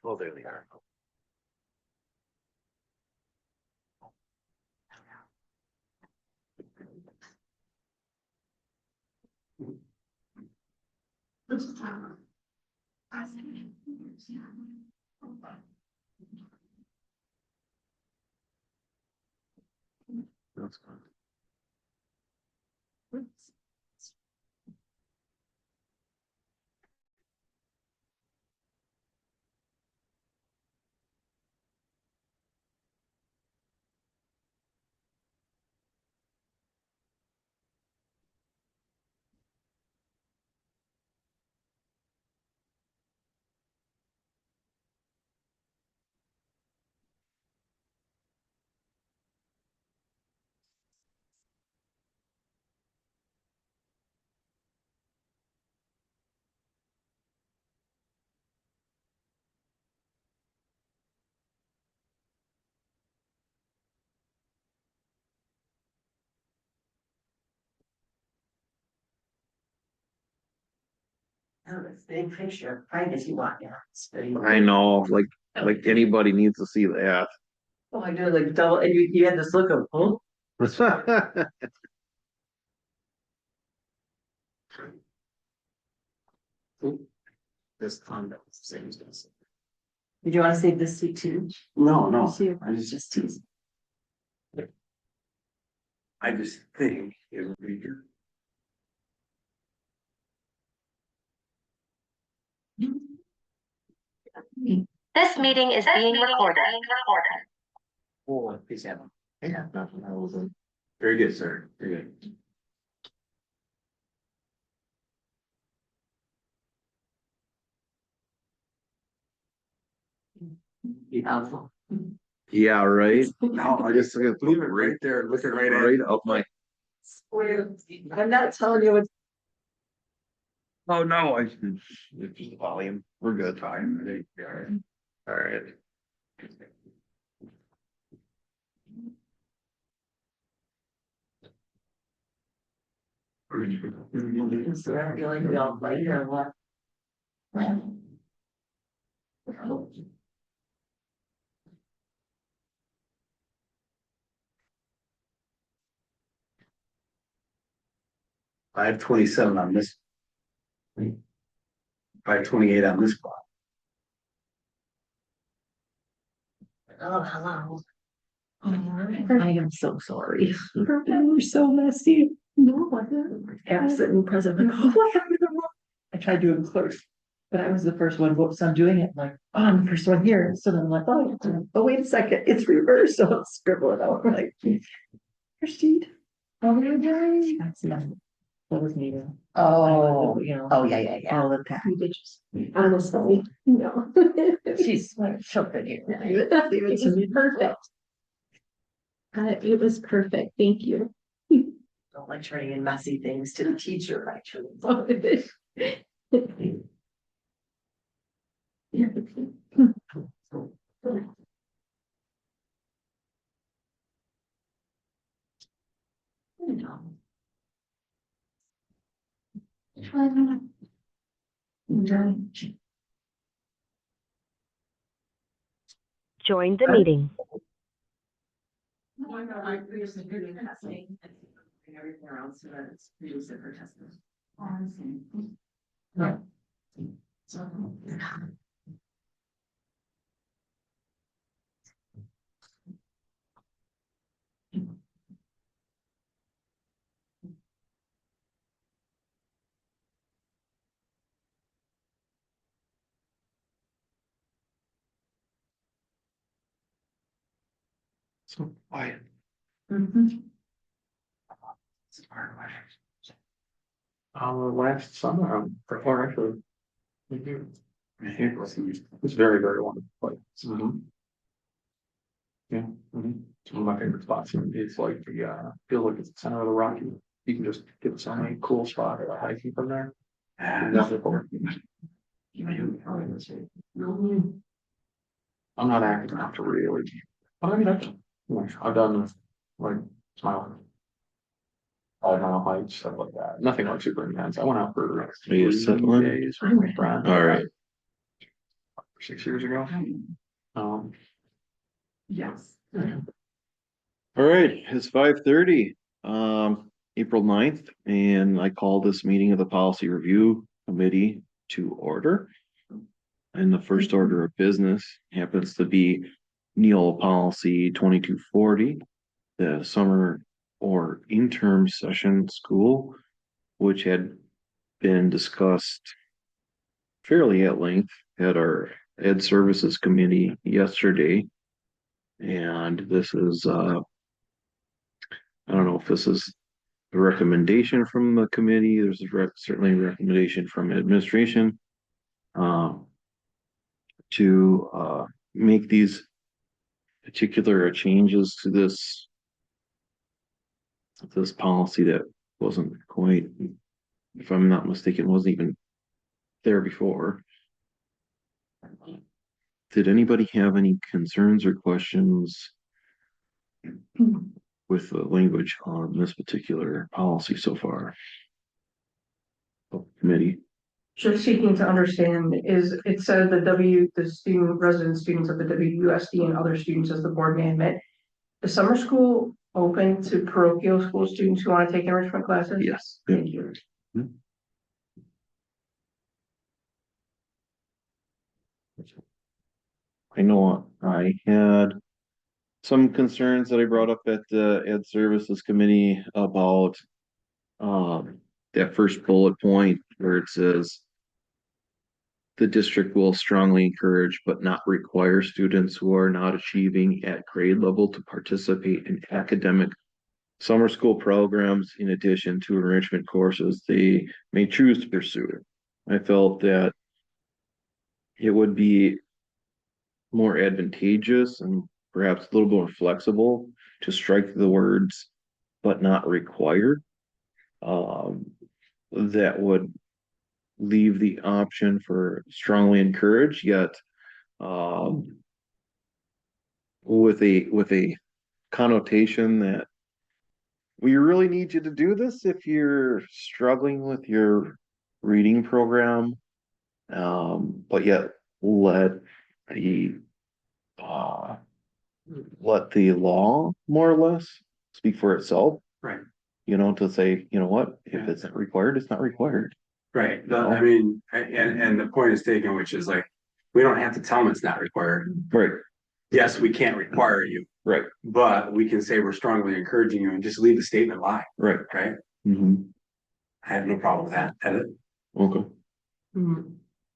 Oh, there they are. That's good. Oh, it's big picture. Privacy want, yeah. I know, like anybody needs to see that. Oh, I do like double, and you had this look of, oh, This condo, same as this. did you want to save this seat too? No, no, See, I it's just teasing. just think it would be good. This meeting is being recorded. Oh, please have them. Yeah, nothing. Very good, sir. Very good. Yeah. Yeah, right. No, I just leave it right there, looking right up my. I'm not telling you it's Oh no, it's just volume. We're good. Fine. All right. feeling we all like or what? 527 on this. 528 on this block. Oh, hello. I am so sorry. We're so messy. No, I didn't. Absent and present. Like, oh, what happened to the wrong? I tried doing clerk, but I was the first one. Whoops, I'm doing it. Like, oh, I'm the first one here. So then I'm like, oh, wait a second. It's reversed. So I'll scribble it out. Like, Christine. Oh, you're doing? That was me. Oh, you know. Oh, yeah. All of that. Honestly, no. She's like, she'll fit here. Leave it to me. Perfect. It was perfect. Thank you. Don't like turning in messy things to the teacher, actually. Join the meeting. Everything around so that it's produced for testing. So quiet. Last summer, or actually, it's very, very wonderful place. Yeah, it's one of my favorite spots. It's like feels like it's the center of the Rocky. You can just get so many cool spots hiking from there. Wonderful. I'm not active enough to really, but I mean, I've done like smile. 5 mile hikes, stuff like that. Nothing like super intense. I went out for 3 days with my friend. All right. 6 years ago. Yes. All right, it's 5:30, April 9th, and I call this meeting of the Policy Review Committee to order. And the first order of business happens to be Neola Policy 2240, the summer or interim session school, which had been discussed fairly at length at our Ed Services Committee yesterday. And this is, I don't know if this is a recommendation from the committee. There's certainly a recommendation from administration to make these particular changes to this policy that wasn't quite, if I'm not mistaken, wasn't even there before. Did anybody have any concerns or questions with the language on this particular policy so far? Committee. Just seeking to understand is it said the resident students of the WUSD and other students as the board may admit. Is summer school open to parochial school students who want to take enrichment classes? Yes. Thank you. I know I had some concerns that I brought up at the Ed Services Committee about that first bullet point where it says the district will strongly encourage but not require students who are not achieving at grade level to participate in academic summer school programs in addition to enrichment courses they may choose to pursue. I felt that it would be more advantageous and perhaps a little more flexible to strike the words but not required. That would leave the option for strongly encourage, yet with a connotation that we really need you to do this if you're struggling with your reading program, but yet let the law more or less speak for itself. Right. You know, to say, you know what, if Yeah. it's not required, it's not required. Right, I mean, and the point is taken, which is like, we don't have to tell them it's not required. Right. Yes, we can't require you, Right. but we can say we're strongly encouraging you and just leave the statement live, Right. right? Mm-hmm. I have no problem with that. Edit. Okay.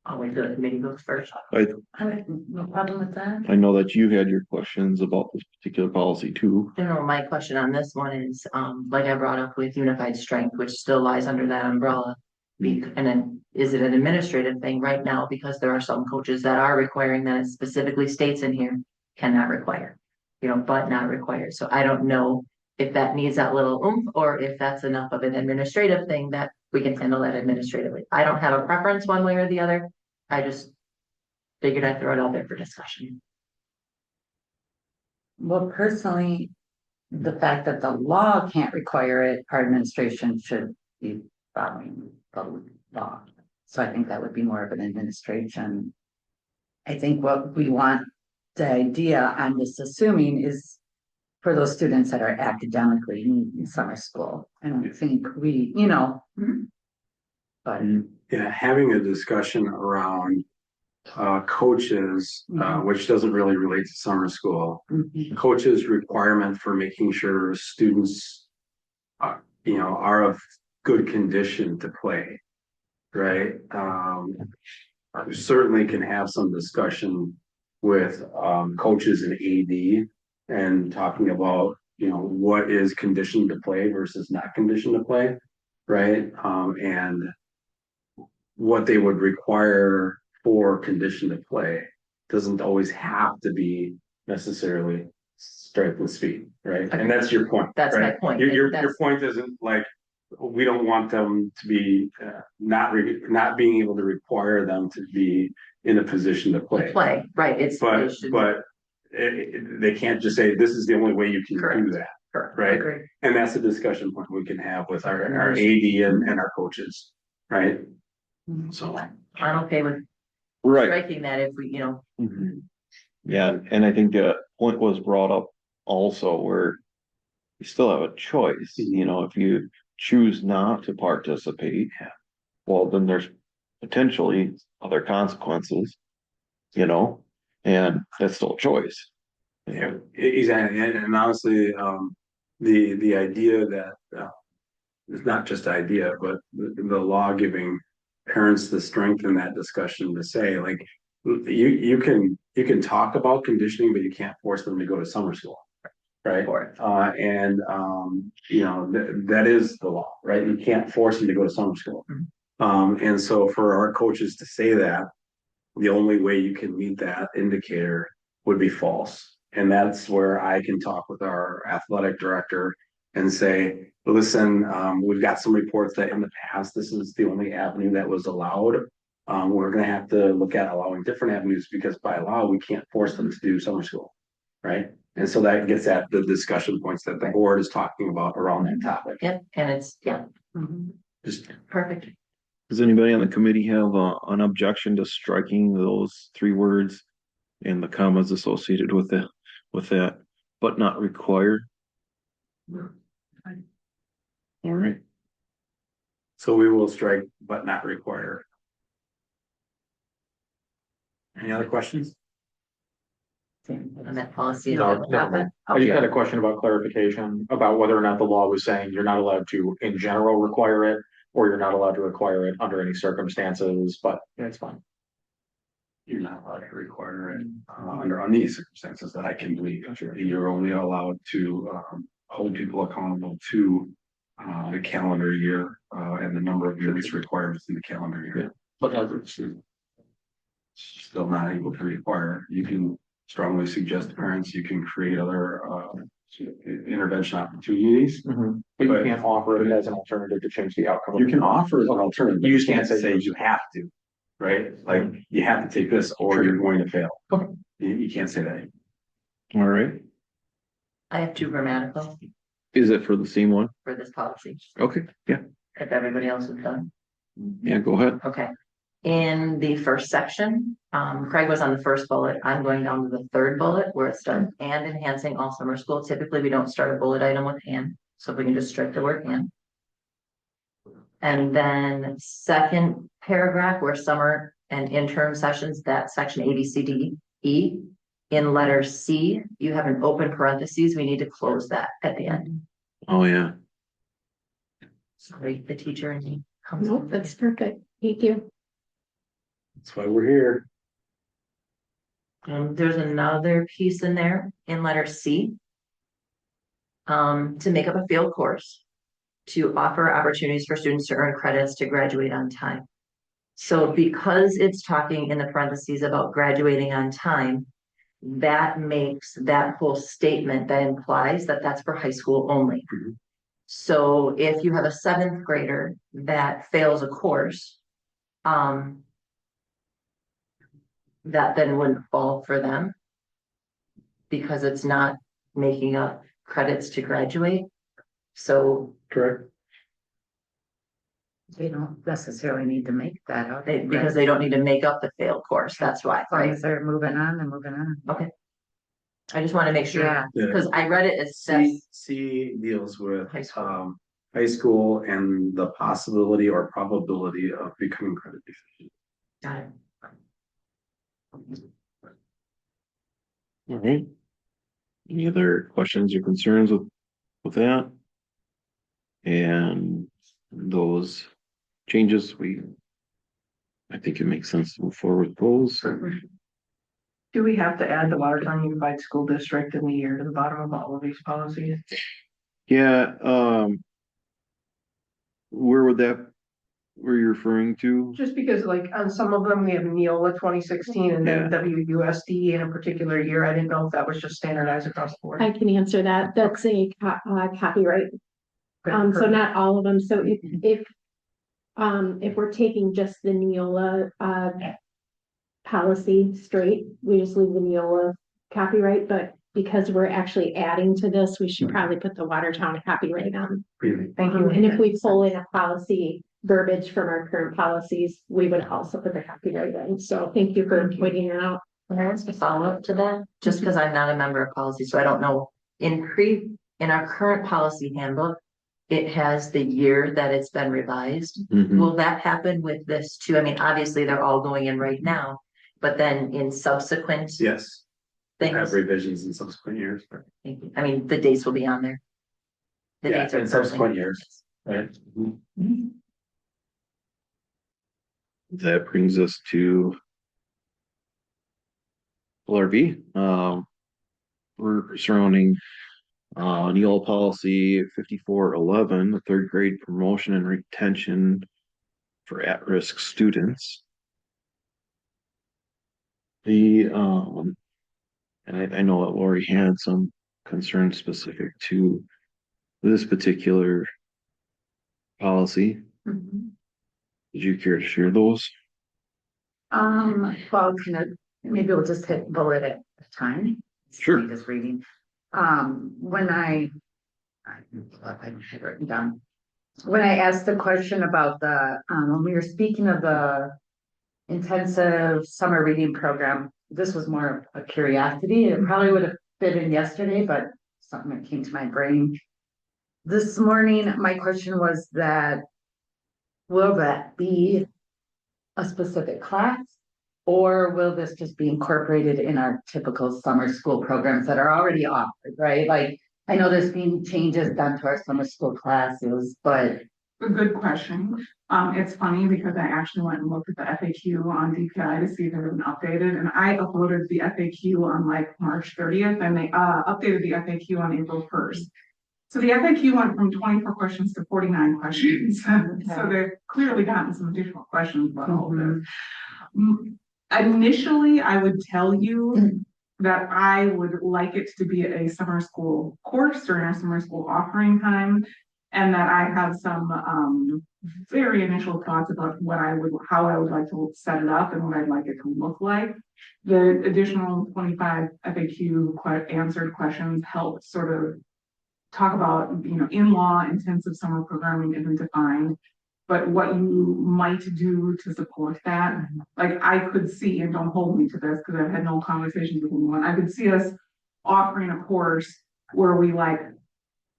I'll wait till the committee goes first. I have no problem with that. I know that you had your questions about this particular policy too. General, my question on this one is, like I brought up with unified strength, which still lies under that umbrella. And then is it an administrative thing right now? Because there are some coaches that are requiring that it specifically states in here, cannot require, but not required. So I don't know if that needs that little oomph or if that's enough of an administrative thing that we can handle that administratively. I don't have a preference one way or the other. I just figured I'd throw it out there for discussion. Well, personally, the fact that the law can't require it, our administration should be following the law. So I think that would be more of an administration. I think what we want, the idea I'm just assuming is for those students that are academically in summer school. I don't think we, but Yeah, having a discussion around coaches, which doesn't really relate to summer school. Coaches' requirement for making sure students, are of good condition to play, right? Certainly can have some discussion with coaches and AD and talking about, what is conditioned to play versus not conditioned to play, right? And what they would require for condition to play doesn't always have to be necessarily strength and speed, right? And that's your point. That's right? my point. Your That's- point isn't like, we don't want them to be not being able to require them to be in a position to play. Right, it's. But they can't just say, this is the only way you can do Correct. that. Correct. Right. Agree. And that's a discussion point we can have with our AD and our coaches, right? So I'm okay with Right. striking that if we, Mhm. Yeah, and I think the point was brought up also where you still have a choice, if you choose not to participate. Well, then there's potentially other consequences, and that's still a choice. Yeah, exactly. And honestly, the idea that, it's not just idea, but the law giving parents the strength in that discussion to say, like, you can talk about conditioning, but you can't force them to go to summer school. Right. And, that is the law, right? You can't force them to go to summer school. And so for our coaches to say that, the only way you can meet that indicator would be false. And that's where I can talk with our athletic director and say, listen, we've got some reports that in the past, this is the only avenue that was allowed. We're going to have to look at allowing different avenues because by law, we can't force them to do summer school. Right. And so that gets at the discussion points that the board is talking about around that topic. yep, and it's, Just perfect. Does anybody on the committee have an objection to striking those 3 words and the commas associated with that, but not required? All right. so we will strike, but not require. Any other questions? On that policy. No, never mind. I just had a question about clarification about whether or not the law was saying you're not allowed to, in general, require it, or you're not allowed to require it under any circumstances, but it's fine. You're not allowed to require it under any circumstances that I can believe. You're only allowed to hold people accountable to the calendar year and the number of units required in the calendar year. But others still not able to require. You can strongly suggest to parents, you can create other intervention opportunities. But you can't offer it as an alternative to change the outcome. You can offer as an alternative. You You just can't can't say you have to, right? Like you have to take this or you're going to fail. Okay. You can't say that. All right. I have 2 grammatical Is it for the same one? for this policy, Okay, yeah, if everybody else is done. yeah, go ahead. Okay. In the first section, Craig was on the first bullet. I'm going down to the 3rd bullet where it starts and enhancing all summer school. Typically, we don't start a bullet item with and, so if we can just strike the word and. And then 2nd paragraph where summer and interim sessions, that section A, B, C, D, E. In letter C, you have an open parentheses. We need to close that at the end. Oh, yeah. Sorry, the teacher and me. comes Nope, in. that's perfect. Thank you. That's why we're here. There's another piece in there in letter C. To make up a field course, to offer opportunities for students to earn credits to graduate on time. So because it's talking in the parentheses about graduating on time, that makes that whole statement that implies that that's for high school only. Mhm. So if you have a 7th grader that fails a course, that then wouldn't fall for them because it's not making up credits to graduate. So Correct. They don't necessarily need to make that up. because they don't need to make up the failed course, that's why, As long right? as they're moving on, they're moving on. I just want to make sure, Yeah. because I read it as C deals with High school. high school and the possibility or probability of becoming credit deficient. Got it. All right. Any other questions or concerns with that? And those changes, I think it makes sense to move forward with those. Do we have to add the Watertown Unified School District in the year to the bottom of all of these policies? Yeah, where you referring to? Just because like on some of them, we have Neola 2016 and then WUSD in a particular year. I didn't know if that was just standardized across the board. I can answer that. That's a copyright. So not all of them. So if we're taking just the Neola policy straight, we just leave the Neola copyright, but because we're actually adding to this, we should probably put the Watertown copyright on. Really? Thank you. And if we pull in a policy verbiage from our current policies, we would also put the copyright in. So thank you for pointing it out. Can I ask a follow-up to that? Just because I'm not a member of policy, so I don't know. In our current policy handbook, it has the year that it's been revised. Mhm. Will that happen with this too? I mean, obviously, they're all going in right now, but then in subsequent Yes, have things. revisions in subsequent years. Thank you. I mean, the dates will be on there. The Yeah, dates are in subsequent currently- years, right? That brings us to LRB. We're surrounding Neola policy 5411, the third grade promotion and retention for at-risk students. And I know that Lori had some concerns specific to this particular policy. Mhm. Did you care to share those? Well, maybe we'll just hit bullet at a time. Sure. Just reading. When I have it written down. When I asked the question about when we were speaking of the intensive summer reading program, this was more of a curiosity. It probably would have fit in yesterday, but something that came to my brain. This morning, my question was that, will that be a specific class? Or will this just be incorporated in our typical summer school programs that are already offered, right? Like, I know there's been changes done to our summer school classes, but. A good question. It's funny because I actually went and looked at the FAQ on DPI to see if it had been updated, and I uploaded the FAQ on like March 30th, and they updated the FAQ on April 1st. So the FAQ went from 24 questions to 49 questions. So they've clearly gotten some additional questions about all of this. Initially, I would tell you that I would like it to be a summer school course during our summer school offering time, and that I have some very initial thoughts about how I would like to set it up and what I'd like it to look like. The additional 25 FAQ answered questions help sort of talk about, in-law intensive summer programming isn't defined, but what you might do to support that. Like, I could see, and don't hold me to this because I've had no conversations with anyone, I could see us offering a course where we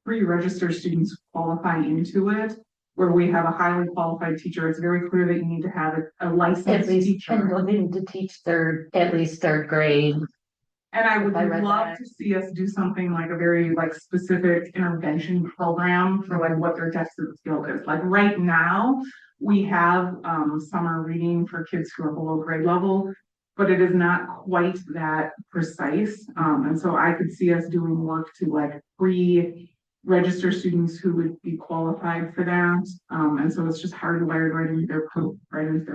pre-register students qualify into it, where we have a highly qualified teacher. It's very clear that you need to have a licensed teacher. And we'll need to teach at least third grade. And I would I read love that. to see us do something like a very specific intervention program for what their deficit skill is. Like right now, we have summer reading for kids who are below grade level, but it is not quite that precise. And so I could see us doing work to pre-register students who would be qualified for that. And so it's just hardwired right into their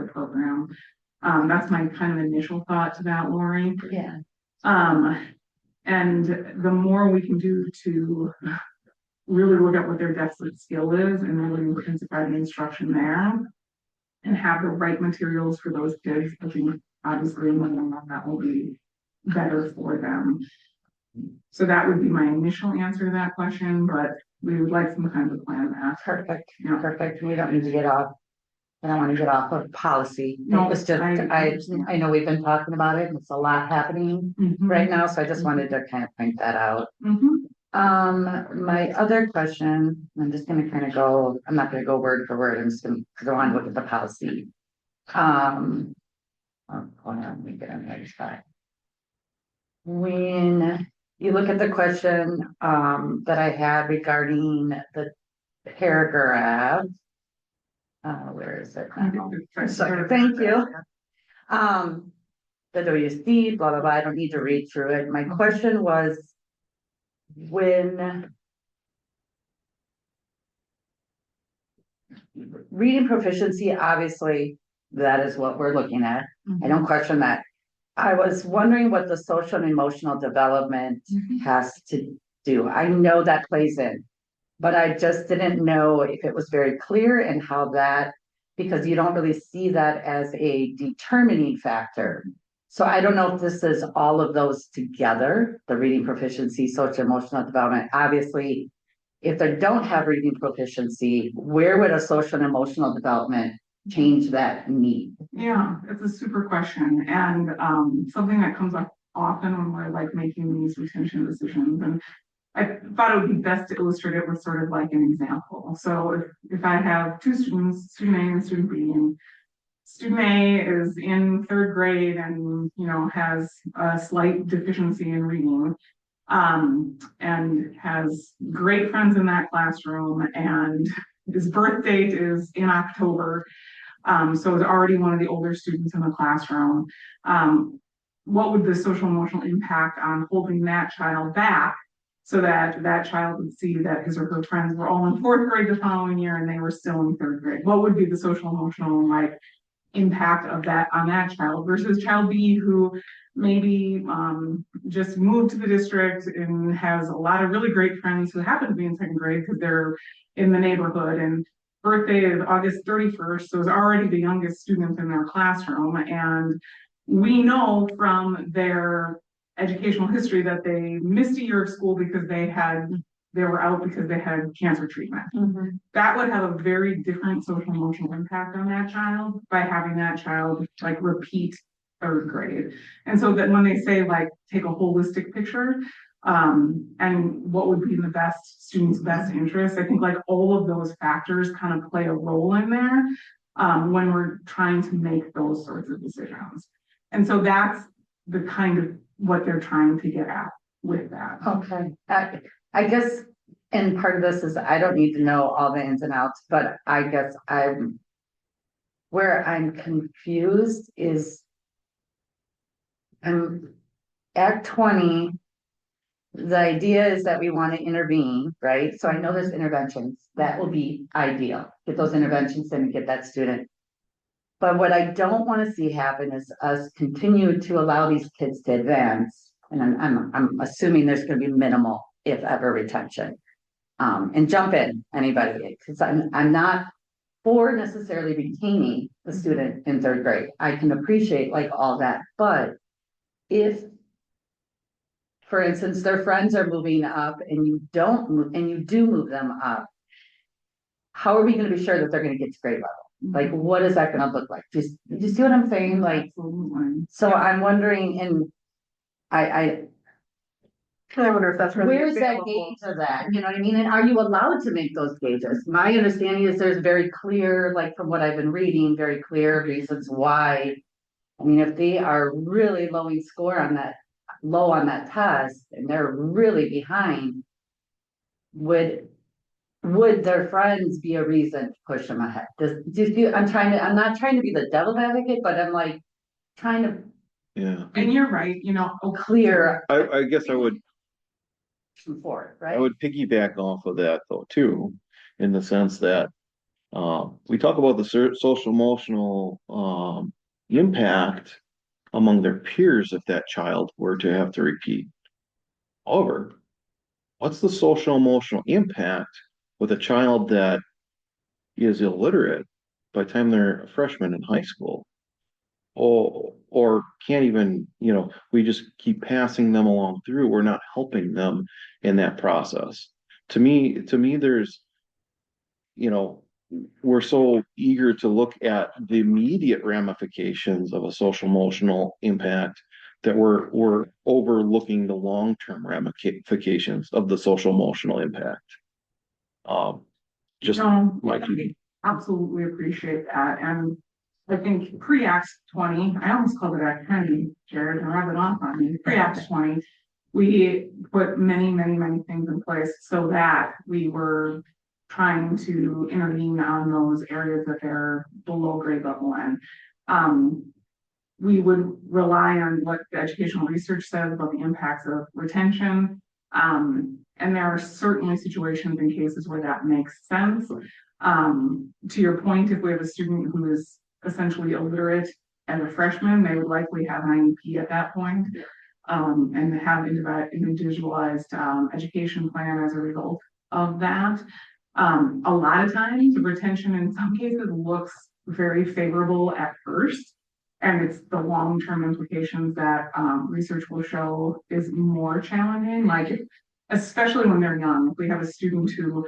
program. That's my kind of initial thought to that, Lori. Yeah. And the more we can do to really look at what their deficit skill is and really intensify the instruction there and have the right materials for those kids, I think obviously that will be better for them. So that would be my initial answer to that question, but we would like some kind of plan that. Perfect. Yeah. Perfect. We don't need to get off. I don't want to get off of policy. No, It was just, I know we've been talking about it and it's a lot happening right now, so I just wanted to kind of point that out. My other question, I'm just gonna kind of go, I'm not gonna go word for word, I'm just gonna, because I want to look at the policy. Hold on, let me get on the other side. When you look at the question that I had regarding the paragraph. Where is it now? Sorry, thank you. The WSD, blah, blah, blah, I don't need to read through it. My question was, when reading proficiency, obviously, that is what we're looking at. I don't question that. I was wondering what the social and emotional development has to do. I know that plays in, but I just didn't know if it was very clear and how that, because you don't really see that as a determining factor. So I don't know if this is all of those together, the reading proficiency, social emotional development. Obviously, if they don't have reading proficiency, where would a social and emotional development change that need? Yeah, it's a super question and something that comes up often when we're like making these retention decisions. And I thought it would be best to illustrate it with sort of like an example. So if I have two students, student A and student B, and student A is in third grade and, you know, has a slight deficiency in reading, and has great friends in that classroom, and his birth date is in October. So is already one of the older students in the classroom. What would the social emotional impact on holding that child back so that that child would see that his or her friends were all in fourth grade the following year and they were still in third grade? What would be the social emotional like impact of that on that child versus child B, who maybe just moved to the district and has a lot of really great friends who happen to be in second grade because they're in the neighborhood, and birthday is August 31st, so is already the youngest student in their classroom. And we know from their educational history that they missed a year of school because they were out because they had cancer treatment. That would have a very different social emotional impact on that child by having that child like repeat third grade. And so that when they say like take a holistic picture, and what would be in the best student's best interest, I think like all of those factors kind of play a role in there when we're trying to make those sorts of decisions. And so that's the kind of what they're trying to get at with that. Okay, I guess, and part of this is I don't need to know all the ins and outs, but I guess where I'm confused is I'm at 20. The idea is that we want to intervene, right? So I know there's interventions that will be ideal. Get those interventions in and get that student. But what I don't want to see happen is us continue to allow these kids to advance. And I'm assuming there's going to be minimal, if ever, retention. And jump in, anybody, because I'm not for necessarily retaining the student in third grade. I can appreciate like all that, but if, for instance, their friends are moving up and you don't move, and you do move them up, how are we going to be sure that they're going to get to grade level? Like, what is that going to look like? Just, you see what I'm saying? Like, so I'm wondering, and I wonder if that's really where's that available. gauge of that? You know what I mean? And are you allowed to make those gauges? My understanding is there's very clear, like from what I've been reading, very clear reasons why. I mean, if they are really low on that test and they're really behind, would their friends be a reason to push them ahead? I'm not trying to be the devil's advocate, but I'm like trying to Yeah, And you're right, you know, clear I guess I would forward, I right? would piggyback off of that though, too, in the sense that we talk about the social emotional impact among their peers if that child were to have to repeat. However, what's the social emotional impact with a child that is illiterate by the time they're a freshman in high school? Or can't even, we just keep passing them along through. We're not helping them in that process. To me, there's, we're so eager to look at the immediate ramifications of a social emotional impact that we're overlooking the long-term ramifications of the social emotional impact. Just no, my I absolutely appreciate that. And I think pre-Act 20, I almost called it Act 10, Jared, and rub it off on me. Pre-Act 20, we put many, many, many things in place so that we were trying to intervene on those areas that they're below grade level in. We would rely on what the educational research says about the impacts of retention. And there are certainly situations and cases where that makes sense. To your point, if we have a student who is essentially illiterate as a freshman, they would likely have an IEP at that point, and have individualized education plan as a result of that. A lot of times retention in some cases looks very favorable at first, and it's the long-term implications that research will show is more challenging. Like especially when they're young. If we have a student who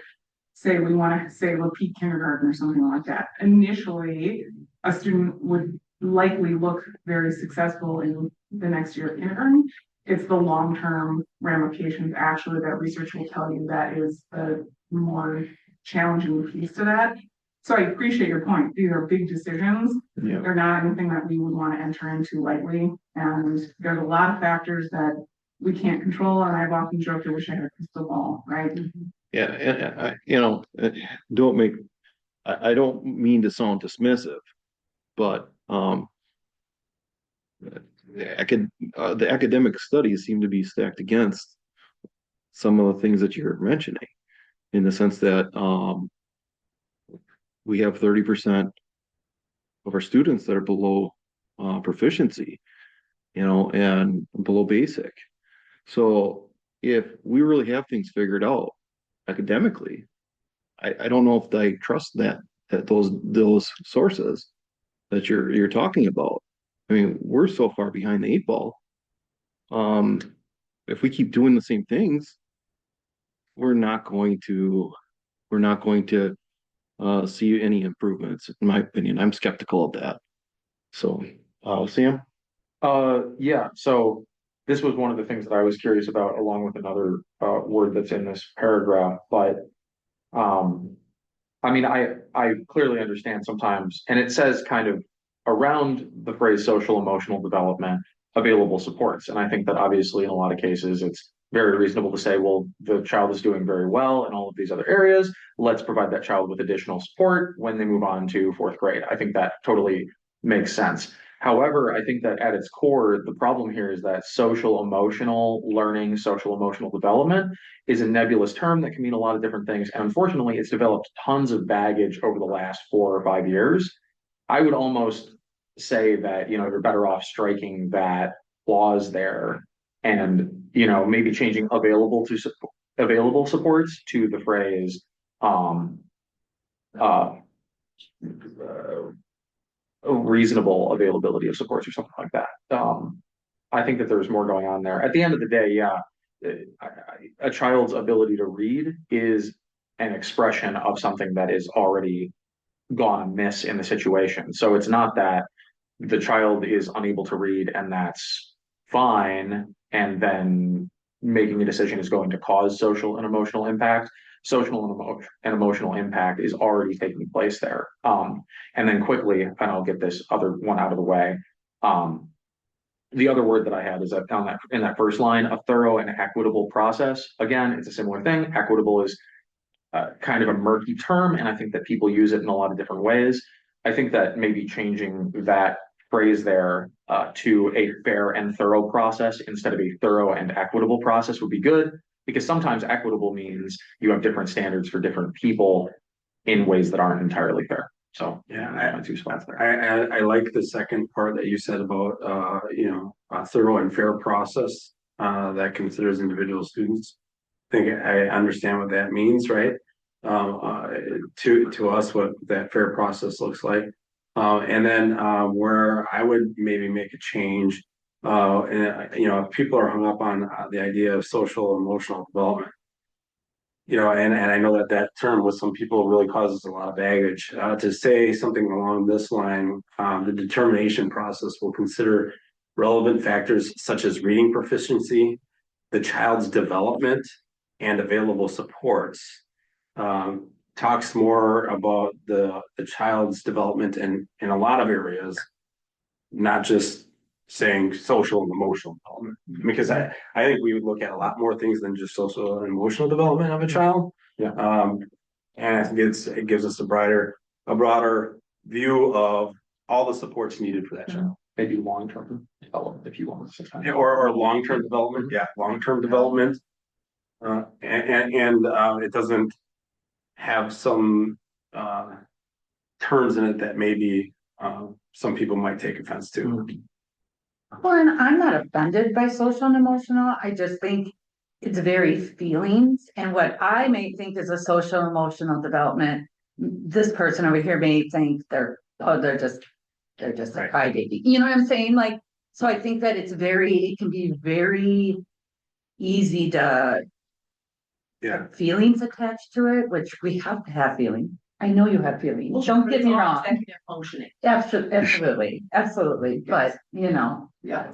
say we want to say repeat kindergarten or something like that. Initially, a student would likely look very successful in the next year of kindergarten. It's the long-term ramifications actually that research will tell you that is the more challenging piece to that. So I appreciate your point. These are big decisions. Yeah. They're not anything that we would want to enter into lightly. And there's a lot of factors that we can't control. And I've often joked, I wish I had a crystal ball, right? Yeah, and don't make, I don't mean to sound dismissive, but the academic studies seem to be stacked against some of the things that you're mentioning, in the sense that we have 30% of our students that are below proficiency, and below basic. So if we really have things figured out academically, I don't know if I trust that those sources that you're talking about. I mean, we're so far behind the 8 ball. If we keep doing the same things, we're not going to see any improvements, in my opinion. I'm skeptical of that. So, Sam? Yeah, so this was one of the things that I was curious about, along with another word that's in this paragraph, but I mean, I clearly understand sometimes, and it says kind of around the phrase social emotional development, available supports. And I think that obviously in a lot of cases, it's very reasonable to say, well, the child is doing very well in all of these other areas. Let's provide that child with additional support when they move on to 4th grade. I think that totally makes sense. However, I think that at its core, the problem here is that social emotional learning, social emotional development is a nebulous term that can mean a lot of different things. And unfortunately, it's developed tons of baggage over the last 4 or 5 years. I would almost say that, you're better off striking that clause there and, maybe changing available supports to the phrase, reasonable availability of supports or something like that. I think that there's more going on there. At the end of the day, yeah, a child's ability to read is an expression of something that is already gone amiss in the situation. So it's not that the child is unable to read and that's fine, and then making a decision is going to cause social and emotional impact. Social and emotional impact is already taking place there. And then quickly, and I'll get this other one out of the way. The other word that I had is that in that first line, a thorough and equitable process. Again, it's a similar thing. Equitable is kind of a murky term, and I think that people use it in a lot of different ways. I think that maybe changing that phrase there to a fair and thorough process instead of a thorough and equitable process would be good, because sometimes equitable means you have different standards for different people in ways that aren't entirely fair. So Yeah, my 2 spots there. I like the second part that you said about, a thorough and fair process, that considers individual students. I think I understand what that means, right? To us, what that fair process looks like. And then, where I would maybe make a change, and, if people are hung up on the idea of social emotional development, and I know that term with some people really causes a lot of baggage. To say something along this line, the determination process will consider relevant factors such as reading proficiency, the child's development, and available supports. Talks more about the child's development in a lot of areas, not just saying social and emotional development, because I think we would look at a lot more things than just social and emotional development of a child. Yeah. And I think it gives us a broader view of all the supports needed for that child. Maybe long-term development, if you want to say. Or long-term development, long-term development. And it doesn't have some terms in it that maybe some people might take offense to. Well, and I'm not offended by social and emotional. I just think it's very feelings, and what I may think is a social emotional development, this person over here may think they're just a crybaby. You know what I'm saying? Like, so I think that it can be very easy to Yeah. feelings attached to it, which we have to have feelings. I know you have feelings, don't get me wrong. Functioning. Absolutely, absolutely, but you know, Yeah.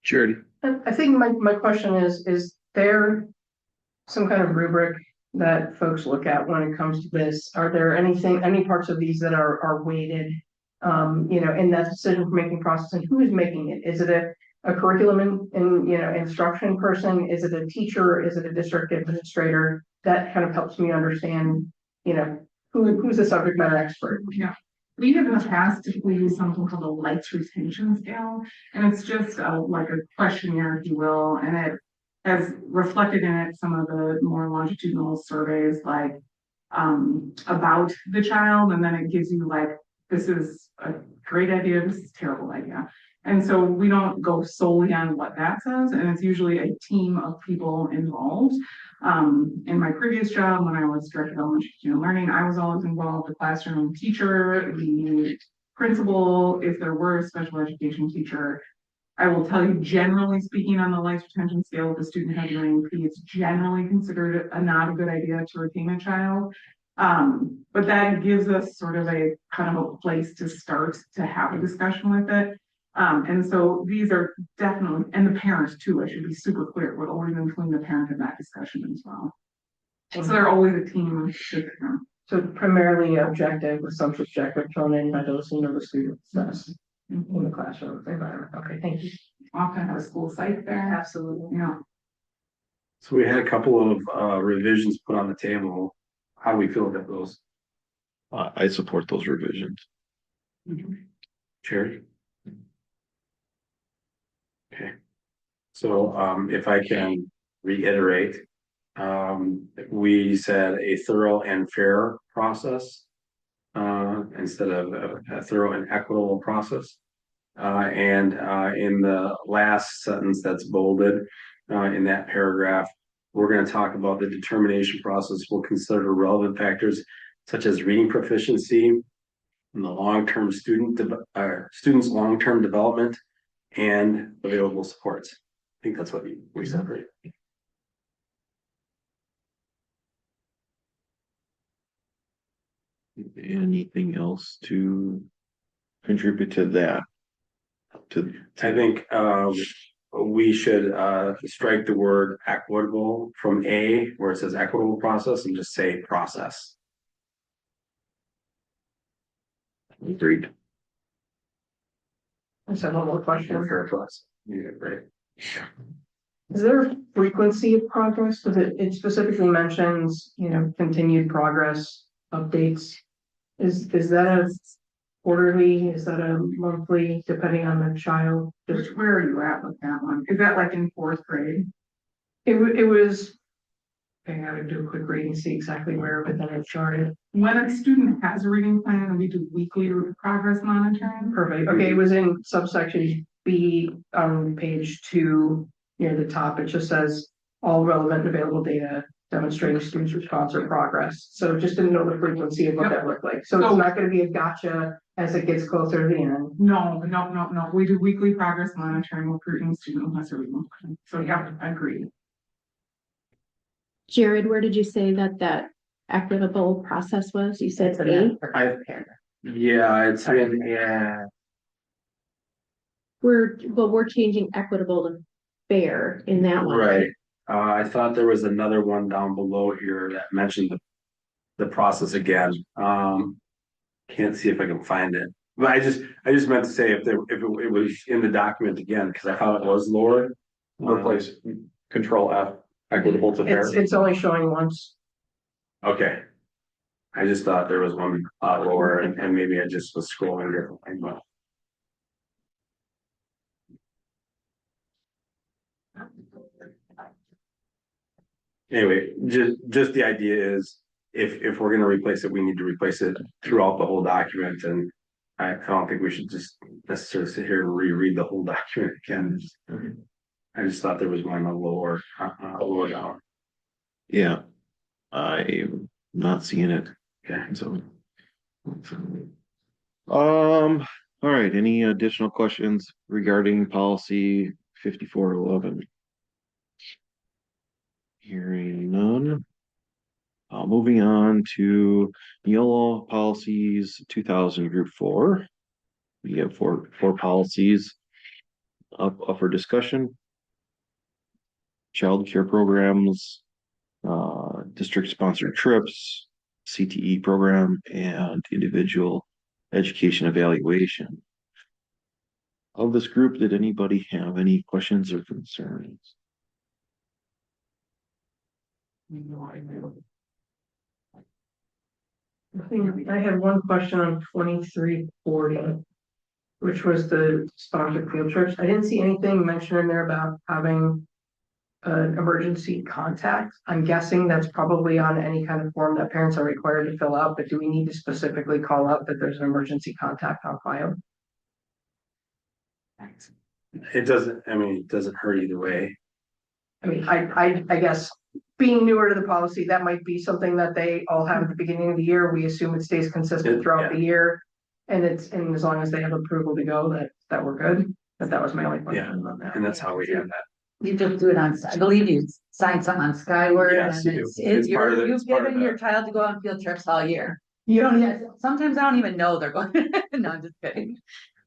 Charity. I think my question is there some kind of rubric that folks look at when it comes to this? Are there any parts of these that are weighted? In that decision-making process, and who is making it? Is it a curriculum instruction person? Is it a teacher? Is it a district administrator? That kind of helps me understand, who's the subject matter expert. Yeah. We have in the past, we use something called a life retention scale, and it's just like a questionnaire, if you will, and it has reflected in it some of the more longitudinal surveys, like about the child, and then it gives you like, this is a great idea, this is a terrible idea. And so we don't go solely on what that says, and it's usually a team of people involved. In my previous job, when I was director of elementary student learning, I was always involved, the classroom teacher, the principal, if there were a special education teacher. I will tell you, generally speaking, on the life retention scale, if the student has an IEP, it's generally considered not a good idea to retain a child. But that gives us sort of a kind of a place to start to have a discussion with it. And so these are definitely, and the parents too, I should be super clear, would always include the parent in that discussion as well. So they're always a team. So primarily objective with some subjective thrown in by those who know the students best in the classroom environment. Okay, thank you. Often have a school site there. Absolutely. Yeah. So we had a couple of revisions put on the table. How do we feel about those? I support those revisions. Cherry? Okay. So if I can reiterate, we said a thorough and fair process instead of a thorough and equitable process. And in the last sentence that's bolded in that paragraph, we're going to talk about the determination process. We'll consider relevant factors such as reading proficiency and the long-term students' long-term development and available supports. I think that's what we said, right? Anything else to contribute to that? I think we should strike the word equitable from A where it says equitable process and just say process. Agreed. I just have one more question. Fair process. Yeah, right. Is there frequency of progress? Because it specifically mentions, continued progress updates. Is that a quarterly? Is that a monthly, depending on the child? Where are you at with that one? Is that like in fourth grade? It was. I gotta do a quick read and see exactly where, but then it started. When a student has a reading plan, we do weekly progress monitoring. Perfect. Okay, it was in subsection B on page 2 near the top. It just says all relevant and available data demonstrating students' response or progress. So just didn't know the frequency of what that looked like. So it's not going to be a gotcha as it gets closer to the end. No. We do weekly progress monitoring, recruiting student who has a reading plan. So yeah, I agree. Jared, where did you say that equitable process was? You said A? Yeah, it's in, yeah. We're changing equitable to fair in that one. Right. I thought there was another one down below here that mentioned the process again. Can't see if I can find it. But I just meant to say if it was in the document again, because I thought it was lower. Replace control F, equitable to fair. It's only showing once. Okay. I just thought there was one lower and maybe I just was scrolling differently, but. Anyway, just the idea is if we're gonna replace it, we need to replace it throughout the whole document, and I don't think we should just necessarily sit here and reread the whole document again. I just thought there was one lower down. Yeah, I'm not seeing it. Okay. So. All right, any additional questions regarding policy 5411? Hearing none. Moving on to Neola policies 2000 group 4. We have four policies up for discussion. Child care programs, district sponsored trips, CTE program, and individual education evaluation. Of this group, did anybody have any questions or concerns? I had one question on 2340, which was the sponsored field trips. I didn't see anything mentioned in there about having an emergency contact. I'm guessing that's probably on any kind of form that parents are required to fill out, but do we need to specifically call out that there's an emergency contact on file? It doesn't, I mean, it doesn't hurt either way. I mean, I guess being newer to the policy, that might be something that they all have at the beginning of the year. We assume it stays consistent throughout the year. And and as long as they have approval to go, that we're good. But that was my only question on that. And that's how we have that. You just do it on, I believe you sign something on Skyward Yes, and you it's, do. It's part of it. you've It's part of given your that. child to go on field trips all year. You don't, sometimes I don't even know they're going, no, I'm just kidding.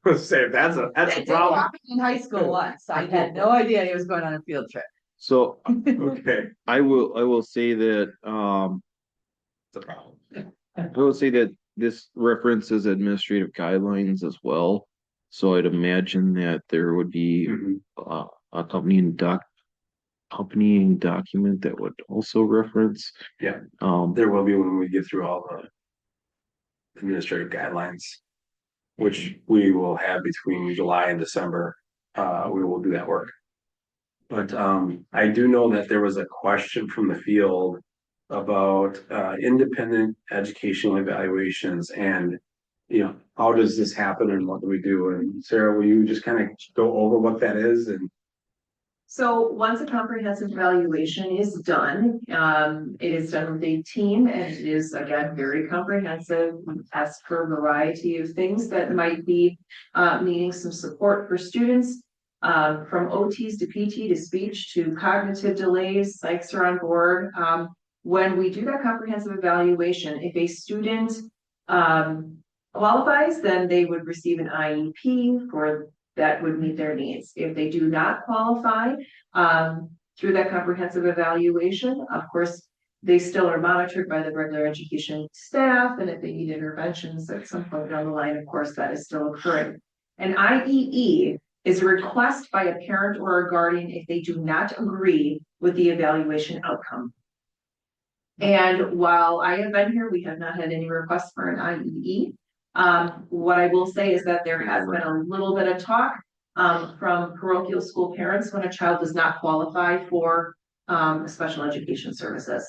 Let's say that's a They problem. walked in high school once, I had no idea he was going on a field trip. So Okay. I will say that, It's a problem. I will say that this references administrative guidelines as well. So I'd imagine that there would be Mhm. accompanying document that would also reference. Yeah. Um, There will be when we get through all the administrative guidelines, which we will have between July and December. We will do that work. But I do know that there was a question from the field about independent educational evaluations and, how does this happen and what do we do? And Sarah, will you just kind of go over what that is? And So once a comprehensive evaluation is done, it is done with a team and it is again very comprehensive. We ask for a variety of things that might be needing some support for students. From OTs to PT to speech to cognitive delays, psychs are on board. When we do that comprehensive evaluation, if a student qualifies, then they would receive an IEP for that would meet their needs. If they do not qualify, through that comprehensive evaluation, of course, they still are monitored by the regular education staff, and if they need interventions at some point down the line, of course, that is still occurring. An IEE is a request by a parent or a guardian if they do not agree with the evaluation outcome. And while I have been here, we have not had any requests for an IEE. What I will say is that there has been a little bit of talk from parochial school parents when a child does not qualify for special education services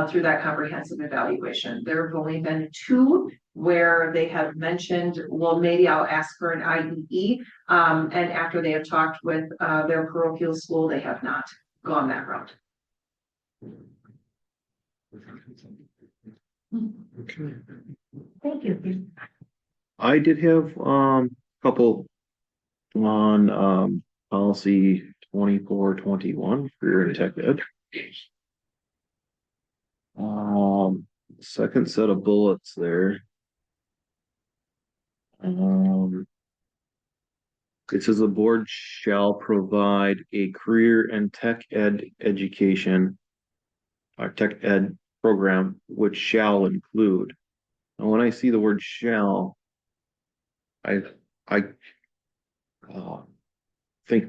through that comprehensive evaluation. There have only been 2 where they have mentioned, well, maybe I'll ask for an IEE. And after they have talked with their parochial school, they have not gone that route. okay. Thank you. I did have a couple on policy 2421 career and tech ed. Second set of bullets there. It says the board shall provide a career and tech ed education or tech ed program, which shall include. And when I see the word shall, I think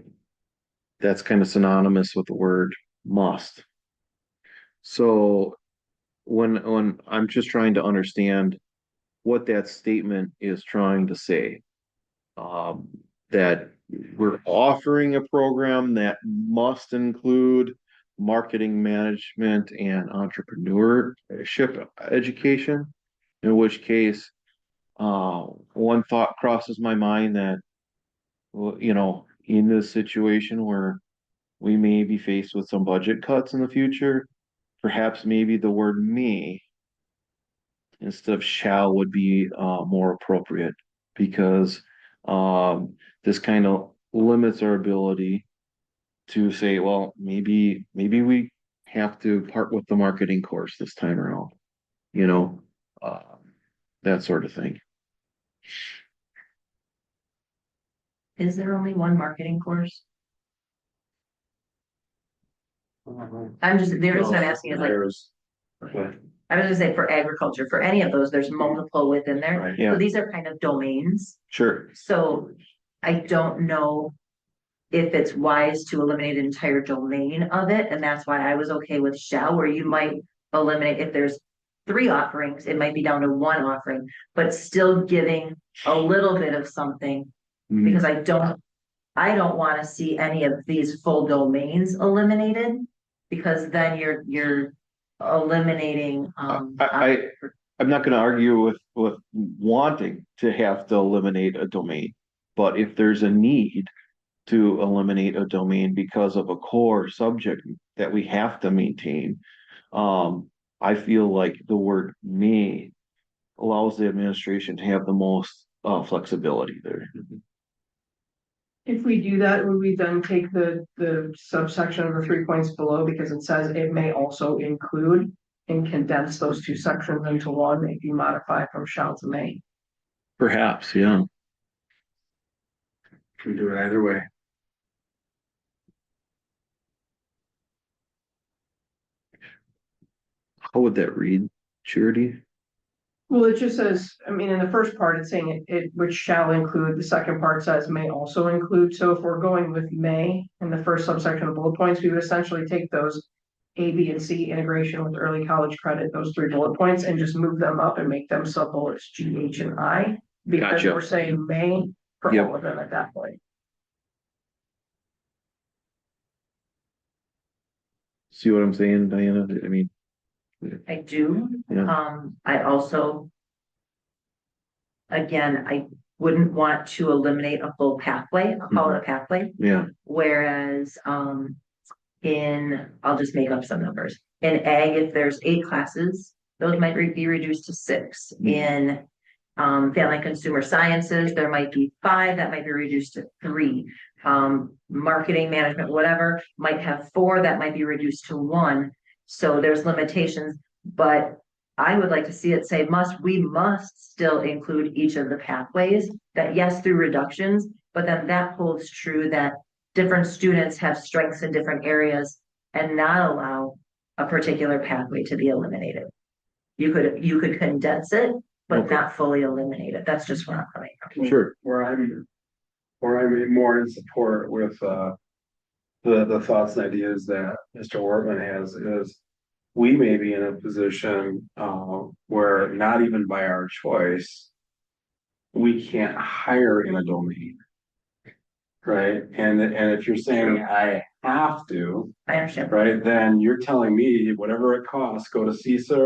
that's kind of synonymous with the word must. So when I'm just trying to understand what that statement is trying to say, that we're offering a program that must include marketing management and entrepreneurship education, in which case one thought crosses my mind that, well, in this situation where we may be faced with some budget cuts in the future, perhaps maybe the word may instead of shall would be more appropriate, because this kind of limits our ability to say, well, maybe we have to part with the marketing course this time around. You know, that sort of thing. Is there only one marketing course? I'm just, the reason I'm asking is like, There's- okay, I was gonna say for agriculture, for any of those, there's multiple within there. Right. Yeah. So these are kind of domains. Sure. So I don't know if it's wise to eliminate an entire domain of it, and that's why I was okay with shall, where you might eliminate, if there's 3 offerings, it might be down to 1 offering, but still giving a little bit of something, because I don't wanna see any of these full domains eliminated, because then you're eliminating, I'm not gonna argue with wanting to have to eliminate a domain, but if there's a need to eliminate a domain because of a core subject that we have to maintain, I feel like the word may allows the administration to have the most flexibility there. If we do that, would we then take the subsection of the 3 points below, because it says it may also include, and condense those 2 sections into one if you modify from shall to may? Perhaps, yeah. can do it either way. How would that read, Charity? Well, it just says, I mean, in the first part, it's saying it which shall include, the second part says may also include, so if we're going with may in the first subsection of bullet points, we would essentially take those A, B, and C integration with early college credit, those 3 bullet points, and just move them up and make them sub bullets G, H, and I. Because Gotcha. we're saying may for Yep. all of them at that point. See what I'm saying, Diana? I mean, I do. Yeah. I also. Again, I wouldn't want to eliminate a full pathway, I'll call it a pathway, yeah, whereas, I'll just make up some numbers. In ag, if there's 8 classes, those might be reduced to 6. In, family and consumer sciences, there might be 5, that might be reduced to 3. Marketing, management, whatever, might have 4, that might be reduced to 1. So there's limitations, but I would like to see it say we must still include each of the pathways, that yes, through reductions, but then that holds true that different students have strengths in different areas and not allow a particular pathway to be eliminated. You could condense it, but Okay. not fully eliminate it. That's just where I'm coming from. sure. Where I'm more in support with, the thoughts and ideas that Mr. Wortman has is. We may be in a position, where not even by our choice. We can't hire in a domain. Right, and if you're saying I have to, I understand. right, then you're telling me whatever it costs, go to CISA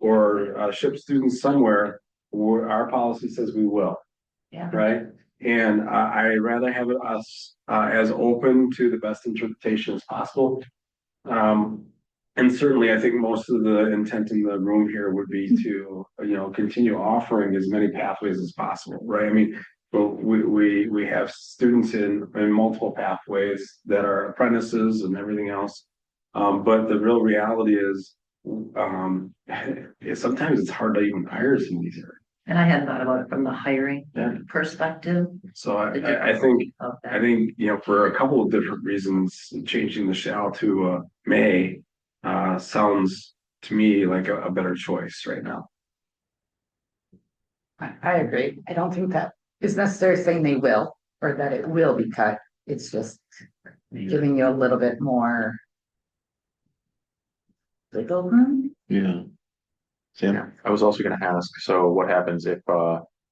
or ship students somewhere. Where our policy says we will, Yeah. right? And I'd rather have us as open to the best interpretation as possible. And certainly, I think most of the intent in the room here would be to, continue offering as many pathways as possible, right? I mean, well, we have students in multiple pathways that are apprentices and everything else. But the real reality is, sometimes it's hard to even hire some of these areas. And I hadn't thought about it from the hiring Yeah. perspective. So the I think, difficulty of that. I think, for a couple of different reasons, changing the shall to may sounds to me like a better choice right now. I agree. I don't think that is necessarily saying they will, or that it will be cut. It's just giving you a little bit more wiggle room. Yeah. Sam? I was also gonna ask, so what happens if,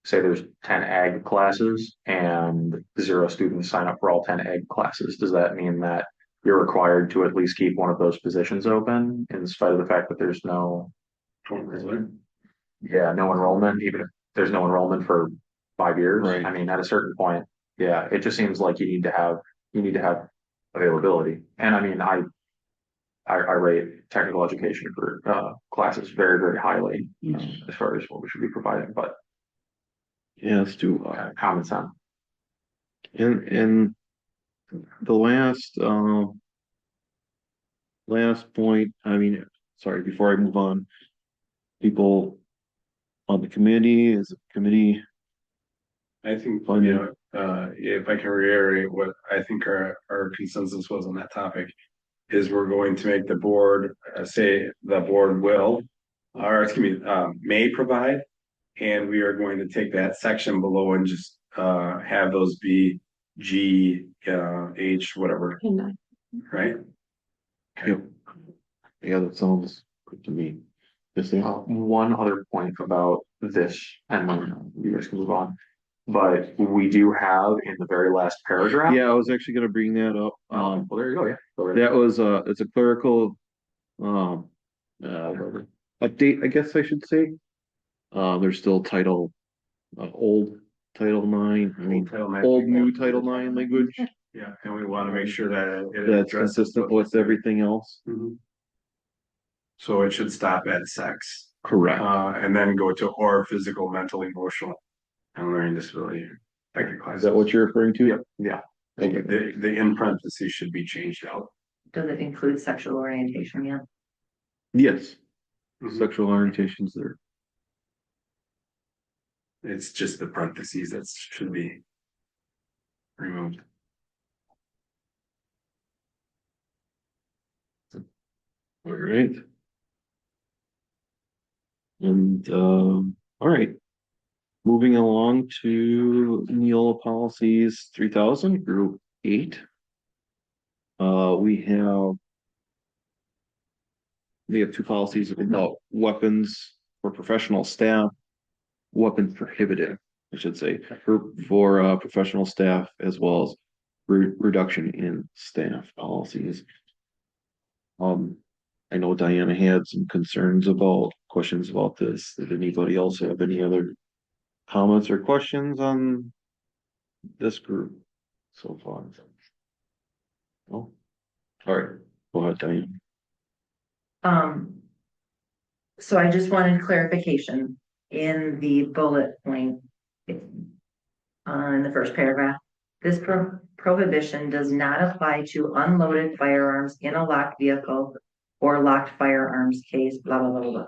say there's 10 ag classes and 0 students sign up for all 10 ag classes? Does that mean that you're required to at least keep one of those positions open in spite of the fact that there's no enrollment, even if there's no enrollment for 5 years? Right. I mean, at a certain point, yeah, it just seems like you need to have availability. And I mean, I rate technical education for classes very, very highly, as far as what we should be providing, but Yeah, let's do, common sense. in the last, last point, I mean, sorry, before I move on. People on the committee, is the committee, I think, if I can reiterate what I think our consensus was on that topic. Is we're going to make the board, say the board will, or excuse me, may provide. And we are going to take that section below and just, have those be G, H, whatever, And right? yep. Yeah, that sounds good to me. Yes, they are. One other point about this, and then you guys can move on. But we do have in the very last paragraph. Yeah, I was actually gonna bring that up. Well, there you go, yeah. Go right That ahead. was, it's a clerical, update, I guess I should say. There's still title, old Title IX, I mean, old new Title IX language. Yeah, and we want to make sure that it That's addresses consistent what- with everything else. Mhm. So it should stop at sex, Correct. and then go to or physical, mental, emotional, and learning disability. Is that what you're referring to? Yep. Yeah. Okay. The in parentheses should be changed out. Does it include sexual orientation yet? Yes, Mhm. sexual orientations there. It's just the parentheses that should be removed. All right. And, all right. Moving along to Neola policies 3000, group 8. We have two policies about weapons for professional staff, weapons prohibited, I should say, for professional staff, as well as reduction in staff policies. I know Diana had some questions about this. Did anybody else have any other comments or questions on this group so far? Oh, all right, go ahead, Diana. So I just wanted clarification in the bullet point. In the first paragraph, this prohibition does not apply to unloaded firearms in a locked vehicle or locked firearms case, blah, blah, blah, blah.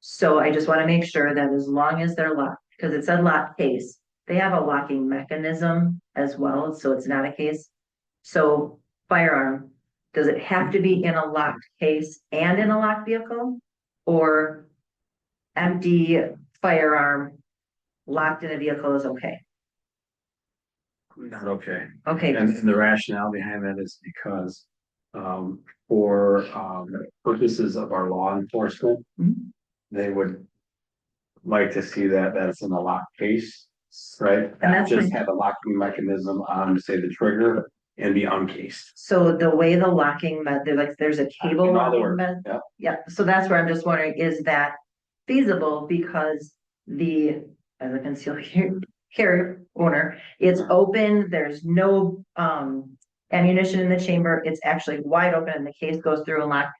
So I just want to make sure that as long as they're locked, because it said locked case, they have a locking mechanism as well, so it's not a case. So firearm, does it have to be in a locked case and in a locked vehicle? Or empty firearm locked in a vehicle is okay? Not okay. Okay, And the rationale behind that is because, for, purposes of our law enforcement. Mhm. They would like to see that that's in a locked case, right? And that's Just fine. have a locking mechanism on, say, the trigger and be uncased. so the way the locking method, like there's a cable In other locking words, method. yeah. Yeah, so that's where I'm just wondering, is that feasible? Because as a concealed carry owner, it's open, there's no ammunition in the chamber, it's actually wide open and the case goes through and locked.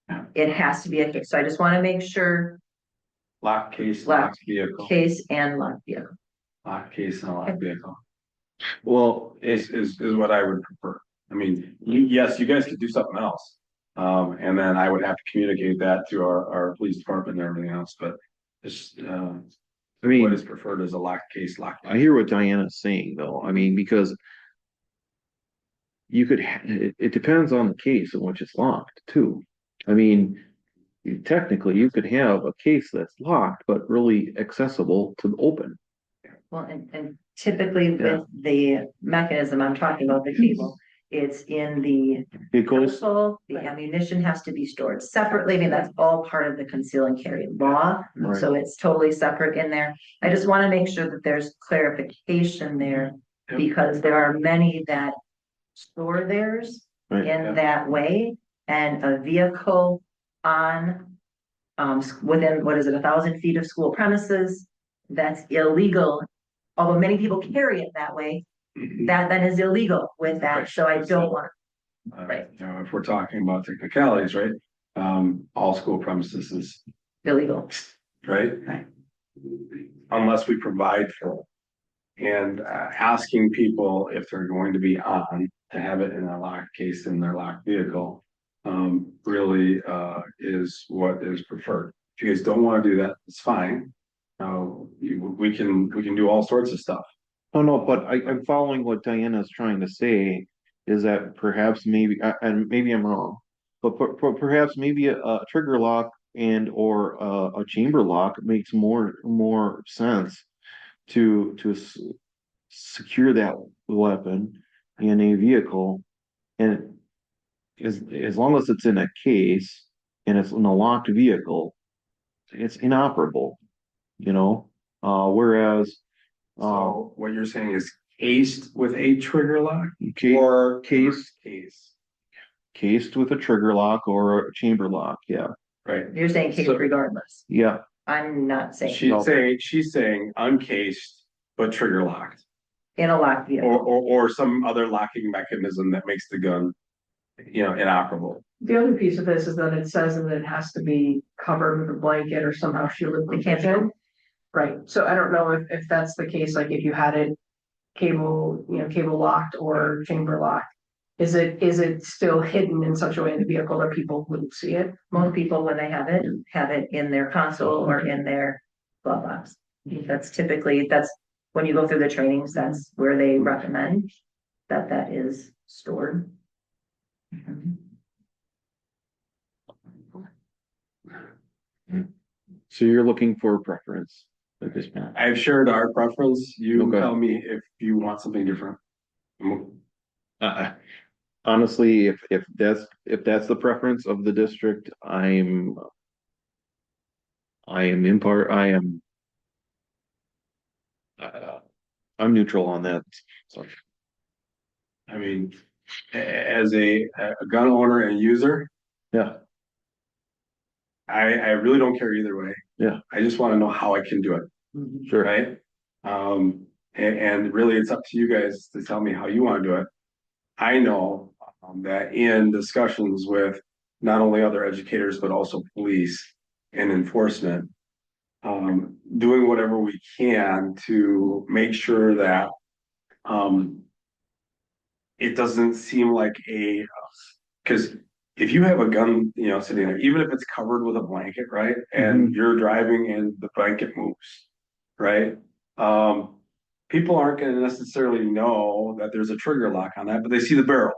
Yeah. It has to be a case, so I just want to make sure Locked case, Locked locked vehicle, case and locked vehicle. locked case and a locked vehicle Well, is what I would prefer. I mean, yes, you guys could do something else. And then I would have to communicate that to our police department and everything else, but it's, I what mean, is preferred is a locked case, locked. I hear what Diana's saying, though. I mean, because you could, it depends on the case in which it's locked, too. I mean, technically, you could have a case that's locked, but really accessible to the open. Well, and typically Yeah. with the mechanism I'm talking about, the cable, it's in the It goes, console, the ammunition has to be stored separately. I mean, that's all part of the conceal and carry law. Right. So it's totally separate in there. I just want to make sure that there's clarification there, Yep. because there are many that store theirs Right, yeah. in that way, and a vehicle on within, what is it, 1,000 feet of school premises, that's illegal. Although many people carry it that way, that then is illegal with that, Right. so I don't want. Right. You know, if we're talking about technicalities, right? All school premises is, Illegal. right? Right. Unless we provide for it. And asking people if they're going to be on to have it in a locked case in their locked vehicle really, is what is preferred. If you guys don't wanna do that, it's fine. We can do all sorts of stuff. Oh, no, but I'm following what Diana's trying to say, is that perhaps maybe, and maybe I'm wrong. But perhaps maybe a trigger lock and or a chamber lock makes more sense to secure that weapon in a vehicle. And as long as it's in a case and it's in a locked vehicle, it's inoperable, you know? Whereas, So what you're saying is cased with a trigger lock ca- or case case, with a trigger lock or a chamber lock, yeah, right? You're saying case So- regardless. yeah. I'm not saying She's saying uncased but trigger locked, in a locked vehicle. or some other locking mechanism that makes the gun, inoperable. The other piece of this is that it says that it has to be covered with a blanket or somehow shielded from It can't be. vision. Right, so I don't know if that's the case, like if you had it cable locked or chamber locked. Is it still hidden in such a way in the vehicle that people wouldn't see it? Most people, when they have it in their console or in their glove box. That's typically, when you go through the trainings, that's where they recommend that is stored. So you're looking for a preference at this point? I've shared our preference. You Okay. tell me if you want something different. Honestly, if that's the preference of the district, I'm I'm neutral on that. So, I mean, as a gun owner and user, yeah, I really don't care either way. Yeah. I just want to know how I can do it, sure. right? And really it's up to you guys to tell me how you want to do it. I know that in discussions with not only other educators, but also police and enforcement, doing whatever we can to make sure that it doesn't seem like because if you have a gun, sitting there, even if it's covered with a blanket, right? And you're driving and the blanket moves, right? People aren't going to necessarily know that there's a trigger lock on that, but they see the barrel,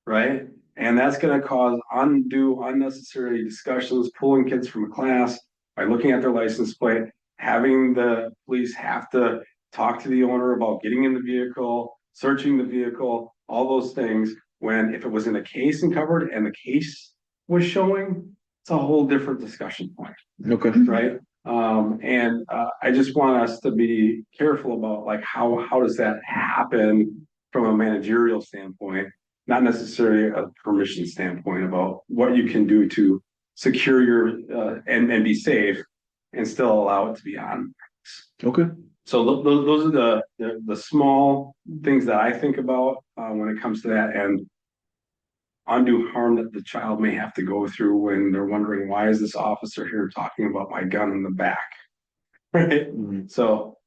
right? And that's going to cause unnecessary discussions, pulling kids from a class by looking at their license plate, having the police have to talk to the owner about getting in the vehicle, searching the vehicle, all those things. When if it was in a case and covered and the case was showing, it's a whole different discussion point, Okay. right? I just want us to be careful about like how does that happen from a managerial standpoint, not necessarily a permission standpoint about what you can do to secure your and be safe and still allow it to be on. Okay. So those are the small things that I think about when it comes to that, and undue harm that the child may have to go through when they're wondering why is this officer here talking about my gun in the back, right? So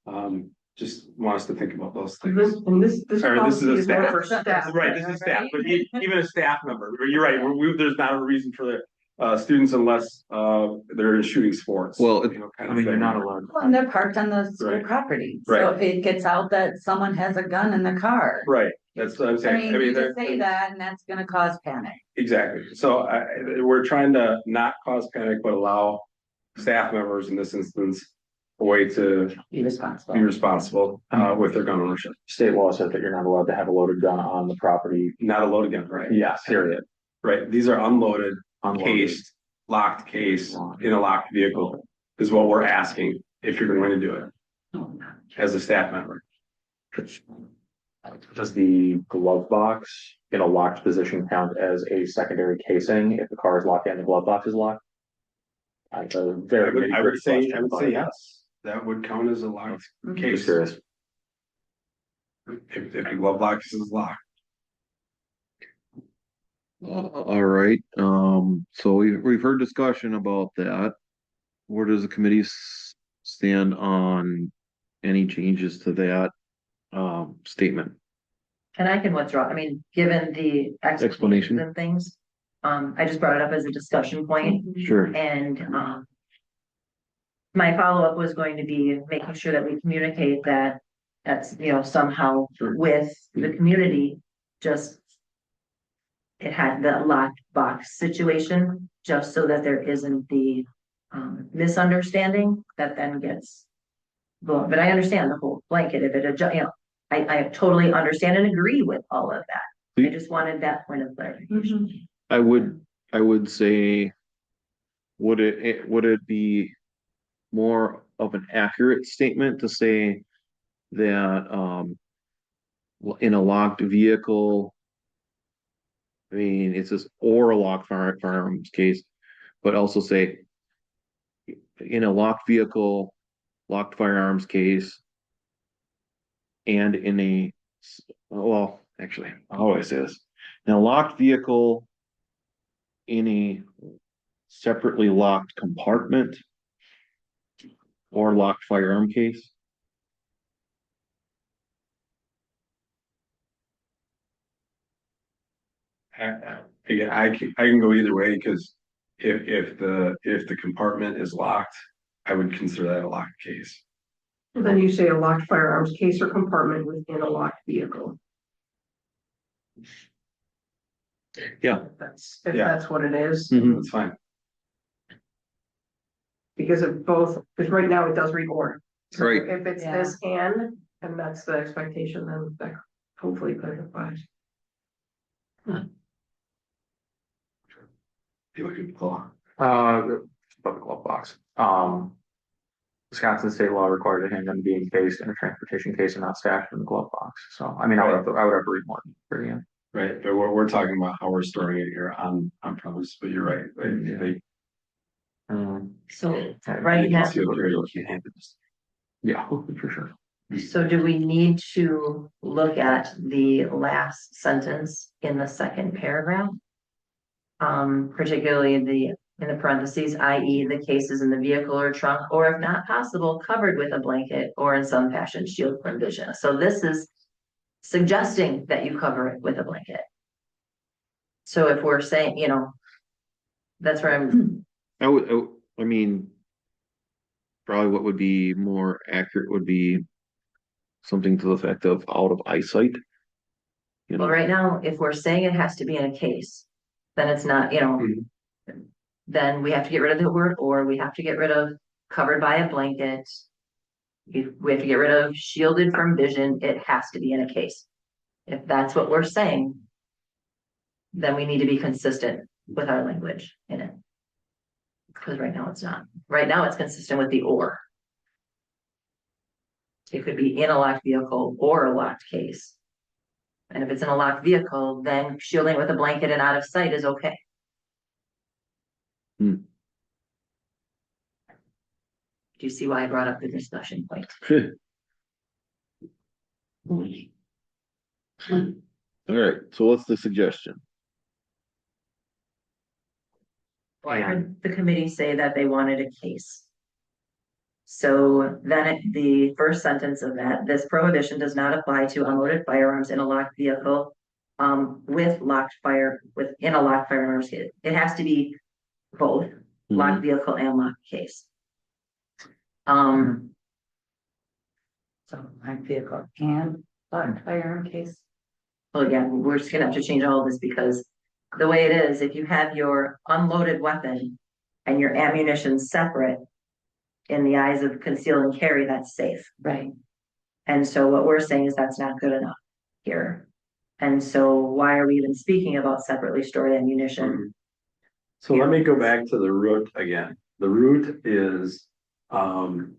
just want us to think about those things. This Sorry, this is policy a is more staff. for staff. Right, this is staff, but even a staff member, you're right, there's not a reason for the students unless they're in shooting sports. Well, kind of thing. You're not allowed. Well, and they're parked on the school Right. property, so Right. if it gets out that someone has a gun in the car. Right, that's what I'm I saying. mean, you just say that and that's gonna cause panic. Exactly. So we're trying to not cause panic, but allow staff members in this instance a way to Be responsible. be responsible with their gun ownership. State law says that you're not allowed to have a loaded gun on the property. Not a loaded gun, right? Yeah, period. Right. These are unloaded, cased, locked case in a locked vehicle is what we're asking if you're going to do it as a staff member. Does the glove box in a locked position count as a secondary casing if the car is locked and the glove box is locked? That's a very I would say question, yes. That would count as a locked but case. Just curious. If the glove box is locked. All right, so we've heard discussion about that. Where does the committee stand on any changes to that statement? And I can withdraw, I mean, given the explanations Explanation. and things, I just brought it up as a discussion point Sure. and, my follow-up was going to be making sure that we communicate that that's, somehow with the community, just it had the locked box situation, just so that there isn't the misunderstanding that then gets blown. But I understand the whole blanket if it I totally understand and agree with all of that. I just wanted that point of clarification. I would say, would it be more of an accurate statement to say that, in a locked vehicle, I mean, it says or a locked firearms case, but also say in a locked vehicle, locked firearms case, and in a, well, actually, how do I say this? In a locked vehicle, in a separately locked compartment, or locked firearm case. Yeah, I can go either way, because if the compartment is locked, I would consider that a locked case. Then you say a locked firearms case or compartment within a locked vehicle. Yeah. If Yeah. that's what it is, That's fine. because of both, because right now it does read or. So Right. If it's this and that's the expectation, then that hopefully clarifies. You look at the law. Public glove box. Wisconsin state law required a handgun be encased in a transportation case and not stashed in the glove box. So, I mean, I would have to read more for you. Right, but we're talking about how we're storing it here on premise, but you're right. So right now, Yeah, for sure. so do we need to look at the last sentence in the second paragraph? Particularly in the parentheses, i.e. the cases in the vehicle or trunk, or if not possible, covered with a blanket or in some fashion shielded from vision. So this is suggesting that you cover it with a blanket. So if we're saying, that's where I'm, I mean, probably what would be more accurate would be something to the effect of out of eyesight. well, right now, if we're saying it has to be in a case, then it's not, then we have to get rid of the word or, we have to get rid of covered by a blanket. We have to get rid of shielded from vision. It has to be in a case. If that's what we're saying, then we need to be consistent with our language in it. Because right now it's not. Right now it's consistent with the or. It could be in a locked vehicle or a locked case. And if it's in a locked vehicle, then shielding with a blanket and out of sight is okay. Do you see why I brought up the discussion point? All right, so what's the suggestion? Well, I heard the committee say that they wanted a case. So then the first sentence of that, this prohibition does not apply to unloaded firearms in a locked vehicle within a locked firearms case. It has to be both locked vehicle and locked case. So locked vehicle and locked firearm case. Well, yeah, we're just gonna have to change all of this because the way it is, if you have your unloaded weapon and your ammunition separate in the eyes of conceal and carry, that's safe. Right. And so what we're saying is that's not good enough here. And so why are we even speaking about separately stored ammunition? So let me go back to the root again. The root is, the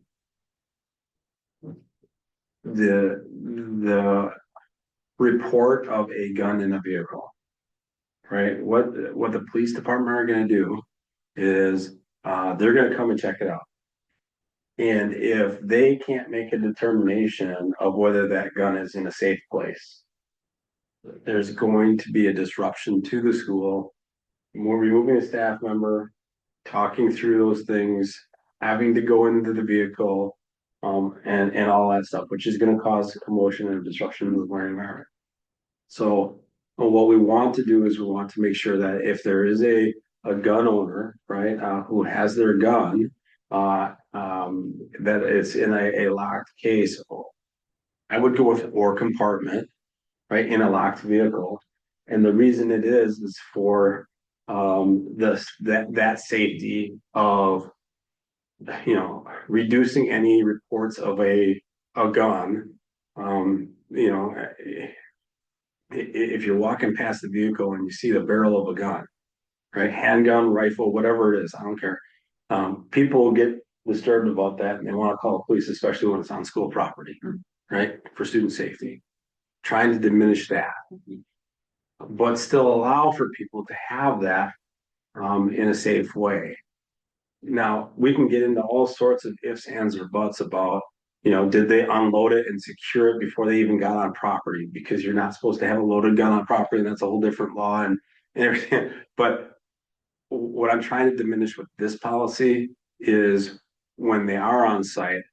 report of a gun in a vehicle. Right, what the police department are gonna do is, they're gonna come and check it out. And if they can't make a determination of whether that gun is in a safe place, there's going to be a disruption to the school. We're removing a staff member, talking through those things, having to go into the vehicle, and all that stuff, which is gonna cause commotion and disruption in the learning environment. So, And what we want to do is we want to make sure that if there is a gun owner, right, who has their gun, that it's in a locked case. I would go with or compartment, right, in a locked vehicle. And the reason it is for that safety of, you know, reducing any reports of a gun. You know, if you're walking past the vehicle and you see the barrel of a gun, right, handgun, rifle, whatever it is, I don't care. People get disturbed about that and they want to call the police, especially when it's on school property, right, for student safety. Trying to diminish that, but still allow for people to have that in a safe way. Now, we can get into all sorts of ifs, ands, or buts about, you know, did they unload it and secure it before they even got on property? Because you're not supposed to have a loaded gun on property, and that's a whole different law and everything. But what I'm trying to diminish with this policy is when they are on site,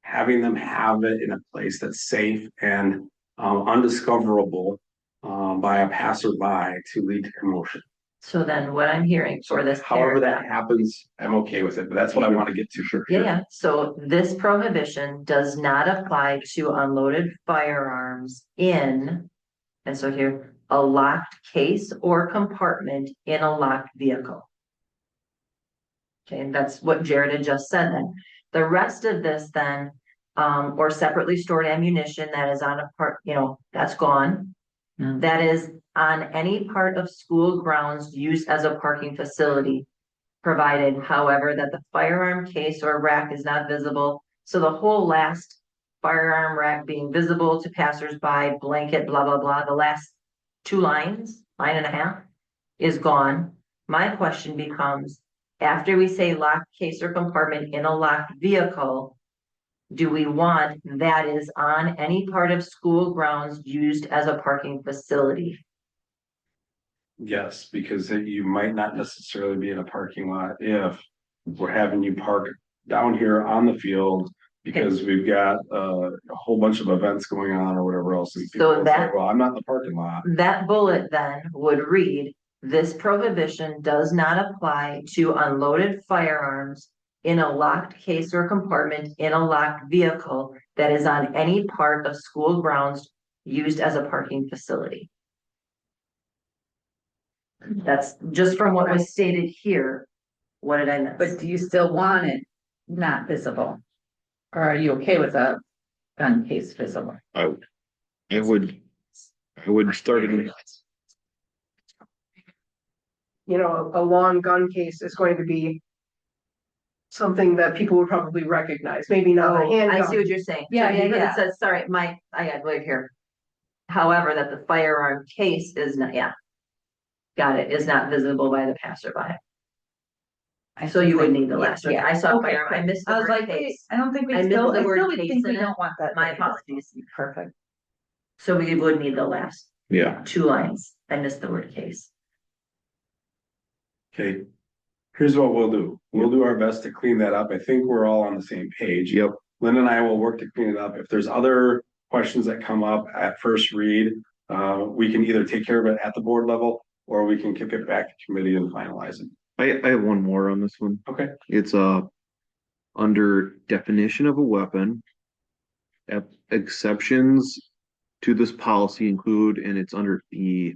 having them have it in a place that's safe and undiscoverable by a passerby to lead to commotion. So then what I'm hearing for this. However that paragraph- happens, I'm okay with it, but that's what I want to get to for sure. Yeah, so this prohibition does not apply to unloaded firearms in, and so here, a locked case or compartment in a locked vehicle. Okay, and that's what Jared had just said then. The rest of this then, or separately stored ammunition that is on a part, you know, that's gone. Mm. That is on any part of school grounds used as a parking facility, provided, however, that the firearm case or rack is not visible. So the whole last firearm rack being visible to passersby, blanket, blah, blah, blah, the last 2 lines, line and a half, is gone. My question becomes, after we say locked case or compartment in a locked vehicle, do we want that is on any part of school grounds used as a parking facility? Yes, because you might not necessarily be in a parking lot if we're having you park down here on the field because we've got a whole bunch of events going on or whatever else. And people will say, well, I'm not in the parking lot. That bullet then would read, this prohibition does not apply to unloaded firearms in a locked case or compartment in a locked vehicle that is on any part of school grounds used as a parking facility. That's just from what was stated here. What did I miss? But do you still want it not visible? Or are you okay with a gun case visible? I would start it. You know, a long gun case is going to be something that people would probably recognize, maybe not a Oh, I see handgun. what you're saying. Yeah, So yeah, because yeah. it says, sorry, I got right here. However, that the firearm case is not, yeah. Got it, is not visible by the passerby. So you would need the last one. Yeah. I saw Okay, firearm, I missed the I was word like, wait, case. I don't think we I missed still, the I word still would case think we in it. don't want that. My apologies. Perfect. So we would need the last Yeah, 2 lines. I missed the word case. Okay. Here's what we'll do. We'll do our best to clean that up. I think we're all on the same page. yep, Lynn and I will work to clean it up. If there's other questions that come up at first read, we can either take care of it at the board level or we can kick it back to committee and finalize it. I have one more on this one. Okay. It's under definition of a weapon. Exceptions to this policy include, and it's under E.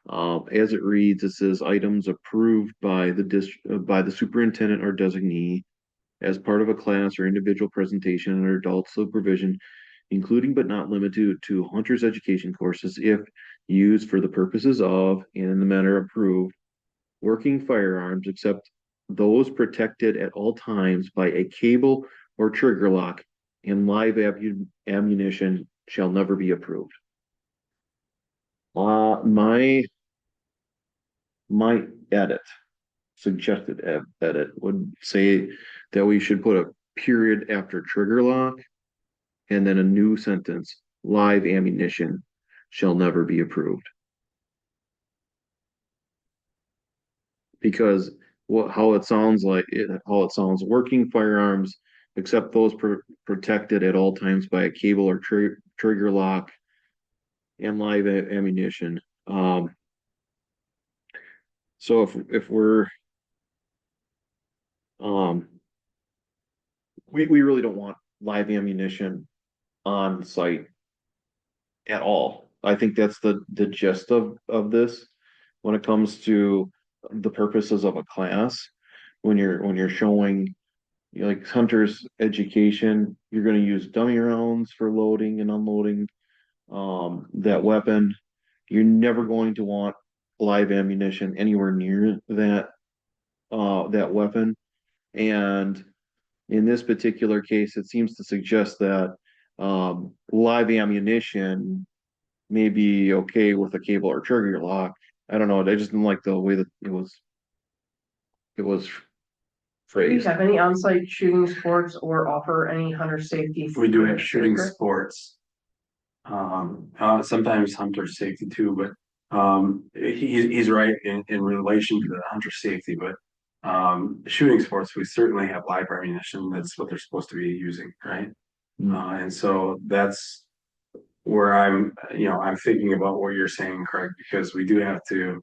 As it reads, it says items approved by by the superintendent or designee as part of a class or individual presentation under adult supervision, including but not limited to hunter's education courses, if used for the purposes of and in the manner approved, working firearms, except those protected at all times by a cable or trigger lock, and live ammunition shall never be approved. My suggested edit would say that we should put a period after trigger lock and then a new sentence, live ammunition shall never be approved. Because how it sounds, working firearms, except those protected at all times by a cable or trigger lock, and live ammunition Um. So if we're. We really don't want live ammunition on site at all. I think that's the gist of this. When it comes to the purposes of a class, when you're showing, you know, like hunters education, you're gonna use dummy rounds for loading and unloading that weapon. You're never going to want live ammunition anywhere near that weapon. And in this particular case, it seems to suggest that live ammunition may be okay with a cable or trigger lock. I don't know. I just didn't like the way that it was Do you phrased. have any on-site shooting sports or offer any hunter safety? We do have shooting sports. Sometimes hunter safety too, but he's right in relation to the hunter safety, but shooting sports, we certainly have live ammunition. That's what they're supposed to be using, right? And so that's where I'm thinking about what you're saying, Craig, because we do have to,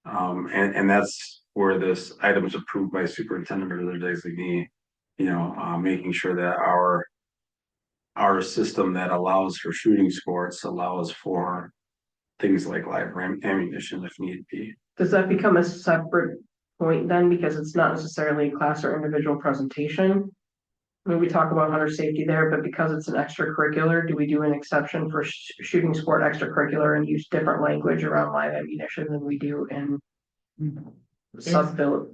and that's where this item is approved by superintendent or their designee, making sure that our system that allows for shooting sports allows for things like live ammunition if need be. Does that become a separate point then, because it's not necessarily a class or individual presentation? I mean, we talk about hunter safety there, but because it's an extracurricular, do we do an exception for shooting sport extracurricular and use different language around live ammunition than we do in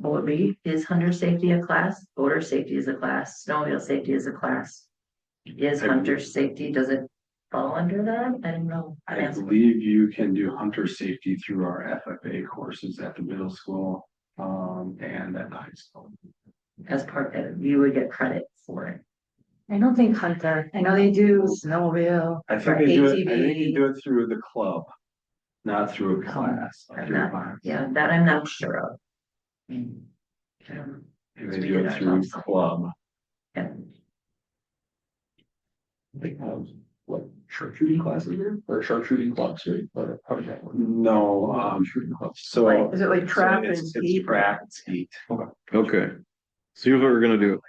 bullet B? Is hunter safety a class? Boater safety is a class. Snowmobile safety is a class. Is hunter safety, does it fall under that? I don't know. I believe you can do hunter safety through our FFA courses at the middle school, and at the high school. As part of, you would get credit for it. I don't think hunter, I know they do snowmobile. I think they do it, I think you do it through the club, not through a class. Yeah, that I'm not sure of. They do it through club. Yeah. They have what sharpshooting classes here or sharpshooting clubs here, or how does that work? No, Shooting clubs. so. Is it like trap and It's skeet? trap and skeet. Okay. So here's what we're gonna do.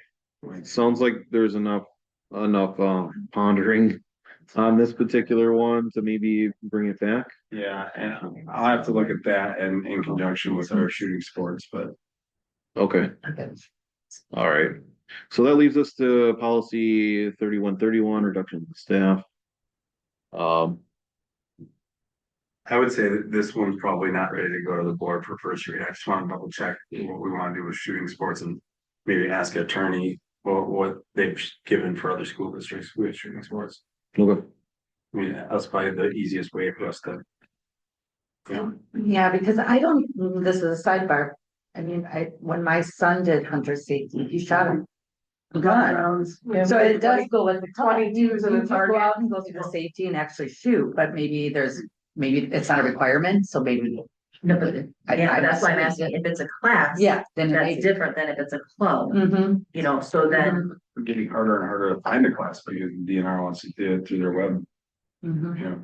Sounds like there's enough pondering on this particular one to maybe bring it back. Yeah, and I'll have to look at that and in conjunction with our shooting sports, but Okay. All right. So that leaves us to policy 3131, reduction of staff. I would say that this one's probably not ready to go to the board for first read. I just want to double check what we want to do with shooting sports and maybe ask attorney what they've given for other school districts with shooting sports. Okay. I mean, that's probably the easiest way for us to. Yeah, because I don't, this is a sidebar. I mean, when my son did hunter safety, he shot a gun. Rounds. So it does go with the 22s and you it's can hard. go out and go through the safety and actually shoot, but maybe it's not a requirement, so maybe. No, but yeah, that's why I'm asking if it's a class. Yeah, then That's different than if it's a club, Mm-hmm. So then, We're getting harder and harder to find a class because DNR wants to do it through their web, Mm-hmm.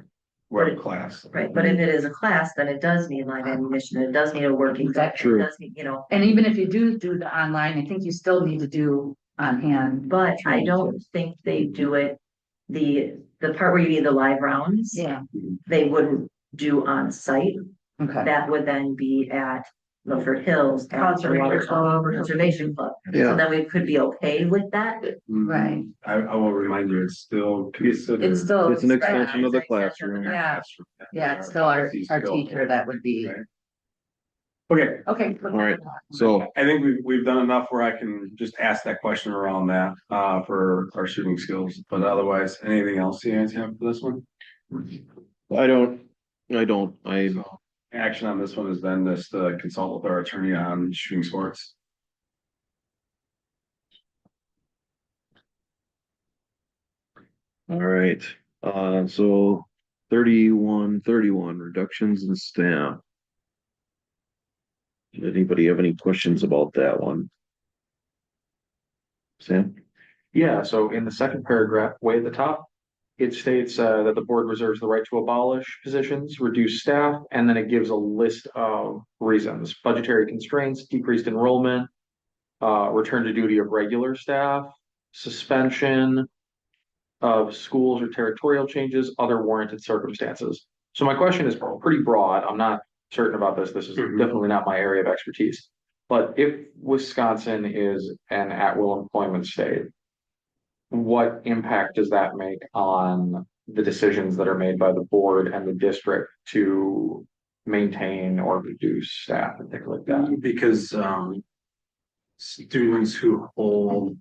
web class. right, but if it is a class, then it does need live ammunition, it does need a working. That's It does need, And even if you do the online, I think you still need to do on hand. but I don't think they do it. The part where you need the live rounds, Yeah, they wouldn't do on site. okay. That would then be at Milford Hills. at the Conservation Water Club or Conservation Club. So Yeah. then we could be okay with that. Right. I will remind you, it's still considered. It's still. It's an extension of the It's an extension classroom. Yeah. Yeah, it's still our teacher that would be, Okay, okay. All right. So I think we've done enough where I can just ask that question around that, for our shooting skills, but otherwise, anything else you guys have for this one? I don't. So, action on this one is then just to consult with our attorney on shooting sports. All right. So 3131, reductions in staff. Did anybody have any questions about that one? Sam? Yeah, so in the second paragraph, way at the top, it states that the board reserves the right to abolish positions, reduce staff, and then it gives a list of reasons: budgetary constraints, decreased enrollment, return to duty of regular staff, suspension of schools or territorial changes, other warranted circumstances. So my question is pretty broad. I'm not certain about this. This is definitely not my area of expertise. But if Wisconsin is an at-will employment state, what impact does that make on the decisions that are made by the board and the district to maintain or reduce staff and things like that? Because students who hold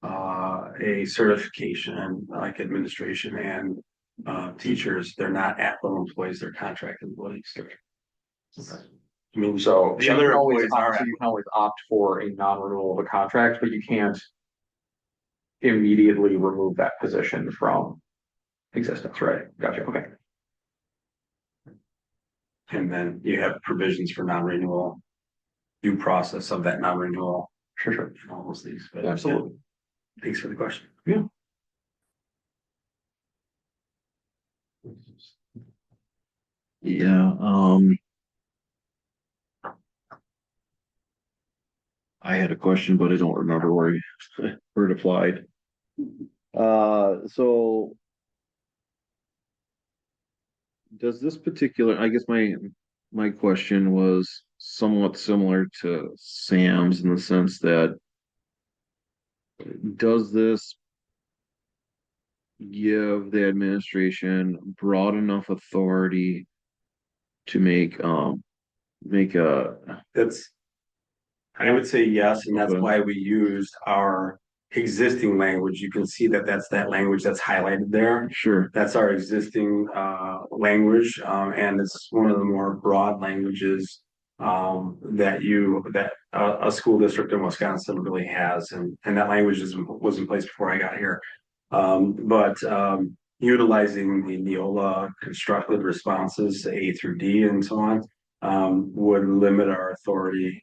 a certification like administration and teachers, they're not at-will employees, they're contract employees. I mean, So the other employees so are you can always opt for a non-renewal of a contract, but you can't immediately remove that position from existence, right? Gotcha, okay. and then you have provisions for non-renewal, due process of that non-renewal, Sure. and all those things. But Absolutely. thanks for the question. Yeah, I had a question, but I don't remember where it applied. So does this particular, I guess my question was somewhat similar to Sam's in the sense that does this give the administration broad enough authority to make a That's, I would say yes, and that's Okay. why we used our existing language. You can see that that's that language that's highlighted there. sure, That's our existing language, and it's one of the more broad languages that a school district in Wisconsin really has, and that language was in place before I got here. But utilizing the Neola constructed responses to A through D and so on would limit our authority.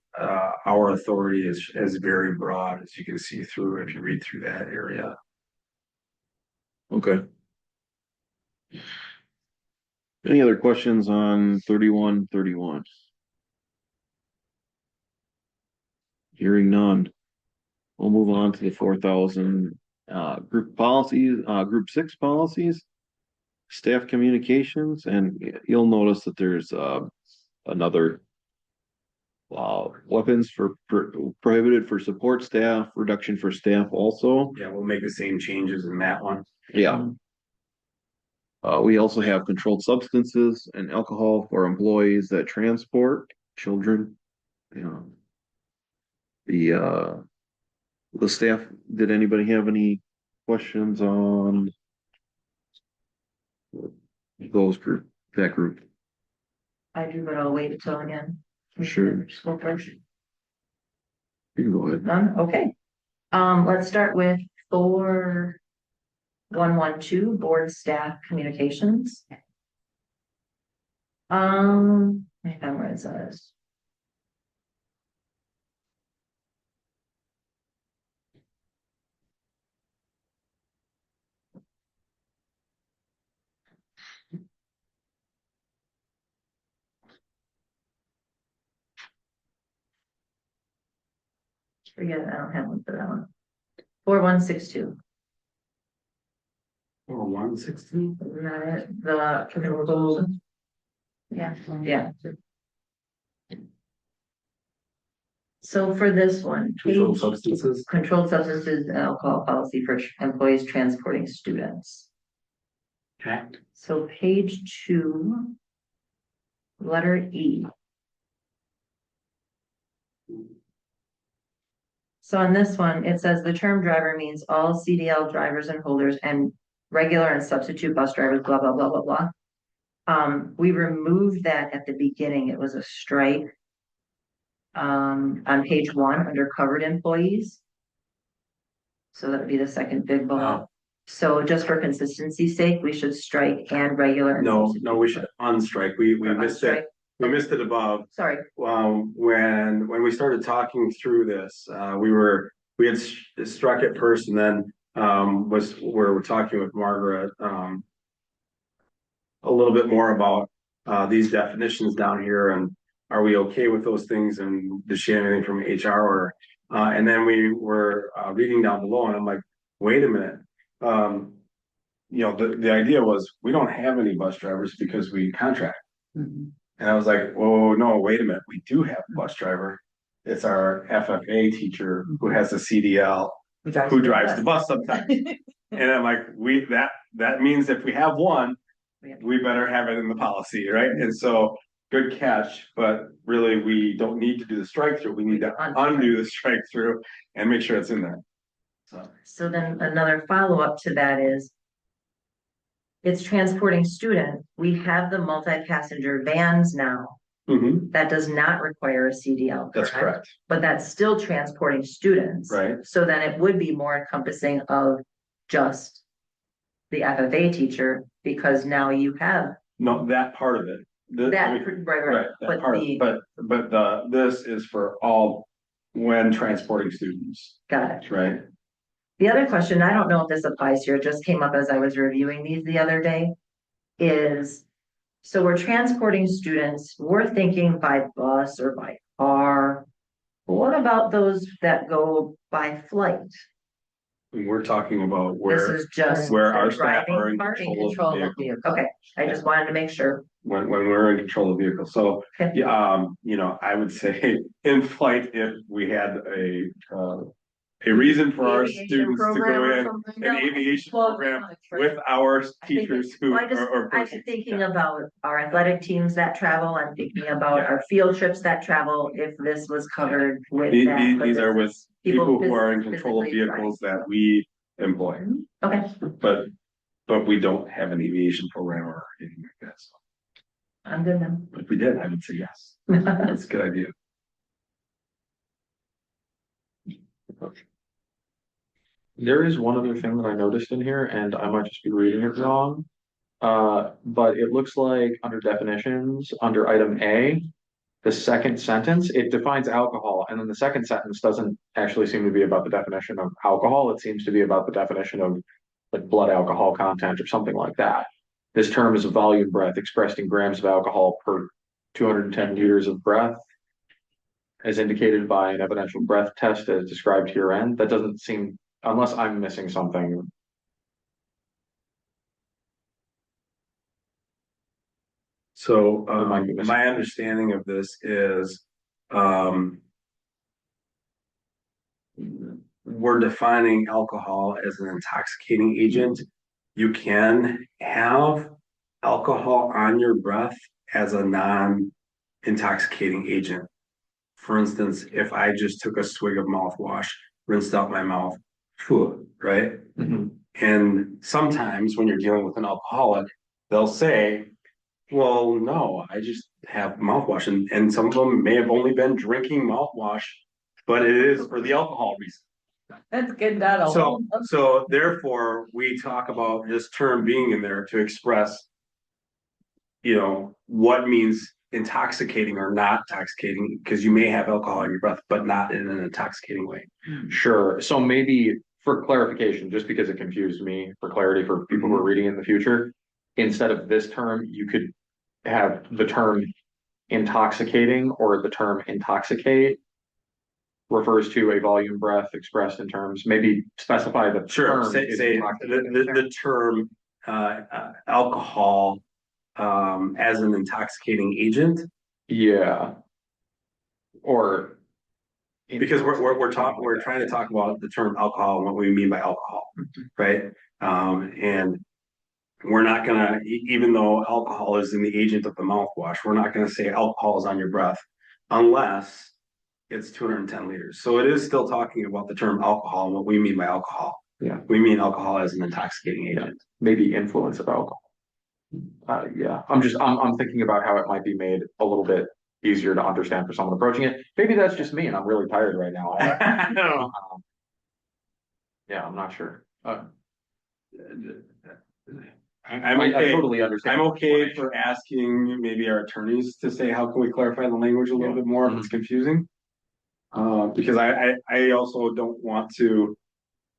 Our authority is very broad, as you can see through if you read through that area. okay. Any other questions on 3131? Hearing none. We'll move on to the 4,000 group policies, group 6 policies, staff communications, and you'll notice that there's another weapons prohibited for support staff, reduction for staff also. Yeah, we'll make the same changes in that one. Yeah. We also have controlled substances and alcohol for employees that transport children. You know, the staff, did anybody have any questions on that group? I do, but I'll wait until again. Sure. School first. You can go ahead. None, okay. Let's start with 4112, board staff communications. I found where it says. Forget it, I don't have one for that one. 4162. Or 116. Isn't that it? The controlled. Yeah, yeah. So for this one. Controlled page- substances. Controlled substances and alcohol policy for employees transporting students. Okay. So page 2. Letter E. So on this one, it says the term driver means all CDL drivers and holders and regular and substitute bus drivers, blah, blah, blah, blah, blah. We removed that at the beginning. It was a strike. On page 1 under covered employees. So that would be the second big bullet. So just for consistency's sake, we should strike and regular. And No, substitute we should unstrike. We or missed unstrike. it. We missed it above. Sorry, When we started talking through this, we had struck it first, and then was where we're talking with Margaret, a little bit more about, these definitions down here and are we okay with those things and does she have anything from HR or, and then we were, reading down below and I'm like, wait a minute. The idea was we don't have any bus drivers because we contract. Mhm. And I was like, oh, no, wait a minute. We do have a bus driver. It's our FFA teacher who has a CDL who drives the bus sometimes. And I'm like, that means if we have one, we better have it in the policy, right? And so good catch, but really we don't need to do the strike through. We need to undo the strike through and make sure it's in there. So then another follow-up to that is it's transporting students. We have the multi-passenger vans now. Mhm. That does not require a CDL. That's correct. But that's still transporting students. Right. So then it would be more encompassing of just the FFA teacher, because now you have No, that part of it. that, right, That but part, the, but this is for all when transporting students, got it. right? The other question, I don't know if this applies here, it just came up as I was reviewing these the other day, is, so we're transporting students, we're thinking by bus or by car. What about those that go by flight? We're talking about This is just where the our staff are in driving part? control of the vehicle. Okay, I just wanted to make sure. When we're in control of the vehicle. So, Okay. yeah, I would say in flight, if we had a reason for our Aviation students to program go or in, something? an aviation program with our teachers who Well, I'm persons. thinking about our athletic teams that travel, I'm thinking about our field trips that travel, if this was covered with that. These are with people who are in control of physically vehicles that we employ, Okay, but we don't have an aviation program or anything like that. So I'm good then. if we did, I would say yes. That's a good idea. There is one other thing that I noticed in here, and I might just be reading it wrong. But it looks like under definitions, under item A, the second sentence, it defines alcohol, and then the second sentence doesn't actually seem to be about the definition of alcohol. It seems to be about the definition of like blood alcohol content or something like that. This term is a volume breath expressed in grams of alcohol per 210 liters of breath, as indicated by an evidential breath test as described herein. That doesn't seem, unless I'm missing something. So, might be missing. my understanding of this is, we're defining alcohol as an intoxicating agent. You can have alcohol on your breath as a non-intoxicating agent. For instance, if I just took a swig of mouthwash, rinsed out my mouth, right? Mhm. And sometimes when you're dealing with an alcoholic, they'll say, well, no, I just have mouthwash. And some of them may have only been drinking mouthwash, but it is for the alcohol reason. That's good, that'll. So therefore, we talk about this term being in there to express, what means intoxicating or not intoxicating, because you may have alcohol in your breath, but not in an intoxicating way. Sure. So maybe for clarification, just because it confused me, for clarity for people who are reading in the future, instead of this term, you could have the term intoxicating or the term intoxicate refers to a volume breath expressed in terms, maybe specify the Sure, term. say is the term alcohol as an intoxicating agent. Yeah. Or. Because we're trying to talk about the term alcohol and what we mean by alcohol, right? And we're not gonna, even though alcohol is in the agent of the mouthwash, we're not gonna say alcohol is on your breath unless it's 210 liters. So it is still talking about the term alcohol and what we mean by alcohol. Yeah. We mean alcohol as an intoxicating agent. Maybe influence of alcohol. Yeah, I'm thinking about how it might be made a little bit easier to understand for someone approaching it. Maybe that's just me and I'm really tired right now. I don't know. Yeah, I'm not sure. I'm I okay. totally understand. I'm okay for asking maybe our attorneys to say, how can we clarify the language a little bit more if it's confusing? Because I also don't want to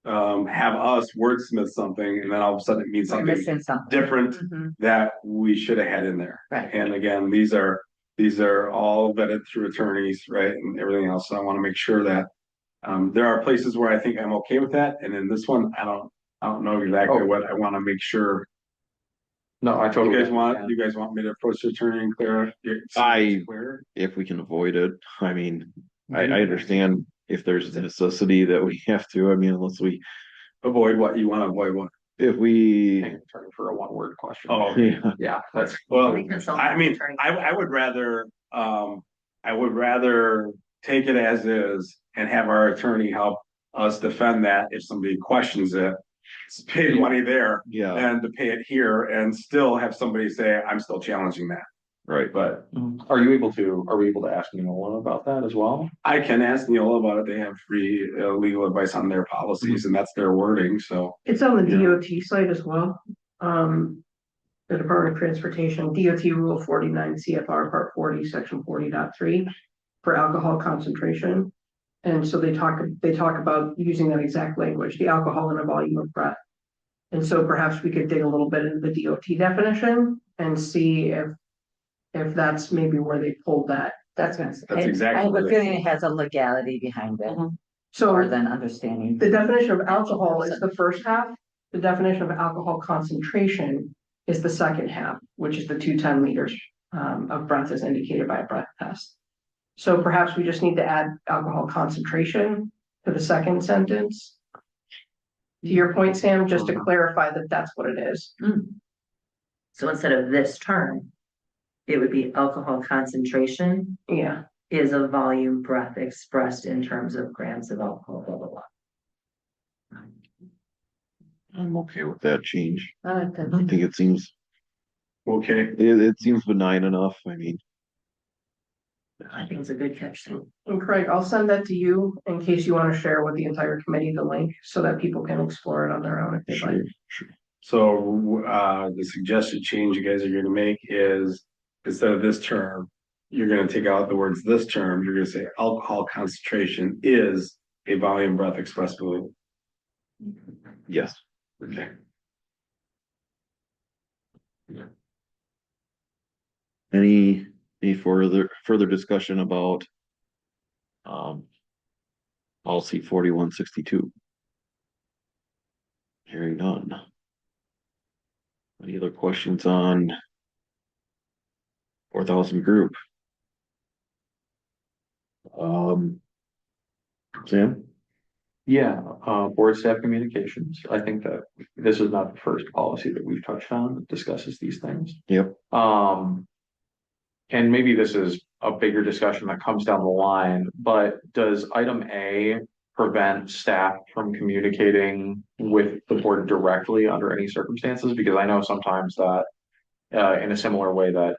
have us wordsmith something and then all of a sudden it means We're something missing something. different Mhm. that we should have had in there. Right. And again, these are all vetted through attorneys, right, and everything else. So I want to make sure that there are places where I think I'm okay with that, and in this one, I don't know exactly Oh. what I want to make sure. No, I totally. understand. You guys want me to approach the attorney and clear? Clear? If we can avoid it, I mean, I understand if there's a necessity that we have to, I mean, unless we, Avoid what you want to avoid what? if we. Turn for a one-word question. Oh, Yeah, Yeah, that's, well, We consult I mean, attorney. I would rather, take it as is and have our attorney help us defend that if somebody questions it. It's paid money there yeah, and to pay it here and still have somebody say, I'm still challenging that. right. But are we able to ask Neola about that as well? I can ask Neola about it. They have free legal advice on their policies and that's their wording, so. It's on the Yeah. DOT site as well. The Department of Transportation, DOT Rule 49 CFR Part 40, Section 40.3 for alcohol concentration. And so they talk about using that exact language, the alcohol in a volume of breath. And so perhaps we could dig a little bit into the DOT definition and see if that's maybe where they pulled that. That's exactly I have what a it feeling it has a legality behind it, more So than understanding. the definition of alcohol is the first half. The definition of alcohol concentration is the second half, which is the 210 liters of breath as indicated by a breath test. So perhaps we just need to add alcohol concentration to the second sentence. To your point, Sam, just to clarify that that's what it is. So instead of this term, it would be alcohol concentration Yeah, is a volume breath expressed in terms of grams of alcohol, blah, blah, blah. I'm okay with that change. I like that. I think it seems, Okay, it seems benign enough. I mean, I think it's a good catch. Too. and Craig, I'll send that to you in case you want to share with the entire committee the link so that people can explore it on their own if they'd like. sure. so the suggested change you guys are gonna make is instead of this term, you're gonna take out the words this term, you're gonna say alcohol concentration is a volume breath expressively. Yes. Okay. Any further discussion about policy 4162? Hearing none. Any other questions on 4,000 group? Sam? Yeah, board staff communications. I think that this is not the first policy that we've touched on that discusses these things. Yep. And maybe this is a bigger discussion that comes down the line, but does item A prevent staff from communicating with the board directly under any circumstances? Because I know sometimes that in a similar way that,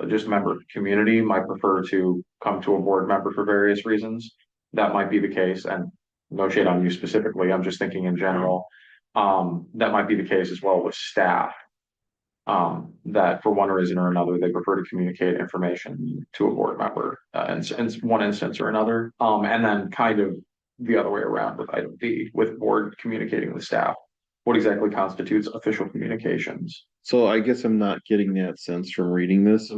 just a member of the community might prefer to come to a board member for various reasons. That might be the case, and no shade on you specifically, I'm just thinking in general. That might be the case as well with staff. That for one reason or another, they prefer to communicate information to a board member, in one instance or another. And then kind of the other way around with item B, with board communicating with staff. What exactly constitutes official communications? So I guess I'm not getting that sense from reading this.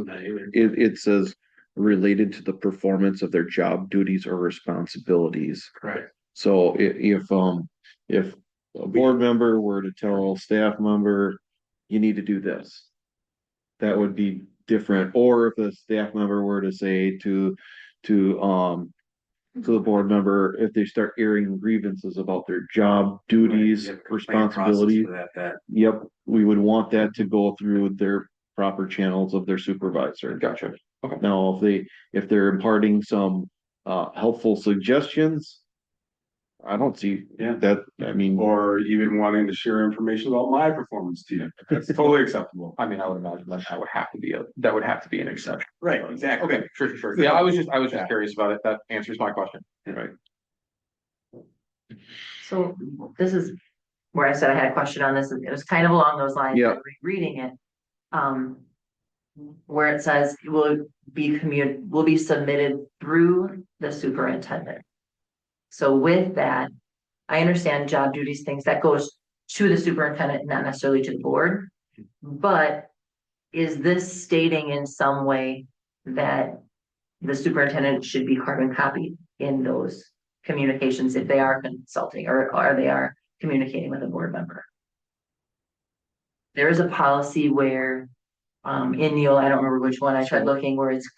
It says related to the performance of their job duties or responsibilities. Correct. So if a board member were to tell a staff member, you need to do this, that would be different. Or if a staff member were to say to the board member, if they start airing grievances about their job duties, responsibilities, yep, we would want that to go through their proper channels of their supervisor. Gotcha. Okay. Now, if they're imparting some helpful suggestions, I don't see that, I mean. Or even wanting to share information about my performance to you, that's totally acceptable. I mean, I would imagine that would have to be an exception. Right, exactly. Okay, sure. Yeah, I was just curious about it. That answers my question. Right. So this is where I said I had a question on this. It was kind of along those lines. Yeah. Reading it. Where it says it will be submitted through the superintendent. So with that, I understand job duties, things that goes to the superintendent, not necessarily to the board. But is this stating in some way that the superintendent should be carbon copied in those communications if they are consulting or they are communicating with a board member? There is a policy where in Neil, I don't remember which one, I tried looking where it's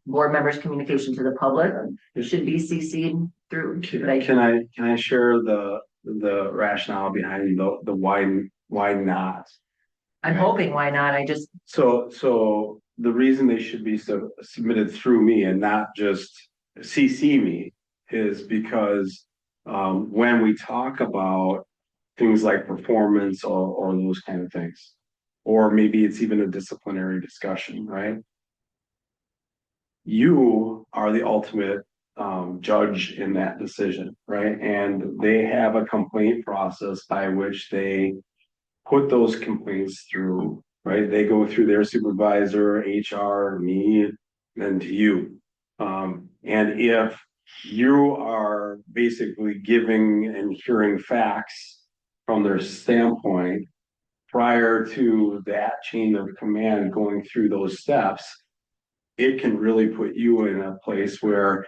board members' communication to the public. It should be CC'd through. Can I share the rationale behind the why not? I'm hoping, why not? I just, So the reason they should be submitted through me and not just CC me is because when we talk about things like performance or those kind of things, or maybe it's even a disciplinary discussion, right? You are the ultimate judge in that decision, right? And they have a complaint process by which they put those complaints through, right? They go through their supervisor, HR, me, then to you. And if you are basically giving and hearing facts from their standpoint prior to that chain of command going through those steps, it can really put you in a place where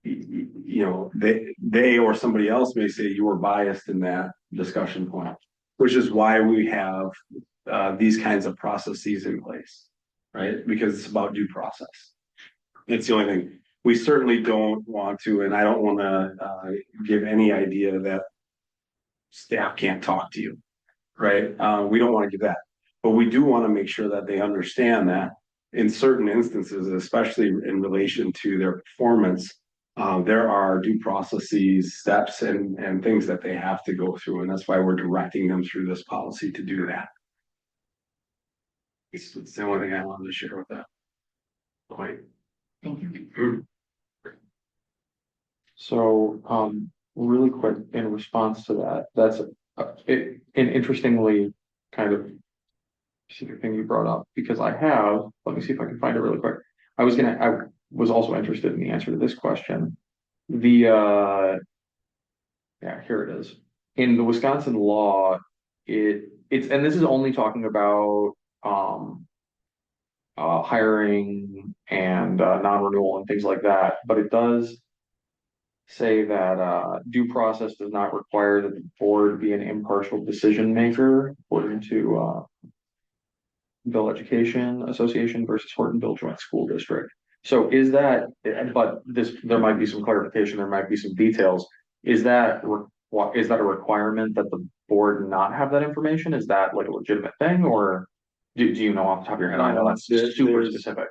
they or somebody else may say you were biased in that discussion point, which is why we have these kinds of processes in place, right? Because it's about due process. It's the only thing. We certainly don't want to, and I don't want to give any idea that staff can't talk to you, right? We don't want to do that, but we do want to make sure that they understand that in certain instances, especially in relation to their performance, there are due processes, steps, and things that they have to go through, and that's why we're directing them through this policy to do that. It's the only thing I wanted to share with that point. thank you. So, really quick in response to that, that's an interestingly kind of specific thing you brought up, because let me see if I can find it really quick. I was also interested in the answer to this question. Yeah, here it is. In the Wisconsin law, it's and this is only talking about hiring and non-renewal and things like that, but it does say that due process does not require that the board be an impartial decision maker, according to Bill Education Association versus Hortonville Joint School District. So is that, but there might be some clarification, there might be some details. Is that a requirement that the board not have that information? Is that like a legitimate thing, or do you know off the top of your head? I know that's super specific.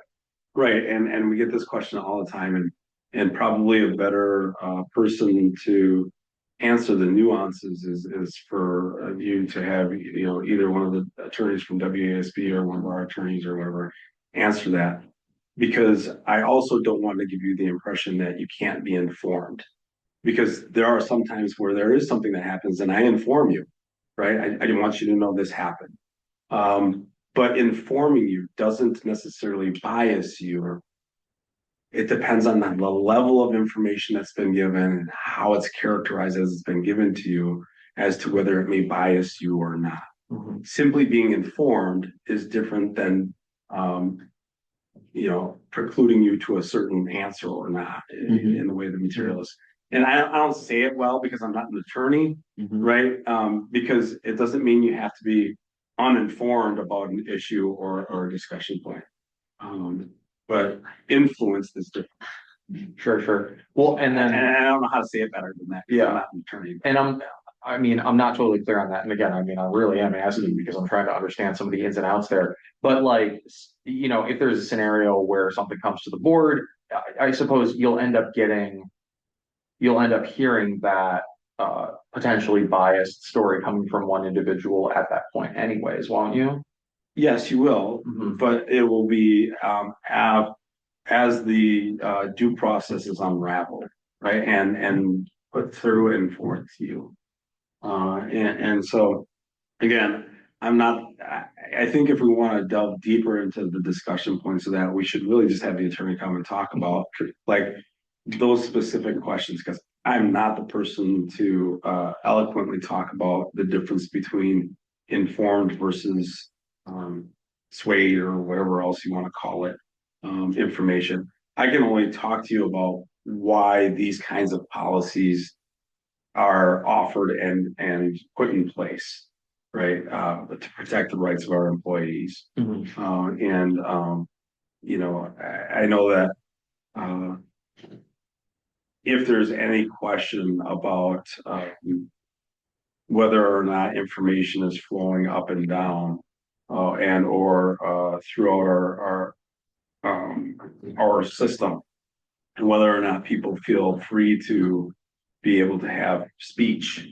Right, and we get this question all the time, and probably a better person to answer the nuances is for you to have either one of the attorneys from WASB or one of our attorneys or whatever answer that, because I also don't want to give you the impression that you can't be informed, because there are some times where there is something that happens and I inform you, right? I didn't want you to know this happened. But informing you doesn't necessarily bias you. It depends on the level of information that's been given and how it's characterized as it's been given to you as to whether it may bias you or not. Mm-hmm. Simply being informed is different than, precluding you to a certain answer or not in the way the material is. And I don't say it well because I'm not an attorney, right? Because it doesn't mean you have to be uninformed about an issue or a discussion point. But influence is different. Sure. Well, and I don't know how to say it better than that. Yeah. I'm not an attorney. And I'm not totally clear on that. And again, I really am asking because I'm trying to understand some of the ins and outs there. But if there's a scenario where something comes to the board, I suppose you'll end up hearing that potentially biased story coming from one individual at that point anyways, won't you? Yes, you will, but it will be as the due process is unraveled, right? And put through and forth to you. And so again, I think if we want to delve deeper into the discussion points of that, we should really just have the attorney come and talk about like those specific questions, because I'm not the person to eloquently talk about the difference between informed versus swayed or whatever else you want to call it, information. I can only talk to you about why these kinds of policies are offered and put in place, right? To protect the rights of our employees. You know, I know that if there's any question about whether or not information is flowing up and down and or throughout our system, and whether or not people feel free to be able to have speech,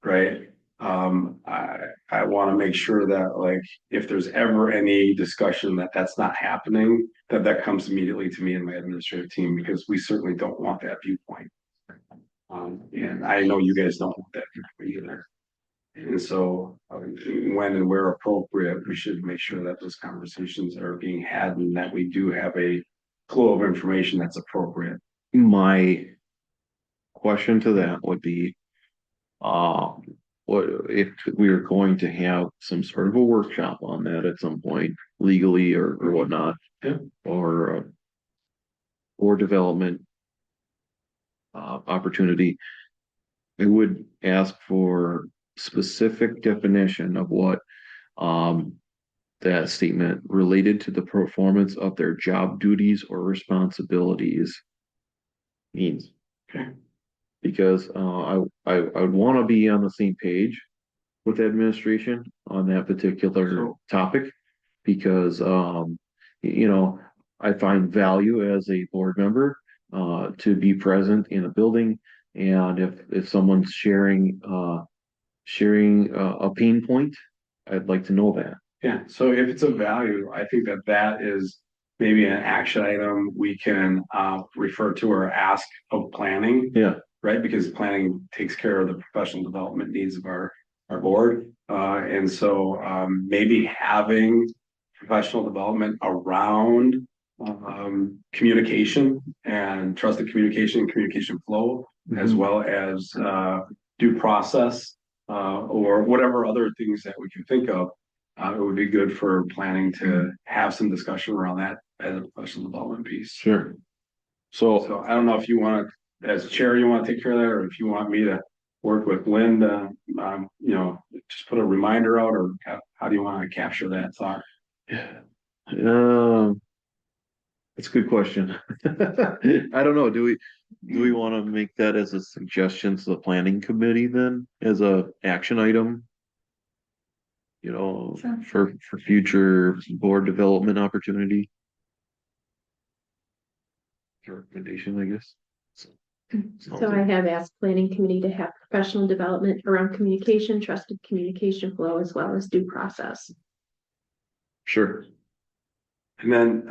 right? I want to make sure that, like, if there's ever any discussion that that's not happening, that comes immediately to me and my administrative team, because we certainly don't want that viewpoint. And I know you guys don't want that viewpoint either. And so when and where appropriate, we should make sure that those conversations are being had and that we do have a flow of information that's appropriate. My question to that would be, what if we are going to have some sort of a workshop on that at some point, legally or whatnot, Yeah. or development opportunity? I would ask for specific definition of what that statement related to the performance of their job duties or responsibilities means. Okay. Because I would want to be on the same page with the administration on that particular topic, because you know, I find value as a board member to be present in a building, and if someone's sharing a pain point, I'd like to know that. Yeah, so if it's a value, I think that is maybe an action item we can refer to or ask of planning. Yeah. Right, because planning takes care of the professional development needs of our board. And so maybe having professional development around communication and trusted communication and communication flow, as well as due process or whatever other things that we can think of. It would be good for planning to have some discussion around that as a professional development piece. Sure. So I don't know if you want to, as chair, you want to take care of that, or if you want me to work with Linda, you know, just put a reminder out, or how do you want to capture that thought? That's a good question. I don't know. Do we want to make that as a suggestion to the planning committee then, as a action item? You know, for future board development opportunity? Recommendation, I guess. So I have asked planning committee to have professional development around communication, trusted communication flow, as well as due process. Sure. And then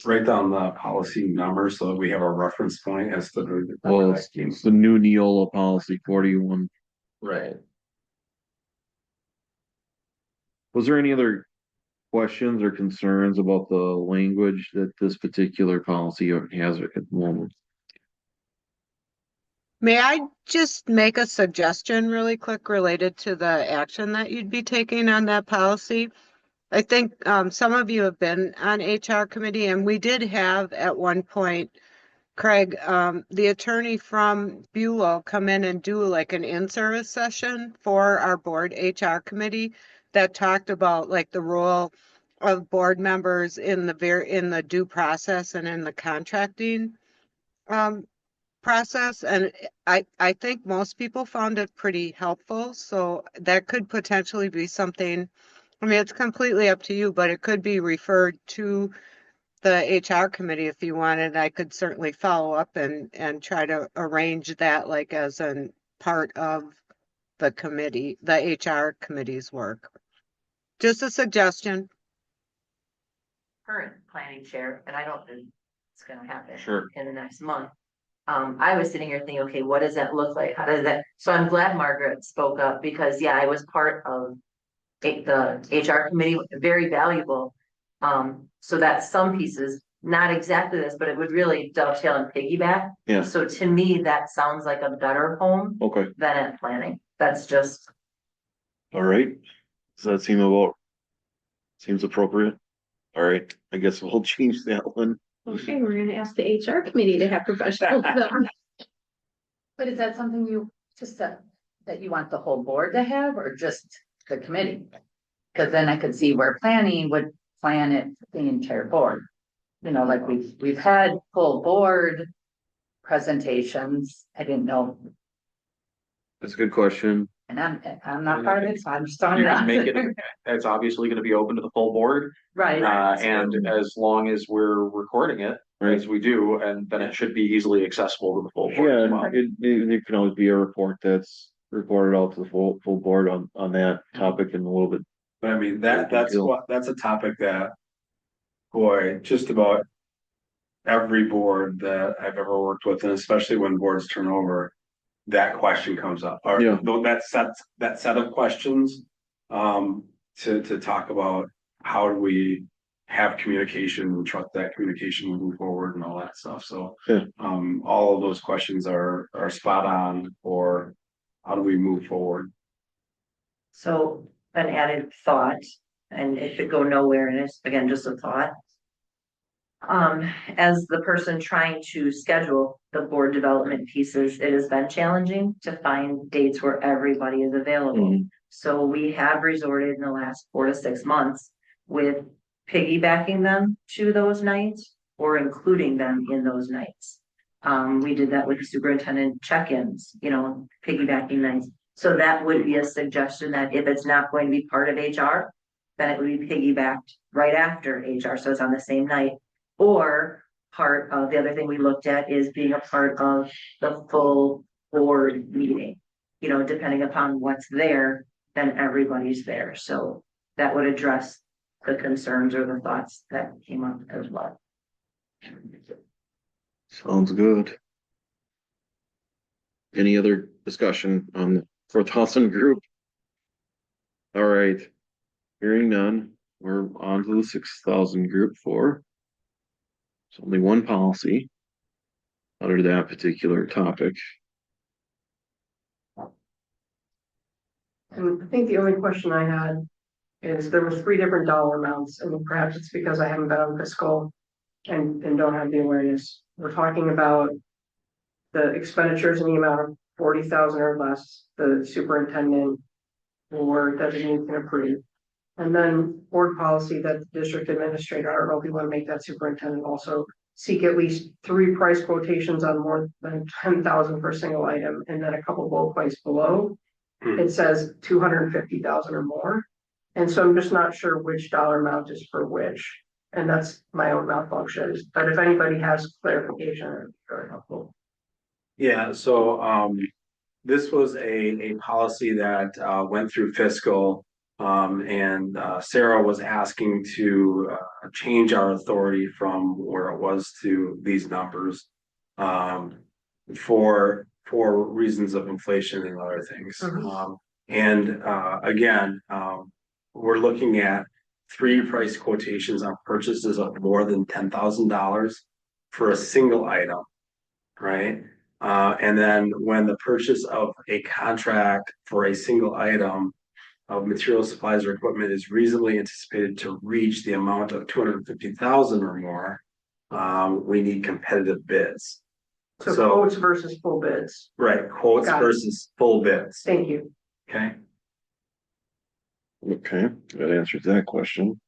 write down the policy number so that we have a reference point as to the. Well, it's the new Neola policy 41. Right. Was there any other questions or concerns about the language that this particular policy has at the moment? May I just make a suggestion really quick related to the action that you'd be taking on that policy? I think some of you have been on HR committee, and we did have at one point, Craig, the attorney from Bulow come in and do like an in-service session for our board HR committee that talked about like the role of board members in the due process and in the contracting process. And I think most people found it pretty helpful. So that could potentially be something, I mean, it's completely up to you, but it could be referred to the HR committee if you wanted. I could certainly follow up and try to arrange that like as a part of the committee, the HR committee's work. Just a suggestion. Current planning chair, and I don't think it's gonna happen Sure. in the next month. I was sitting here thinking, okay, what does that look like? How does that, so I'm glad Margaret spoke up, because yeah, I was part of the HR committee, very valuable. So that some pieces not exactly this, but it would really dovetail and piggyback. Yeah. So to me, that sounds like a better home Okay, than at planning. That's just, all right. Does that seems appropriate? All right, I guess we'll change that one. Okay, we're gonna ask the HR committee to have professional development. But is that something you, just that you want the whole board to have, or just the committee? Cause then I could see where planning would plan it, the entire board. You know, like we've had full board presentations. I didn't know, That's a good question. and I'm not part of it, so I'm just throwing You it can out make it, there. it's obviously gonna be open to the full board, Right. and as long as we're recording it, as we do, and then it should be easily accessible to the full board as well. Yeah, it can always be a report that's reported out to the full board on that topic in a little bit. But I mean, that's a topic that, boy, just about every board that I've ever worked with, and especially when boards turn over, that question comes up, or Yeah. that set of questions, to talk about how do we have communication and trust that communication moving forward and all that stuff. So, Yeah. all of those questions are spot on for how do we move forward? so an added thought, and it should go nowhere, and it's again, just a thought. As the person trying to schedule the board development pieces, it has been challenging to find dates where everybody is available. Mhm. So we have resorted in the last 4 to 6 months with piggybacking them to those nights or including them in those nights. We did that with the superintendent check-ins, piggybacking nights. So that would be a suggestion that if it's not going to be part of HR, then it would be piggybacked right after HR, so it's on the same night. Or part of the other thing we looked at is being a part of the full board meeting. Depending upon what's there, then everybody's there. So that would address the concerns or the thoughts that came up as well. Sounds good. Any other discussion on the 4,000 group? All right, hearing none, we're on to the 6,000 group 4. It's only one policy under that particular topic. And I think the only question I had is there was 3 different dollar amounts, and perhaps it's because I haven't been on fiscal and don't have the awareness. We're talking about the expenditures in the amount of 40,000 or less, the superintendent or designee can approve. And then board policy that the district administrator, I don't know if you want to make that superintendent also seek at least 3 price quotations on more than 10,000 per single item, and then a couple bullet points below. It says 250,000 or more. And so I'm just not sure which dollar amount is for which. And that's my own malfunction. But if anybody has clarification, it'd be very helpful. Yeah, so this was a policy that went through fiscal. And Sarah was asking to change our authority from where it was to these numbers. For reasons of inflation and other things. Again, we're looking at 3 price quotations on purchases of more than $10,000 for a single item, right? And then when the purchase of a contract for a single item of material, supplies, or equipment is reasonably anticipated to reach the amount of 250,000 or more, we need competitive bids. So quotes versus full bids. Right, quotes Got it. versus full bids, Thank you. okay? Okay, that answers that question.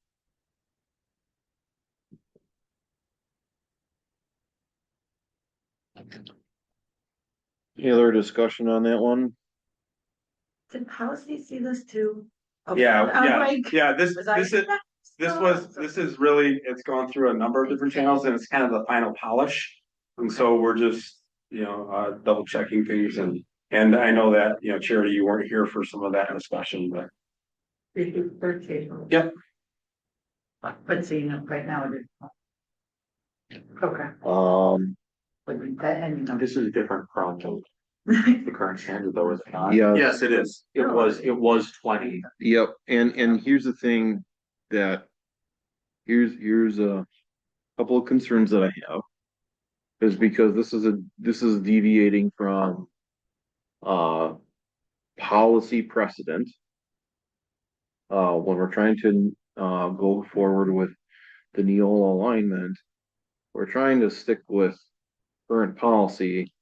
Any other discussion on that one? Did policy see this too? Yeah, this Was I- is really, it's gone through a number of different channels and it's kind of the final polish. And so we're just, double checking things and I know that, Charity, you weren't here for some of that discussion, but. Yep. But so right now it is. Okay. This is a different from the current standard though, is it not? Yeah. Yes, it is. It was 20. Yep, and here's the thing that here's a couple of concerns that I have is because this is deviating from policy precedent. When we're trying to go forward with the Neola alignment, we're trying to stick with current policy,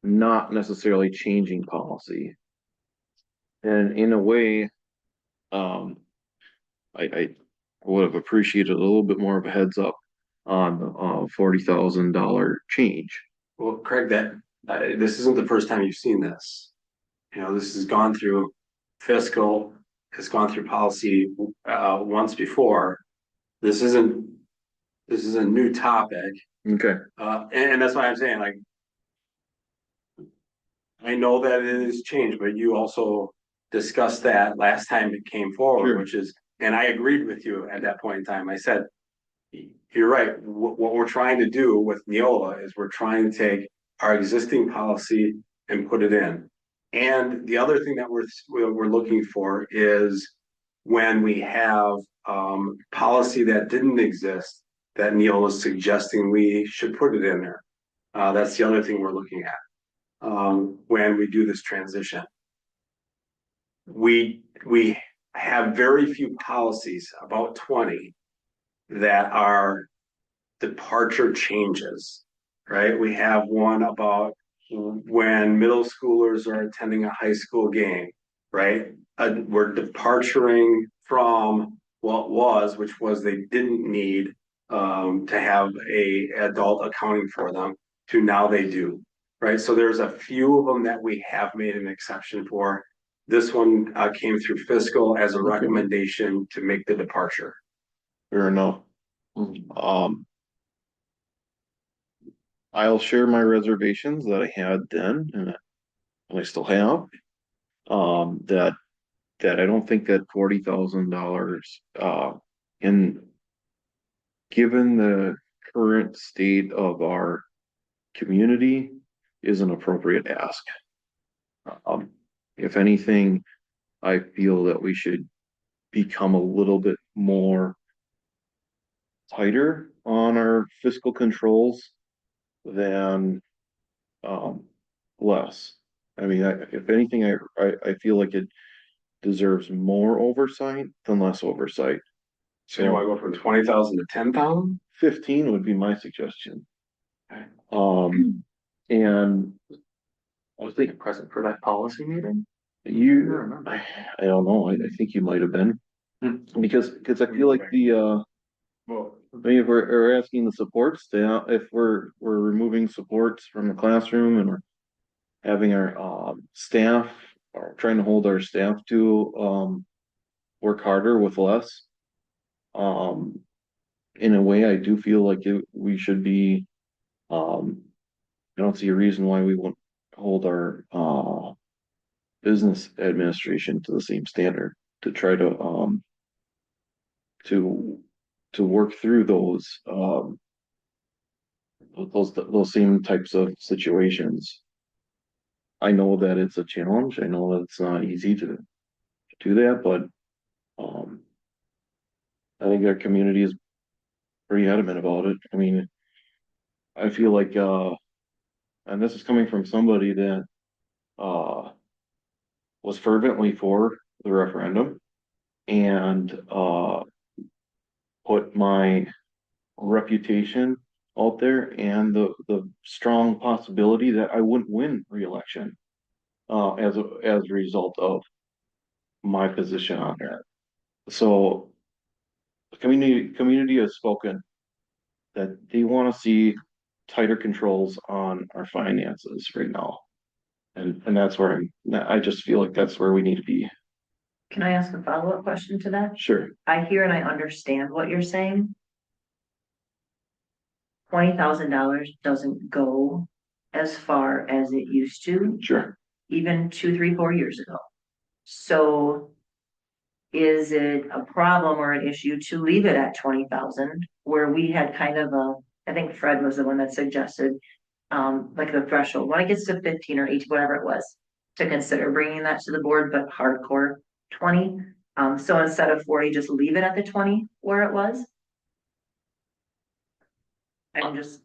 not necessarily changing policy. And in a way, I would have appreciated a little bit more of a heads up on $40,000 change. Well, Craig, this isn't the first time you've seen this. You know, this has gone through fiscal, has gone through policy once before. This isn't a new topic. Okay. And that's why I'm saying, like, I know that it has changed, but you also discussed that last time it came forward, Sure. which is, and I agreed with you at that point in time. I said, you're right. What we're trying to do with Neola is we're trying to take our existing policy and put it in. And the other thing that we're looking for is when we have policy that didn't exist, that Neola is suggesting we should put it in there. That's the other thing we're looking at when we do this transition. We have very few policies, about 20, that are departure changes, right? We have one about when middle schoolers are attending a high school game, right? We're departuring from what was, which was they didn't need to have a adult accounting for them, to now they do, right? So there's a few of them that we have made an exception for. This one came through fiscal as a recommendation to make the departure. Fair enough. I'll share my reservations that I had then, and I still have. That I don't think that $40,000, in given the current state of our community, is an appropriate ask. If anything, I feel that we should become a little bit more tighter on our fiscal controls than less. I mean, if anything, I feel like it deserves more oversight than less oversight. So you want to go from 20,000 to 10,000? 15 would be my suggestion. Okay. And I was thinking present for that policy meeting. I don't know. I think you might have been because I feel like Well, I mean, if we're asking the support staff, if we're removing supports from the classroom and we're having our staff, or trying to hold our staff to work harder with less. In a way, I do feel like we should be. I don't see a reason why we won't hold our business administration to the same standard to try to work through those same types of situations. I know that it's a challenge. I know that it's not easy to do that, but I think our community is pretty adamant about it. I mean, I feel like and this is coming from somebody that was fervently for the referendum and put my reputation out there and the strong possibility that I wouldn't win re-election as a result of my position on that. So the community has spoken that they want to see tighter controls on our finances right now. And that's where I just feel like that's where we need to be. Can I ask a follow-up question to that? Sure. I hear and I understand what you're saying. $20,000 doesn't go as far as it used to. Sure. Even 2, 3, 4 years ago. So is it a problem or an issue to leave it at 20,000 where we had kind of I think Fred was the one that suggested like the threshold when it gets to 15 or 18, whatever it was, to consider bringing that to the board, but hardcore 20. So instead of 40, just leave it at the 20 where it was. I'm just,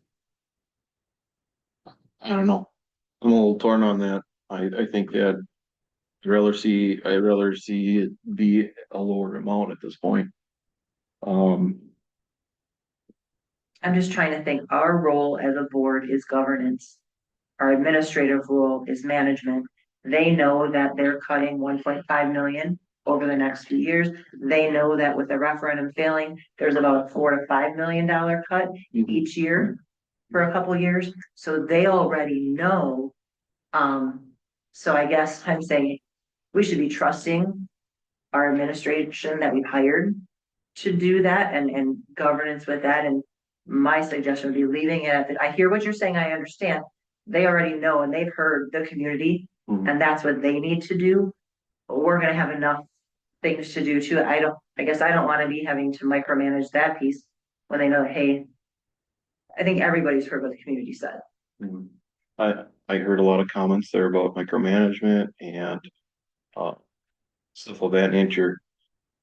I don't know. I'm a little torn on that. I think that I'd rather see it be a lower amount at this point. Um, I'm just trying to think, our role as a board is governance. Our administrative role is management. They know that they're cutting 1.5 million over the next few years. They know that with the referendum failing, there's about $4 to $5 million cut each year for a couple years. So they already know. So I guess I'm saying we should be trusting our administration that we've hired to do that and governance with that. And my suggestion would be leaving it at I hear what you're saying. I understand. They already know and they've heard the community and that's what they need to do. But we're gonna have enough things to do too. I guess I don't want to be having to micromanage that piece when they know, hey, I think everybody's heard what the community said. I heard a lot of comments there about micromanagement and stuff of that nature.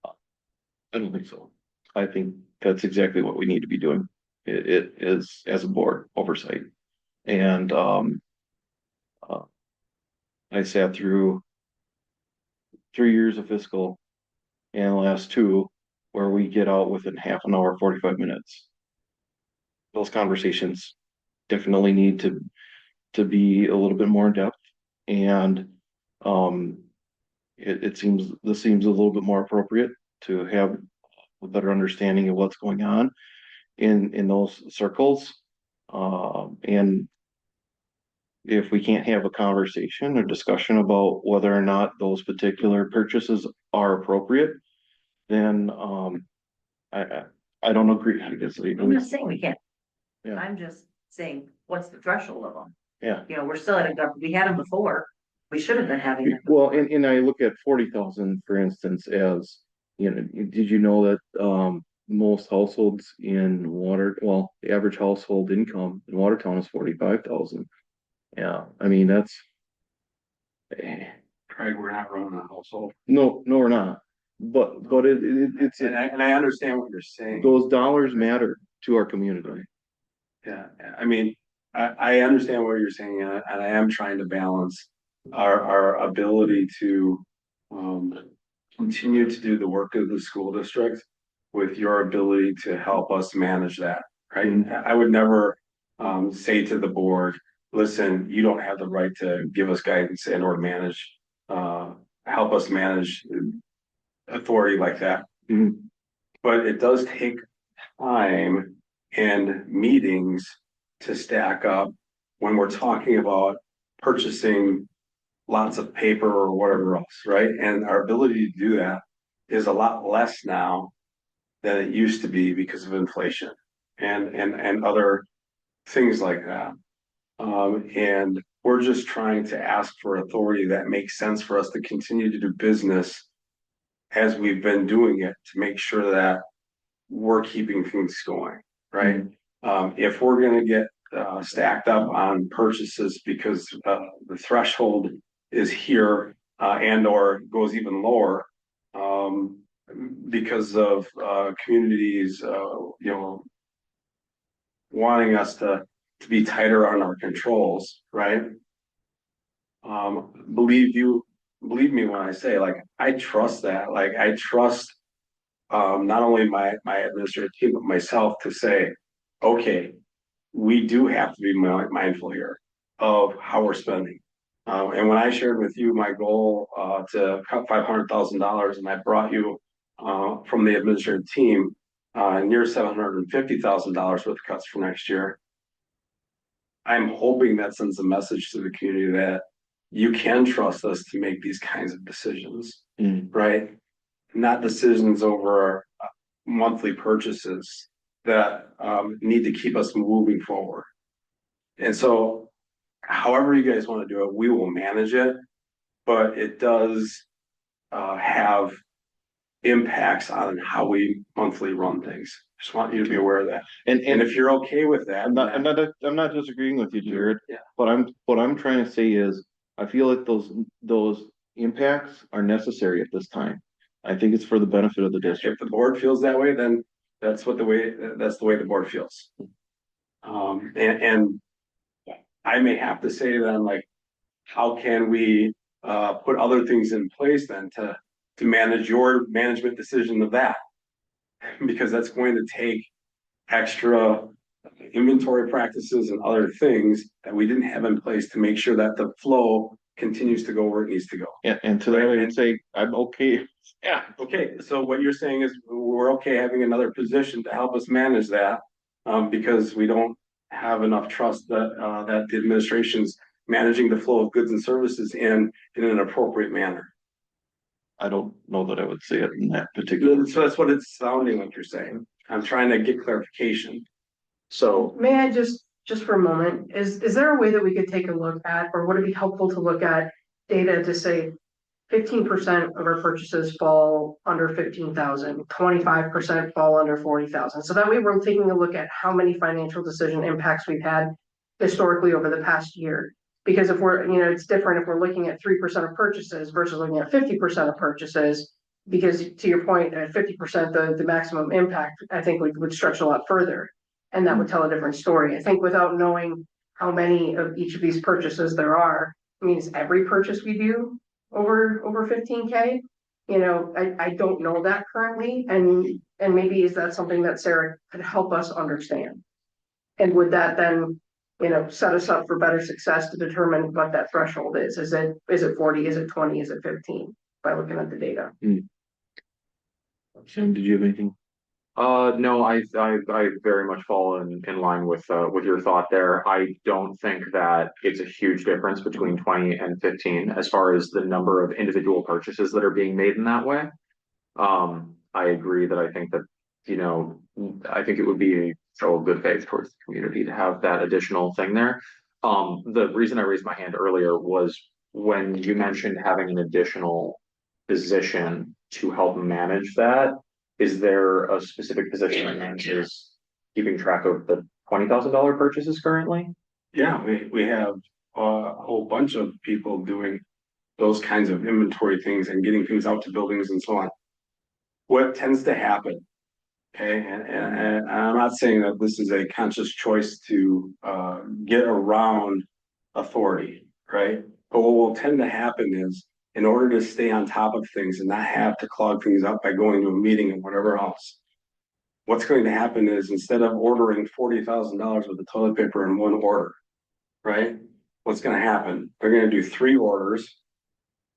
I don't think so. I think that's exactly what we need to be doing. It is as a board oversight. And I sat through 3 years of fiscal and the last 2 where we get out within half an hour, 45 minutes. Those conversations definitely need to be a little bit more in depth. And this seems a little bit more appropriate to have a better understanding of what's going on in those circles. And if we can't have a conversation or discussion about whether or not those particular purchases are appropriate, then I don't agree. I guess I'm not saying we can't. Yeah. I'm just saying, what's the threshold of them? Yeah. You know, we're still at we had them before. We should have been having them. Well, and I look at 40,000, for instance, as, you know, did you know that most households in the average household income in Watertown is 45,000. Yeah, I mean, that's. Craig, we're not running a household. No, we're not. But it's And I understand what you're saying. those dollars matter to our community. Yeah, I mean, I understand what you're saying, and I am trying to balance our ability to continue to do the work of the school district with your ability to help us manage that, right? I would never say to the board, listen, you don't have the right to give us guidance and or manage, help us manage authority like that. But it does take time and meetings to stack up when we're talking about purchasing lots of paper or whatever else, right? And our ability to do that is a lot less now than it used to be because of inflation and other things like that. And we're just trying to ask for authority that makes sense for us to continue to do business as we've been doing it to make sure that we're keeping things going, right? If we're going to get stacked up on purchases because the threshold is here and or goes even lower because of communities, wanting us to be tighter on our controls, right? Believe me when I say, like, I trust that. Like, I trust not only my administrative team, but myself to say, okay, we do have to be mindful here of how we're spending. And when I shared with you my goal to cut $500,000, and I brought you from the administrative team near $750,000 worth of cuts for next year, I'm hoping that sends a message to the community that you can trust us to make these kinds of decisions, right? Not decisions over monthly purchases that need to keep us moving forward. And so however you guys want to do it, we will manage it, but it does have impacts on how we monthly run things. Just want you to be aware of that. And if you're okay with that, I'm not disagreeing with you, Jared. Yeah. But what I'm trying to say is, I feel like those impacts are necessary at this time. I think it's for the benefit of the district. If the board feels that way, then that's the way the board feels. And I may have to say then, like, how can we put other things in place then to manage your management decision of that? Because that's going to take extra inventory practices and other things that we didn't have in place to make sure that the flow continues to go where it needs to go. And to that, I would say, I'm okay. Yeah, okay, so what you're saying is we're okay having another position to help us manage that, because we don't have enough trust that, that the administration's managing the flow of goods and services in an appropriate manner. I don't know that I would say it in that particular. So that's what it's sounding like you're saying. I'm trying to get clarification. So May I just for a moment, is there a way that we could take a look at, or would it be helpful to look at data to say 15% of our purchases fall under 15,000, 25% fall under 40,000. So that way we're taking a look at how many financial decision impacts we've had historically over the past year. Because if we're, it's different if we're looking at 3% of purchases versus looking at 50% of purchases. Because to your point, at 50%, the maximum impact, I think would stretch a lot further. And that would tell a different story. I think without knowing how many of each of these purchases there are, I mean, is every purchase we do over 15K? I don't know that currently, and maybe is that something that Sarah could help us understand? And would that then, set us up for better success to determine what that threshold is? Is it 40? Is it 20? Is it 15? By looking at the data. Sam, did you have anything? No, I very much fall in line with your thought there. I don't think that it's a huge difference between 20 and 15 as far as the number of individual purchases that are being made in that way. I agree that I think that, I think it would be a show of good faith towards the community to have that additional thing there. The reason I raised my hand earlier was when you mentioned having an additional position to help manage that. Is there a specific position that manages keeping track of the $20,000 purchases currently? Yeah, we have a whole bunch of people doing those kinds of inventory things and getting things out to buildings and so on. What tends to happen, okay, and I'm not saying that this is a conscious choice to get around authority, right? But what will tend to happen is, in order to stay on top of things and not have to clog things up by going to a meeting and whatever else, what's going to happen is instead of ordering $40,000 worth of toilet paper in one order, right? What's going to happen? They're going to do 3 orders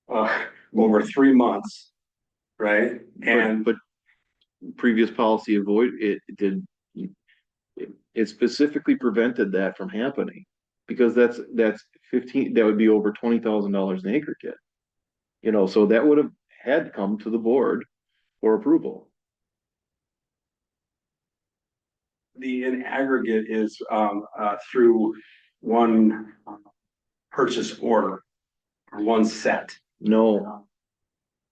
over 3 months, right? And but previous policy it specifically prevented that from happening, because that's 15, that would be over $20,000 in aggregate. So that would have had to come to the board for approval. the in aggregate is through one purchase order or one set. No,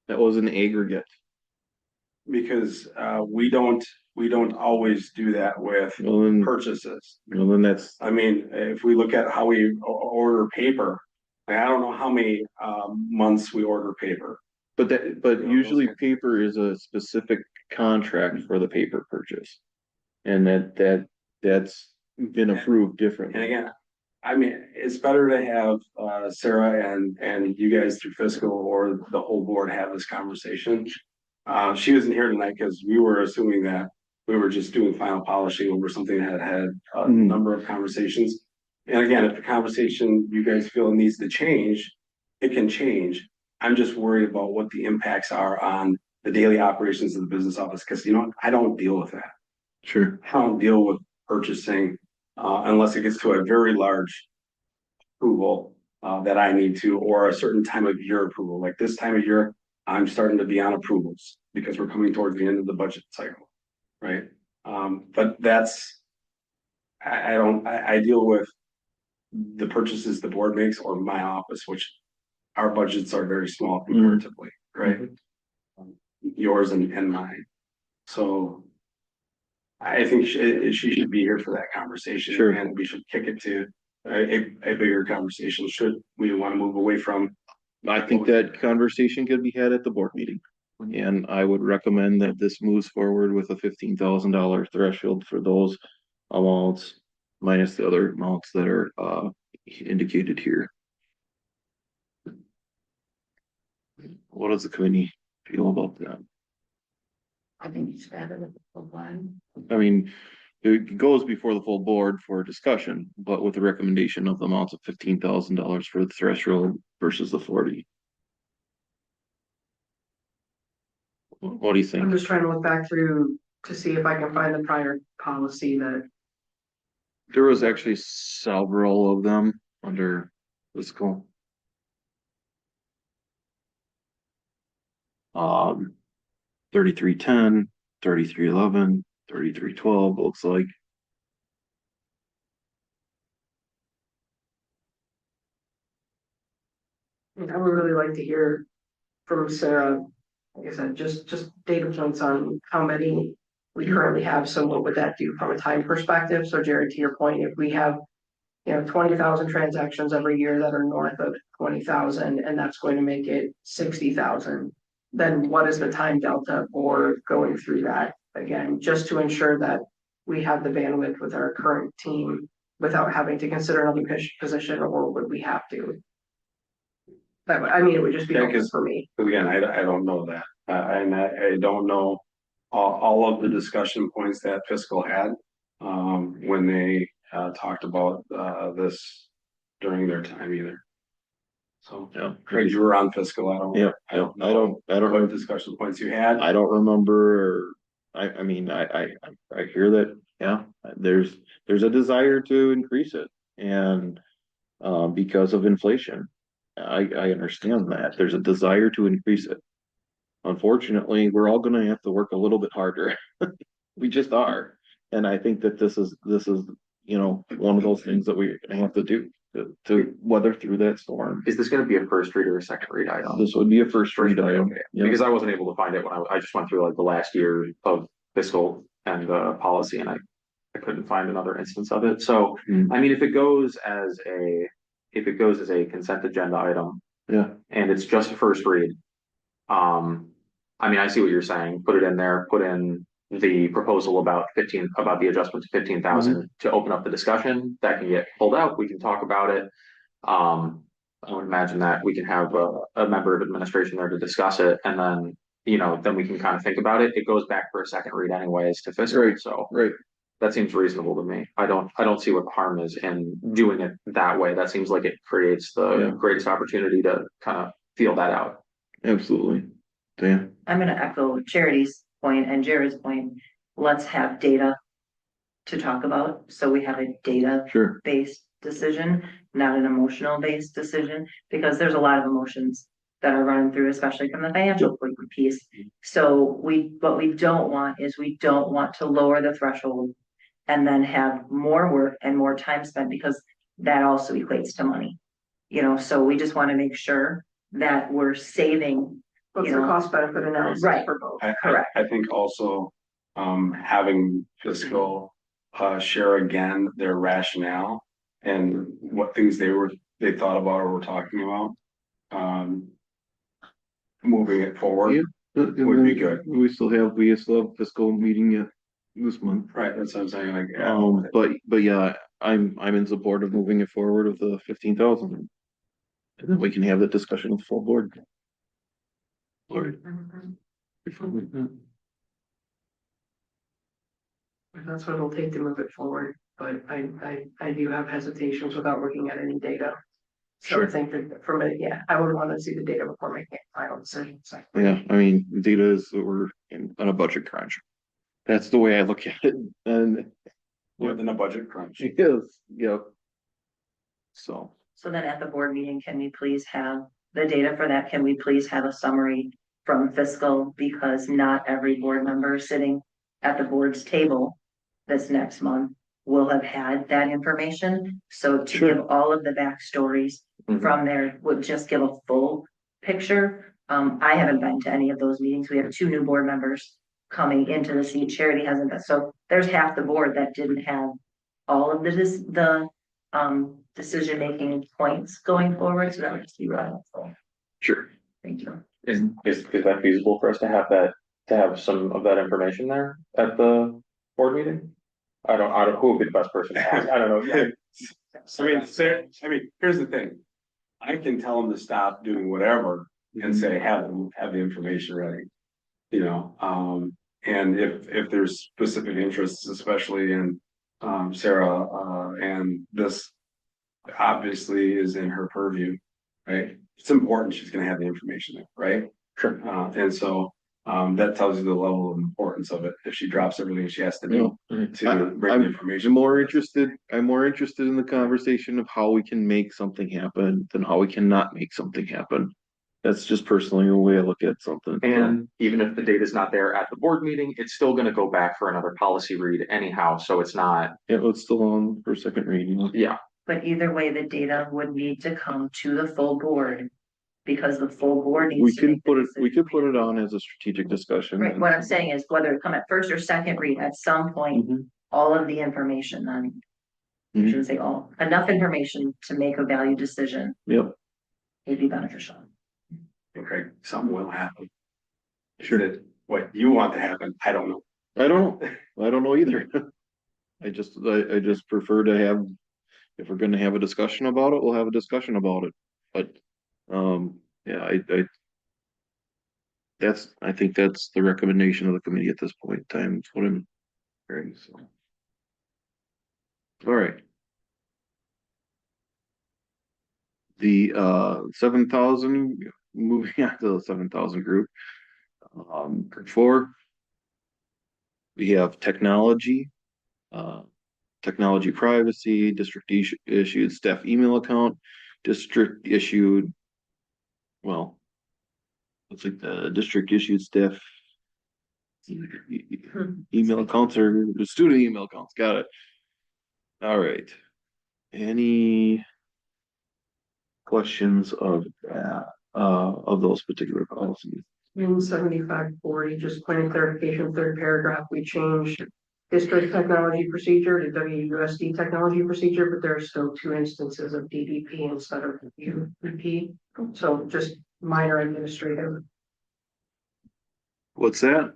that was an aggregate. Because we don't always do that with Well, then, purchases. well, then that's, I mean, if we look at how we order paper, I don't know how many months we order paper. but usually paper is a specific contract for the paper purchase. And that's been approved differently. And again, I mean, it's better to have Sarah and you guys through fiscal or the whole board have this conversation. She wasn't here tonight because we were assuming that we were just doing final polishing over something that had a number of conversations. And again, if the conversation you guys feel needs to change, it can change. I'm just worried about what the impacts are on the daily operations of the business office, because I don't deal with that. Sure. I don't deal with purchasing unless it gets to a very large approval that I need to, or a certain time of year approval. Like this time of year, I'm starting to be on approvals because we're coming towards the end of the budget cycle, right? But that's, I deal with the purchases the board makes or my office, which our budgets are very small comparatively, right? Yours and mine. So I think she should be here for that conversation. Sure. And we should kick it to a bigger conversation. Should we want to move away from? I think that conversation could be had at the board meeting. And I would recommend that this moves forward with a $15,000 threshold for those amounts. minus the other amounts that are, indicated here. What does the committee feel about that? I think you should add it with the one. I mean, it goes before the full board for discussion, but with the recommendation of the amounts of $15,000 for the threshold versus the 40. What do you I'm think? just trying to look back through to see if I can find the prior policy that, There was actually several of them under fiscal. 3310, 3311, 3312 looks like. I would really like to hear from Sarah. Like I said, just data points on how many we currently have, so what would that do from a time perspective? So Jared, to your point, if we have, 20,000 transactions every year that are north of 20,000, and that's going to make it 60,000, then what is the time delta for going through that again, just to ensure that we have the bandwidth with our current team without having to consider another position, or would we have to? It would just be Yeah, helpful 'cause- for me. Again, I don't know that, and I don't know all of the discussion points that fiscal had. When they talked about this during their time either. So, Yeah. Craig, you were on fiscal, I don't. Yeah, I don't I don't what discussion points you had. I don't remember, I mean, I hear that, yeah, there's a desire to increase it and because of inflation. I understand that, there's a desire to increase it. Unfortunately, we're all gonna have to work a little bit harder. We just are, and I think that this is, one of those things that we're gonna have to do to weather through that storm. Is this gonna be a first read or a second read item? This would be a first read item. Okay, Yeah. because I wasn't able to find it when I just went through like the last year of fiscal and policy, and I couldn't find another instance of it. So, Hmm. I mean, if it goes as a consent agenda item Yeah, and it's just a first read, I mean, I see what you're saying. Put it in there, put in the proposal about the adjustment to 15,000 to open up the discussion. That can get pulled out. We can talk about it. I would imagine that we can have a member of administration there to discuss it, and then, then we can kind of think about it. It goes back for a second read anyways to fiscal, Right. so right, that seems reasonable to me. I don't see what the harm is in doing it that way. That seems like it creates the Yeah. greatest opportunity to kind of feel that out. absolutely. Dan? I'm gonna echo Charity's point and Jared's point. Let's have data to talk about, so we have a data Sure. based decision, not an emotional based decision, because there's a lot of emotions that are running through, especially from the financial piece. So what we don't want is, we don't want to lower the threshold and then have more work and more time spent, because that also equates to money. So we just want to make sure that we're saving. What's the cost benefit analysis Right. for both? Correct. I think also, having fiscal, share again their rationale and what things they thought about or were talking about. Moving it forward, Would be good. We still have fiscal meeting yet this month. right, that's what I'm saying, like. But yeah, I'm in support of moving it forward with the 15,000. And then we can have that discussion with the full board. Lord. That's what it'll take to move it forward, but I do have hesitations without looking at any data. So I Sure. think that I would want to see the data before making a final decision. So. Yeah, I mean, data is that we're on a budget crunch. That's the way I look at it, and Within a budget crunch. it is, yep. So, So then at the board meeting, can we please have the data for that? Can we please have a summary from fiscal? Because not every board member sitting at the board's table this next month will have had that information. So to Sure. give all of the backstories Mhm. from there would just give a full picture. I haven't been to any of those meetings. We have 2 new board members coming into the seat. Charity hasn't been. So there's half the board that didn't have all of the decision-making points going forward. So that would just be really helpful. Sure. Thank you. Is that feasible for us to have some of that information there at the board meeting? I don't, who would be the best person to ask? I don't know. I mean, here's the thing. I can tell them to stop doing whatever and say, have the information ready. You know, and if there's specific interests, especially in, Sarah, and this obviously is in her purview, right? It's important she's gonna have the information there, right? Sure. And so, that tells you the level of importance of it, if she drops everything she has to do to bring the information. I'm more interested in the conversation of how we can make something happen than how we cannot make something happen. That's just personally the way I look at something. And even if the data's not there at the board meeting, it's still gonna go back for another policy read anyhow, so it's not, Yeah, it's still on for second reading. yeah. But either way, the data would need to come to the full board. Because the full board We needs to can make the put it, we decision. could put it on as a strategic discussion. Right, what I'm saying is whether it come at first or second read, at some point, Mhm. all of the information then. I Mhm. shouldn't say all, enough information to make a value decision Yep, would be beneficial. Okay, something will happen. sure. That what you want to happen, I don't know. I don't know either. I just prefer to have, if we're gonna have a discussion about it, we'll have a discussion about it. But, yeah, I think that's the recommendation of the committee at this point in time, it's what I'm hearing, so. All right. The 7,000, moving on to the 7,000 group. Four. We have technology, technology privacy, district issued staff email account, district issued. Well, looks like the district issued staff email accounts or the student email accounts. Got it. All right. Any questions of those particular policies? In 7540, just point of clarification, third paragraph, we changed district technology procedure to WUSD technology procedure, but there are still two instances of DDP instead of UP. So just minor administrative. What's that?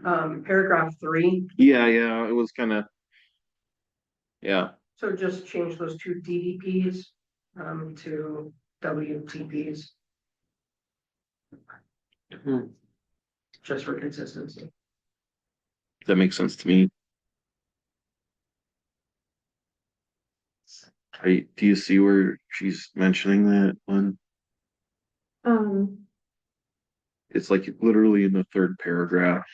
Paragraph 3. Yeah, it was kind of. Yeah, So just change those two DDPs to WTPs. Just for consistency. that makes sense to me. Do you see where she's mentioning that one? It's like literally in the third paragraph.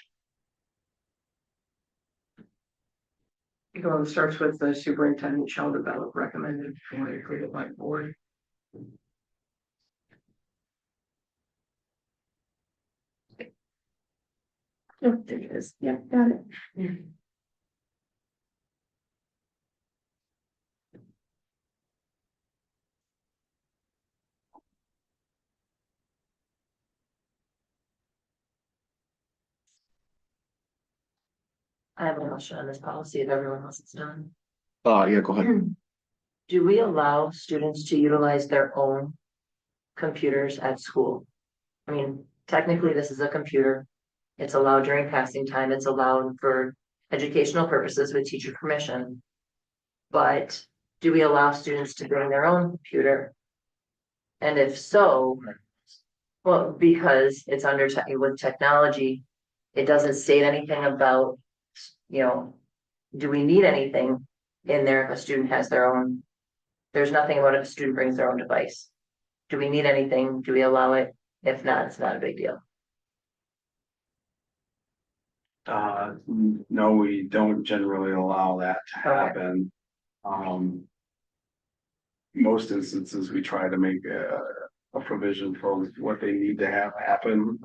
The one that starts with the superintendent shall develop recommended for created by board. Oh, there it is. Yeah, got it. I have a question on this policy if everyone else is done. Yeah, go ahead. Do we allow students to utilize their own computers at school? I mean, technically, this is a computer. It's allowed during passing time. It's allowed for educational purposes with teacher permission. But do we allow students to bring their own computer? And if so, well, because it's under with technology, it doesn't state anything about, do we need anything in there if a student has their own? There's nothing about if a student brings their own device. Do we need anything? Do we allow it? If not, it's not a big deal. No, we don't generally allow that to happen. Most instances, we try to make a provision for what they need to have happen.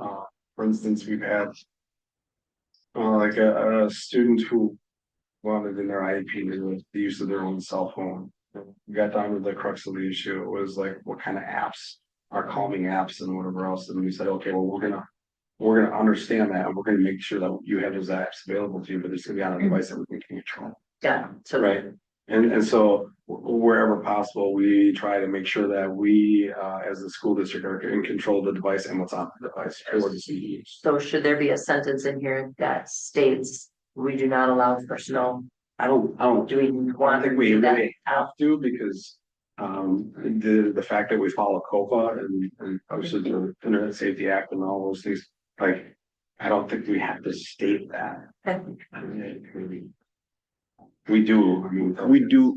For instance, we've had like a student who wanted in their IEP the use of their own cell phone. We got down to the crux of the issue. It was like, what kind of apps are calming apps and whatever else. And we said, okay, well, we're gonna understand that, and we're gonna make sure that you have those apps available to you, but it's gonna be on a device that we can control. Yeah. So Right. And so wherever possible, we try to make sure that we, as the school district, are in control of the device and what's on the device for the CE. So should there be a sentence in here that states we do not allow personal, I don't do we I don't want to think we do that? really have to because. The fact that we follow COPA and obviously the Internet Safety Act and all those things, like. I don't think we have to state that. I mean, we do, I mean.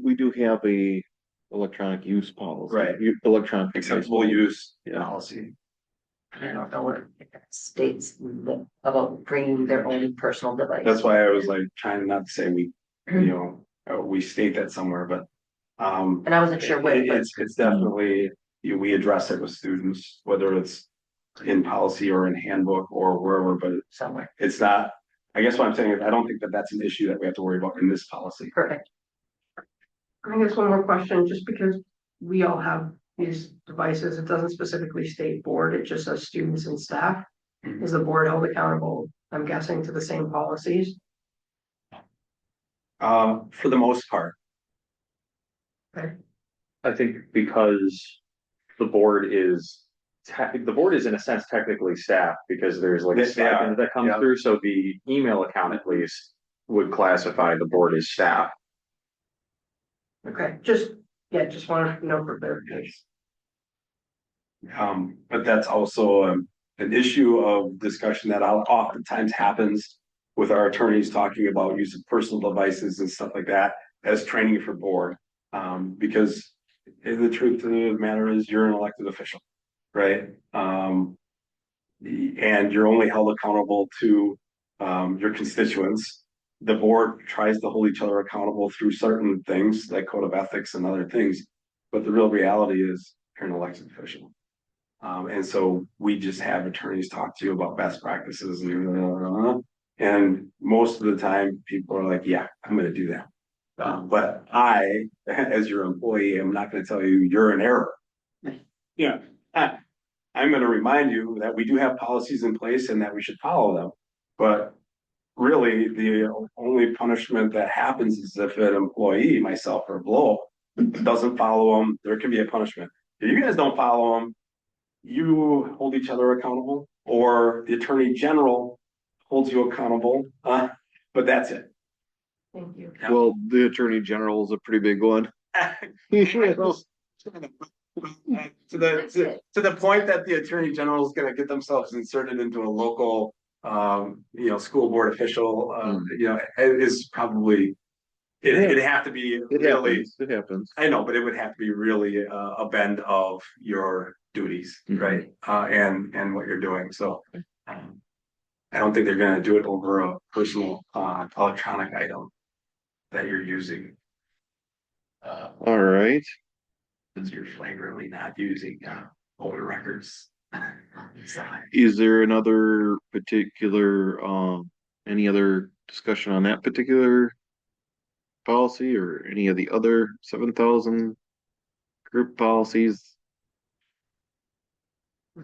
We do have a electronic use policy. Right. Electronic. Acceptable use policy. I don't know what it states about bringing their own personal device. That's why I was like trying not to say we, we state that somewhere, but. And I wasn't sure where, but It's definitely, we address it with students, whether it's in policy or in handbook or wherever, but somewhere. it's not. I guess what I'm saying is I don't think that that's an issue that we have to worry about in this policy. Perfect. I guess one more question, just because we all have these devices, it doesn't specifically state board, it just says students and staff. Is the board held accountable, I'm guessing, to the same policies? For the most part. I think because the board is in a sense technically staff because there's like a Yes, they are. stipend that comes Yeah. through, so the email account at least would classify the board as staff. Okay, just wanted to know for clarification. But that's also an issue of discussion that oftentimes happens with our attorneys talking about use of personal devices and stuff like that as training for board. Because the truth of the matter is you're an elected official, right? And you're only held accountable to your constituents. The board tries to hold each other accountable through certain things like code of ethics and other things. But the real reality is you're an elected official. And so we just have attorneys talk to you about best practices and most of the time people are like, yeah, I'm going to do that. But I, as your employee, am not going to tell you you're in error. Yeah, I'm going to remind you that we do have policies in place and that we should follow them. But really, the only punishment that happens is if an employee, myself or Blow, doesn't follow them, there can be a punishment. If you guys don't follow them, you hold each other accountable, or the Attorney General holds you accountable. But that's it. Thank you. Yeah. Well, the Attorney General is a pretty big one. To the point that the Attorney General is going to get themselves inserted into a local, school board official, is probably. It'd have to be really. It happens. I know, but it would have to be really a bend of your duties, Mhm. right? And what you're doing. So I don't think they're going to do it over a personal electronic item that you're using. All right. Because you're flagrantly not using older records. Is there another particular, any other discussion on that particular policy or any of the other 7,000 group policies? I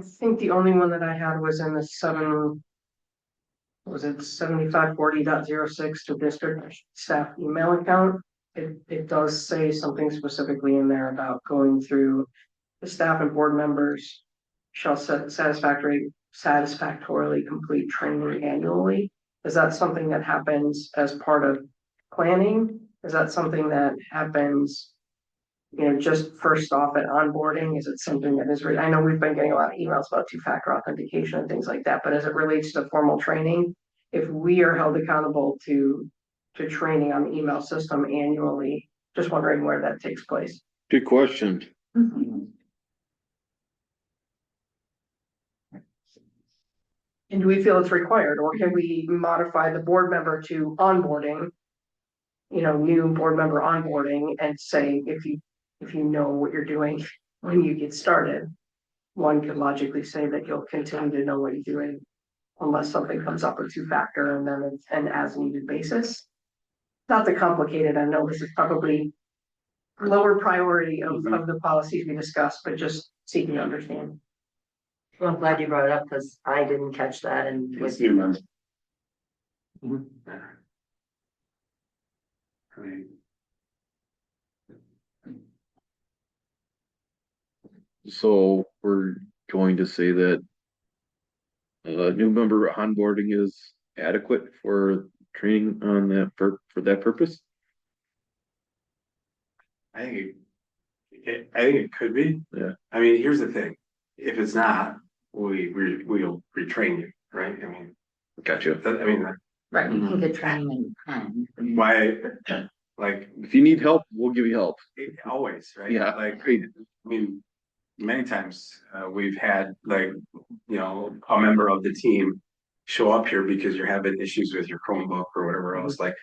think the only one that I had was in the 7540.06 to district staff email account. It does say something specifically in there about going through the staff and board members shall satisfactorily complete training annually. Is that something that happens as part of planning? Is that something that happens, just first off at onboarding? Is it something that is, I know we've been getting a lot of emails about two-factor authentication and things like that, but as it relates to formal training, if we are held accountable to training on the email system annually, just wondering where that takes place. Good question. And do we feel it's required, or can we modify the board member to onboarding? New board member onboarding and say, if you know what you're doing when you get started, one could logically say that you'll continue to know what you're doing unless something comes up with two-factor and then it's an as-needed basis. Not that complicated, I know this is probably lower priority of the policies we discussed, but just seeking to understand. Well, I'm glad you brought it up because I didn't catch that and Yes, you remember. Right. So we're going to say that new member onboarding is adequate for training on that for that purpose? I think I think it could be. Yeah. I mean, here's the thing. If it's not, we'll retrain you, right? I mean, Gotcha. I mean, Right, you can get training in why, like, If you need help, we'll give you help. always, right? Yeah. Like, I mean, many times, we've had like, a member of the team show up here because you're having issues with your Chromebook or whatever else, like,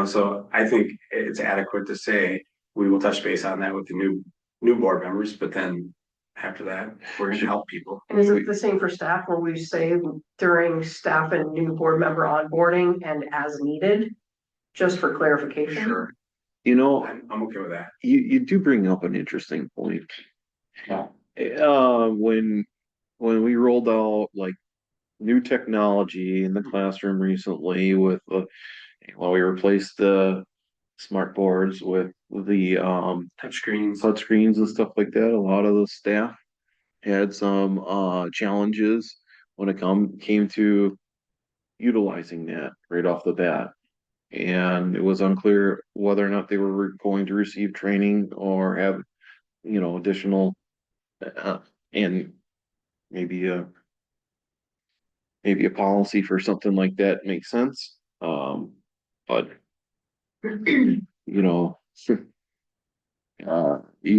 so I think it's adequate to say, we will touch base on that with the new board members, but then after that, we're gonna help people. And is it the same for staff where we say during staff and new board member onboarding and as needed? Just for clarification? Sure, You know, I'm okay with that. you do bring up an interesting point. Yeah. When we rolled out like new technology in the classroom recently with we replaced the smart boards with the Touchscreens. touchscreens and stuff like that. A lot of the staff had some challenges when it came to utilizing that right off the bat. And it was unclear whether or not they were going to receive training or have, additional and maybe a policy for something like that makes sense. But you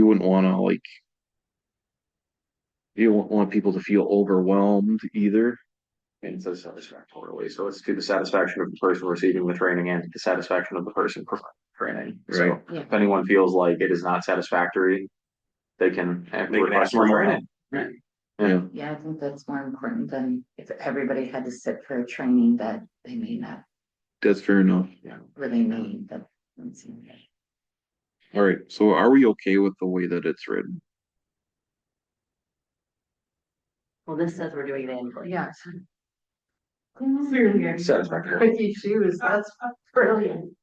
wouldn't want to you don't want people to feel overwhelmed either. And it's satisfactorily, so it's to the satisfaction of the person receiving the training and to the satisfaction of the person providing training. So Right. Yeah. if anyone feels like it is not satisfactory, they can request more training. Yeah. Yeah, I think that's more important than if everybody had to sit for a training that they may not That's fair enough. really need. That doesn't seem good. All right. So are we okay with the way that it's written? Well, this says we're doing it annually. Yes. Clearly, Satisfactory. Thank you, shoes, that's brilliant.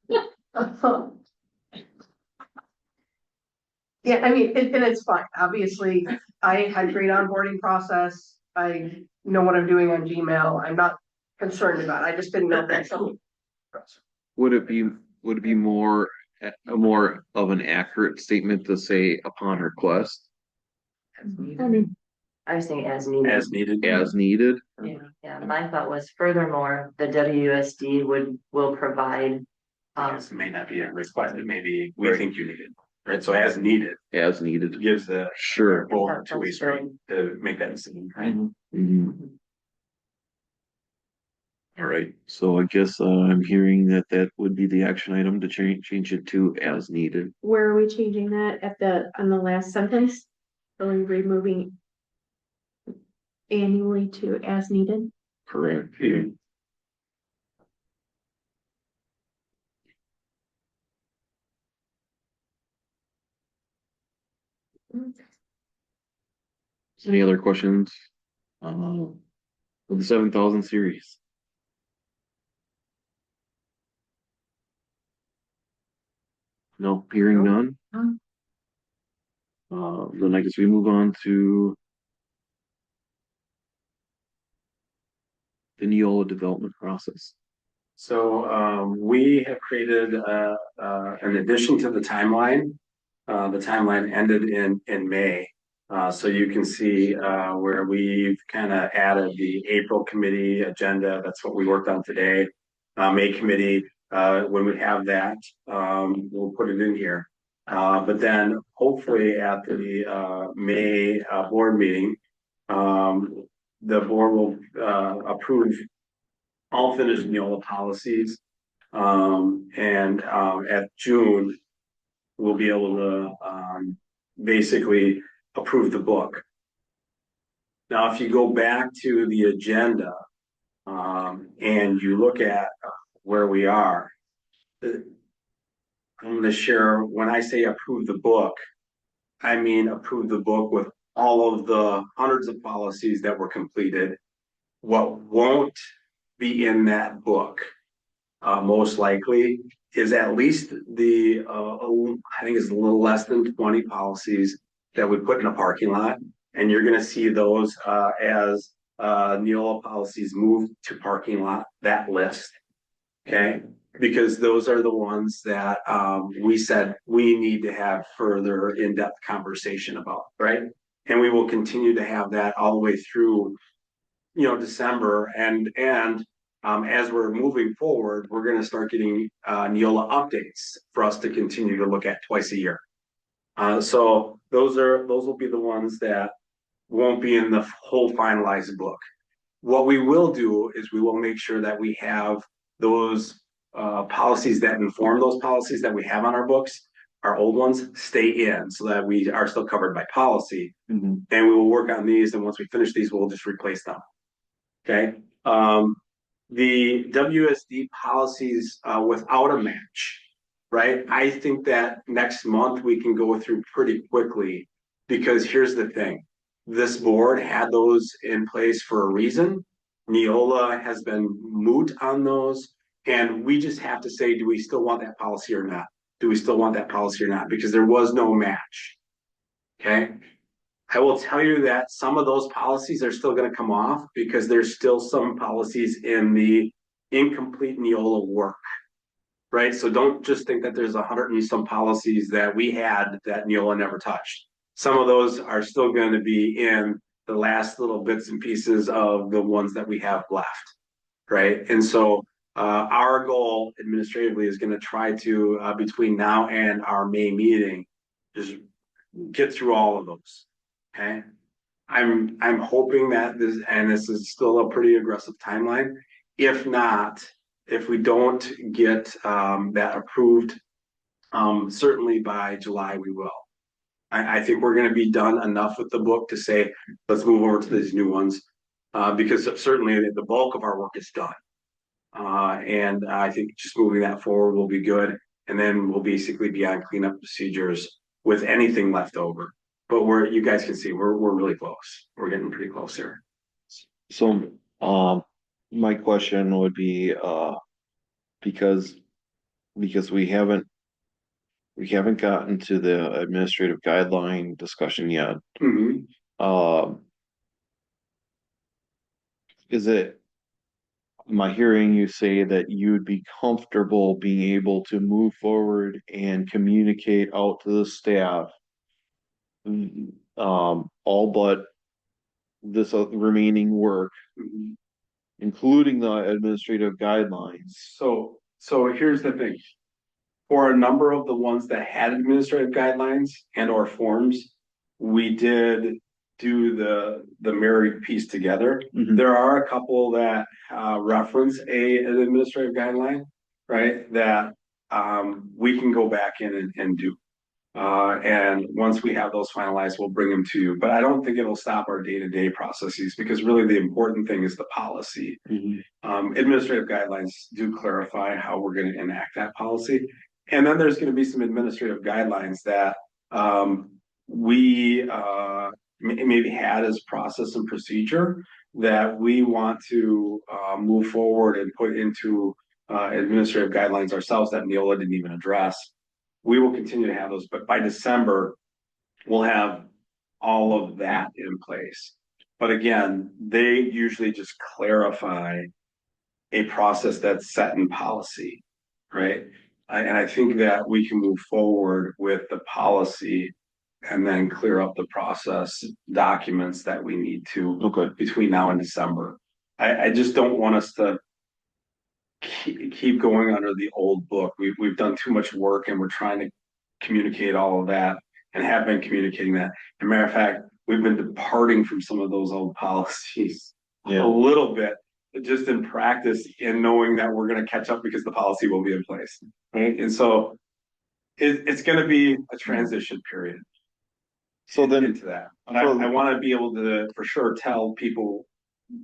Yeah, I mean, and it's fine, obviously, I had great onboarding process, I know what I'm doing on Gmail, I'm not concerned about it, I just didn't know that something. Would it be more of an accurate statement to say upon request I was saying as needed. As needed. as needed? Yeah, my thought was furthermore, the WUSD will provide, This may not be a request, it may be, we think you need it, right? So as needed, As needed. gives the Sure. board two-way street to make that decision, right? Mhm. All right, so I guess I'm hearing that would be the action item to change it to as needed. Where are we changing that on the last sentence? Are we removing annually to as needed? Correct. Any other questions? For the 7,000 series? No, hearing none. Then I guess we move on to the Neola development process. So we have created an addition to the timeline. The timeline ended in May. So you can see where we've kind of added the April committee agenda. That's what we worked on today. May committee, when we have that, we'll put it in here. But then hopefully at the May board meeting, the board will approve all finished Neola policies. And at June, we'll be able to basically approve the book. Now, if you go back to the agenda and you look at where we are, I'm going to share, when I say approve the book, I mean approve the book with all of the hundreds of policies that were completed. What won't be in that book, most likely, is at least I think it's a little less than 20 policies that we put in a parking lot. And you're going to see those as Neola policies move to parking lot, that list. Okay, because those are the ones that we said we need to have further in-depth conversation about, right? And we will continue to have that all the way through, December and as we're moving forward, we're gonna start getting Neola updates for us to continue to look at twice a year. So those will be the ones that won't be in the whole finalized book. What we will do is we will make sure that we have those policies that inform those policies that we have on our books, our old ones stay in so that we are still covered by policy. Mhm. And we will work on these. And once we finish these, we'll just replace them. Okay. The WSD policies without a match, right? I think that next month we can go through pretty quickly because here's the thing. This board had those in place for a reason. Neola has been moot on those. And we just have to say, do we still want that policy or not? Do we still want that policy or not? Because there was no match. Okay. I will tell you that some of those policies are still going to come off because there's still some policies in the incomplete Neola work, right? So don't just think that there's 100 and some policies that we had that Neola never touched. Some of those are still going to be in the last little bits and pieces of the ones that we have left, right? And so our goal administratively is going to try to, between now and our May meeting, just get through all of those. Okay. I'm hoping that this is still a pretty aggressive timeline. If not, if we don't get that approved, certainly by July we will. I think we're going to be done enough with the book to say, let's move over to these new ones, because certainly the bulk of our work is done. And I think just moving that forward will be good. And then we'll basically be on cleanup procedures with anything left over. But you guys can see, we're really close. We're getting pretty close here. So, my question would be, because we haven't gotten to the administrative guideline discussion yet. Mhm. Am I hearing you say that you'd be comfortable being able to move forward and communicate out to the staff? All but this remaining work, Mhm. including the administrative guidelines. So here's the thing. For a number of the ones that had administrative guidelines and or forms, we did do the married piece together. Mhm. There are a couple that reference an administrative guideline, right? That we can go back in and do. And once we have those finalized, we'll bring them to you. But I don't think it'll stop our day-to-day processes because really the important thing is the policy. Mhm. Administrative guidelines do clarify how we're going to enact that policy. And then there's going to be some administrative guidelines that we maybe had as process and procedure that we want to move forward and put into administrative guidelines ourselves that Neola didn't even address. We will continue to have those, but by December, we'll have all of that in place. But again, they usually just clarify a process that's set in policy, right? And I think that we can move forward with the policy and then clear up the process documents that we need to Okay. between now and December. I just don't want us to keep going under the old book. We've done too much work and we're trying to communicate all of that and have been communicating that. As a matter of fact, we've been departing from some of those old policies Yeah. a little bit, just in practice and knowing that we're going to catch up because the policy will be in place. Right. And so it's going to be a transition period. So then into that. But I want to be able to for sure tell people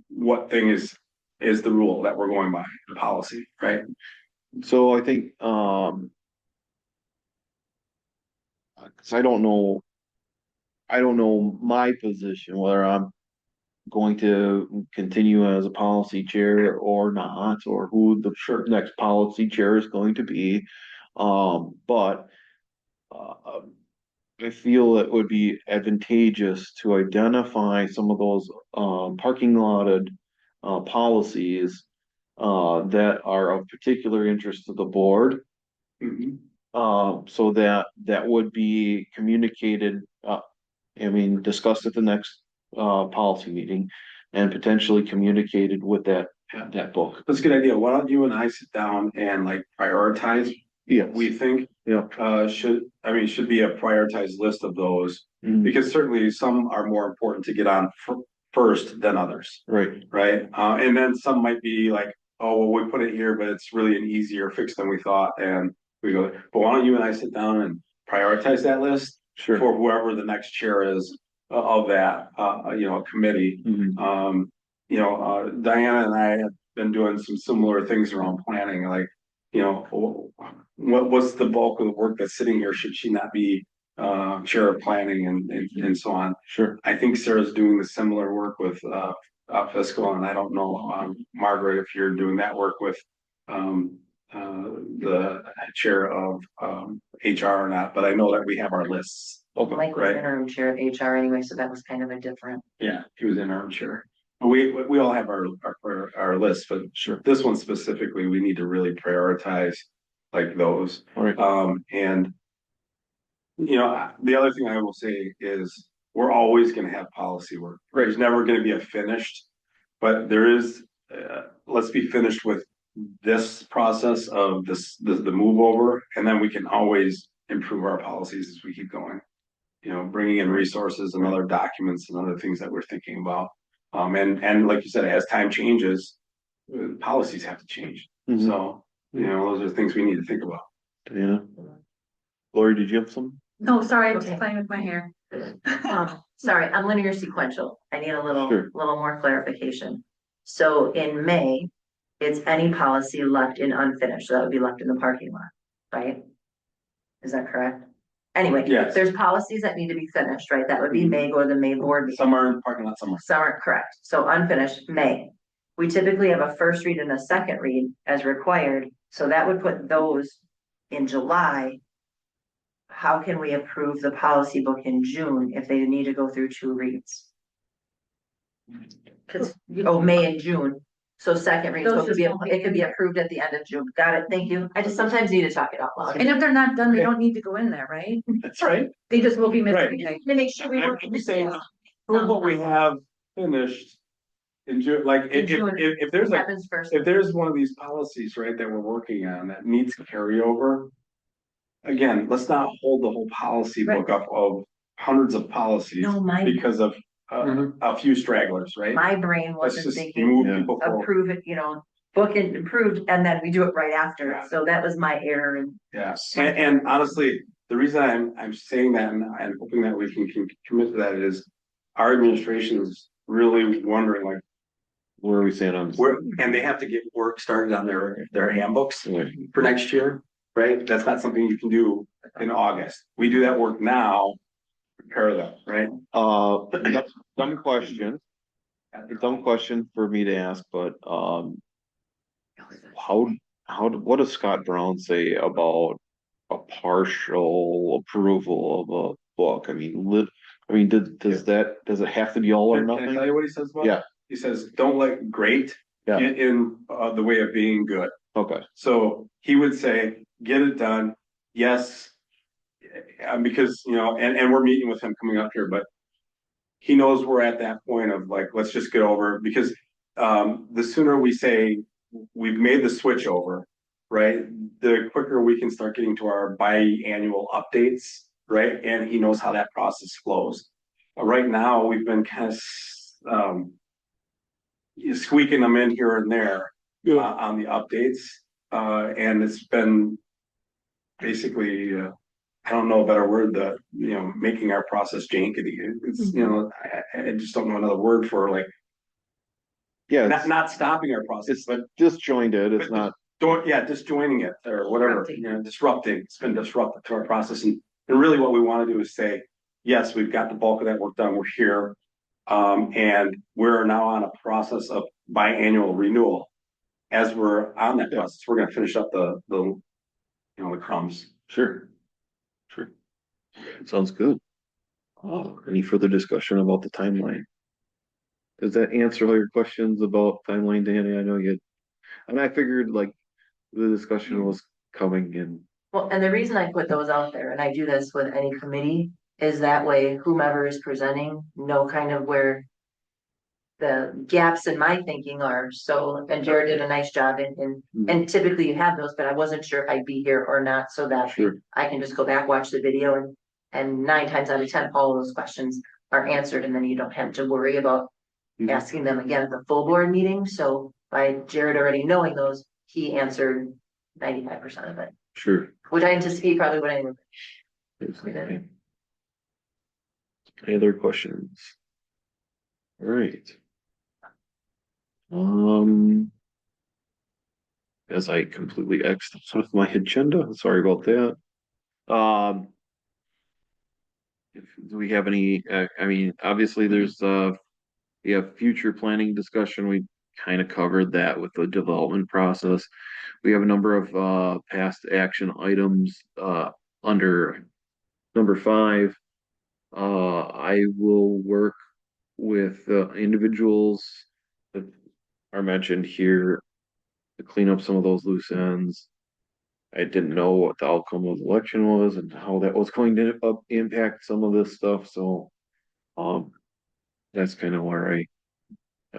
what thing is the rule that we're going by, the policy, right? So I think, cause I don't know my position, whether I'm going to continue as a policy chair or not, or who the next policy chair is going to be. But I feel it would be advantageous to identify some of those parking lotted policies that are of particular interest to the board. Mhm. So that would be communicated, discussed at the next, policy meeting. And potentially communicated with that book. That's a good idea. Why don't you and I sit down and like prioritize Yes. we think Yeah. should be a prioritized list of those, Mhm. because certainly some are more important to get on first than others, Right. right? And then some might be like, oh, well, we put it here, but it's really an easier fix than we thought, and we go, but why don't you and I sit down and prioritize that list Sure. for whoever the next chair is of that, committee. Mhm. Diana and I have been doing some similar things around planning, like, what's the bulk of the work that's sitting here? Should she not be chair of planning and so on? Sure. I think Sarah's doing the similar work with fiscal, and I don't know, Margaret, if you're doing that work with the chair of HR or not, but I know that we have our lists. Mike was Right. interim chair of HR anyway, so that was kind of a different. Yeah, he was in our chair. We all have our lists, but Sure. this one specifically, we need to really prioritize like those. All right. And the other thing I will say is we're always gonna have policy work. Right. There's never gonna be a finished, but there is, let's be finished with this process of the move over, and then we can always improve our policies as we keep going. Bringing in resources and other documents and other things that we're thinking about. And like you said, as time changes, policies have to change. Mhm. So, those are things we need to think about. Diana? Lori, did you have some? No, sorry, I'm Okay. just playing with my hair. Sorry, I'm linear sequential. I need a Sure. little more clarification. So in May, it's any policy left in unfinished, so that would be left in the parking lot, right? Is that correct? Anyway, Yes. there's policies that need to be finished, right? That would be May or the May board meeting. Some are in the parking lot, some are. Some are correct. So unfinished, May. We typically have a first read and a second read as required, so that would put those in July. How can we approve the policy book in June if they need to go through 2 reads? May and June. So second read, so Those just won't be it could be approved at the end of June. Got it. Thank you. I just sometimes need to talk it out loud. And if they're not done, they don't need to go in there, right? That's right. They just will be Right. missing. To make sure we I'm work. just saying, prove what we have finished. In June, like, if there's Happens first. if there's one of these policies, right, that we're working on that needs carryover. Again, let's not hold the whole policy book up of hundreds of policies No, because of a few stragglers, right? my brain Let's wasn't just thinking move Yeah. people forward. approve it, book it approved, and then we do it right after. Yeah. So that was my error and Yeah, and honestly, the reason I'm saying that and I'm hoping that we can commit to that is our administration is really wondering like Where are we saying on? and they have to get work started on their handbooks Right. for next year, right? That's not something you can do in August. We do that work now, prepare them, right? Dumb question. A dumb question for me to ask, but, what does Scott Brown say about a partial approval of a book? I mean, does it have to be all or Can I tell nothing? you what he says about it? Yeah. He says, don't let great Yeah. get in the way of being good. Okay, So he would say, get it done. Yes. Because, and we're meeting with him coming up here, but he knows we're at that point of like, let's just get over, because the sooner we say we've made the switch over, right? The quicker we can start getting to our biannual updates, right? And he knows how that process flows. Right now, we've been kind of squeaking them in here and there on the updates. And it's been basically, I don't know a better word, making our process jankety. It's, I just don't know another word for like, yeah, not stopping our process, but disjointed, it's not, disjoining it or whatever, disrupting. It's been disruptive to our process. And really what we want to do is say, yes, we've got the bulk of that work done. We're here. And we're now on a process of biannual renewal. As we're on that process, we're going to finish up the crumbs. sure. Sounds good. Any further discussion about the timeline? Does that answer all your questions about timeline, Danny? I know And I figured like the discussion was coming in. Well, and the reason I put those out there, and I do this with any committee, is that way whomever is presenting know kind of where the gaps in my thinking are. So, and Jared did a nice job and typically you have those, but I wasn't sure if I'd be here or not, so that Sure. I can just go back, watch the video and 9 times out of 10, all of those questions are answered, and then you don't have to worry about Mhm. asking them again at the full board meeting. So by Jared already knowing those, he answered 95% of it, Sure. which I anticipate probably what I would. Okay. Any other questions? All right. As I completely X'd with my agenda, sorry about that. Do we have any, I mean, obviously there's, we have future planning discussion. We kind of covered that with the development process. We have a number of, past action items, under number 5. I will work with, individuals that are mentioned here to clean up some of those loose ends. I didn't know what the outcome of the election was and how that was going to impact some of this stuff, so that's kind of where I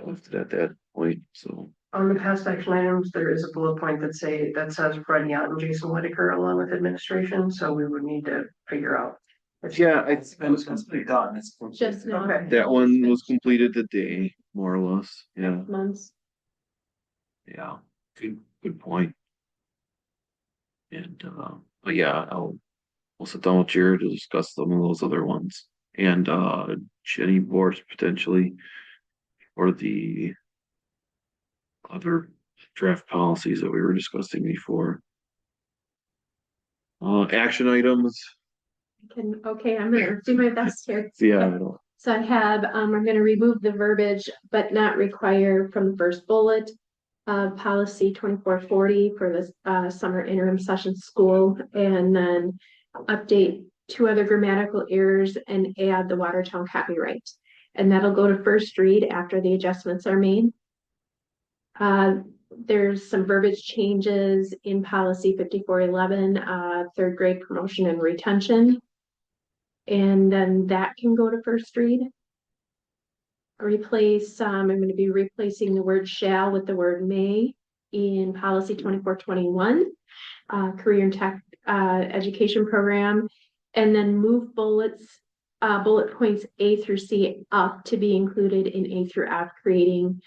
left it at that point, so. On the past action items, there is a bullet point that says Fred Yant and Jason Whitaker along with administration, so we would need to figure out. Yeah, It's been done. It's Just now. Okay. that one was completed today, more or less, yeah, Months. yeah, good point. And, but yeah, we'll sit down with Jared to discuss some of those other ones. And, Jenny Borst potentially, or the other draft policies that we were discussing before. Action items, Okay, I'm gonna do my best here. yeah, I don't, So I have, I'm gonna remove the verbiage, but not require from the first bullet. Policy 2440 for this, summer interim session school, and then update 2 other grammatical errors and add the Watertown copyright. And that'll go to first read after the adjustments are made. There's some verbiage changes in policy 5411, 3rd grade promotion and retention. And then that can go to first read. Replace, I'm going to be replacing the word shall with the word may in policy 2421, career and tech education program, and then move bullet points A through C up to be included in A through F, creating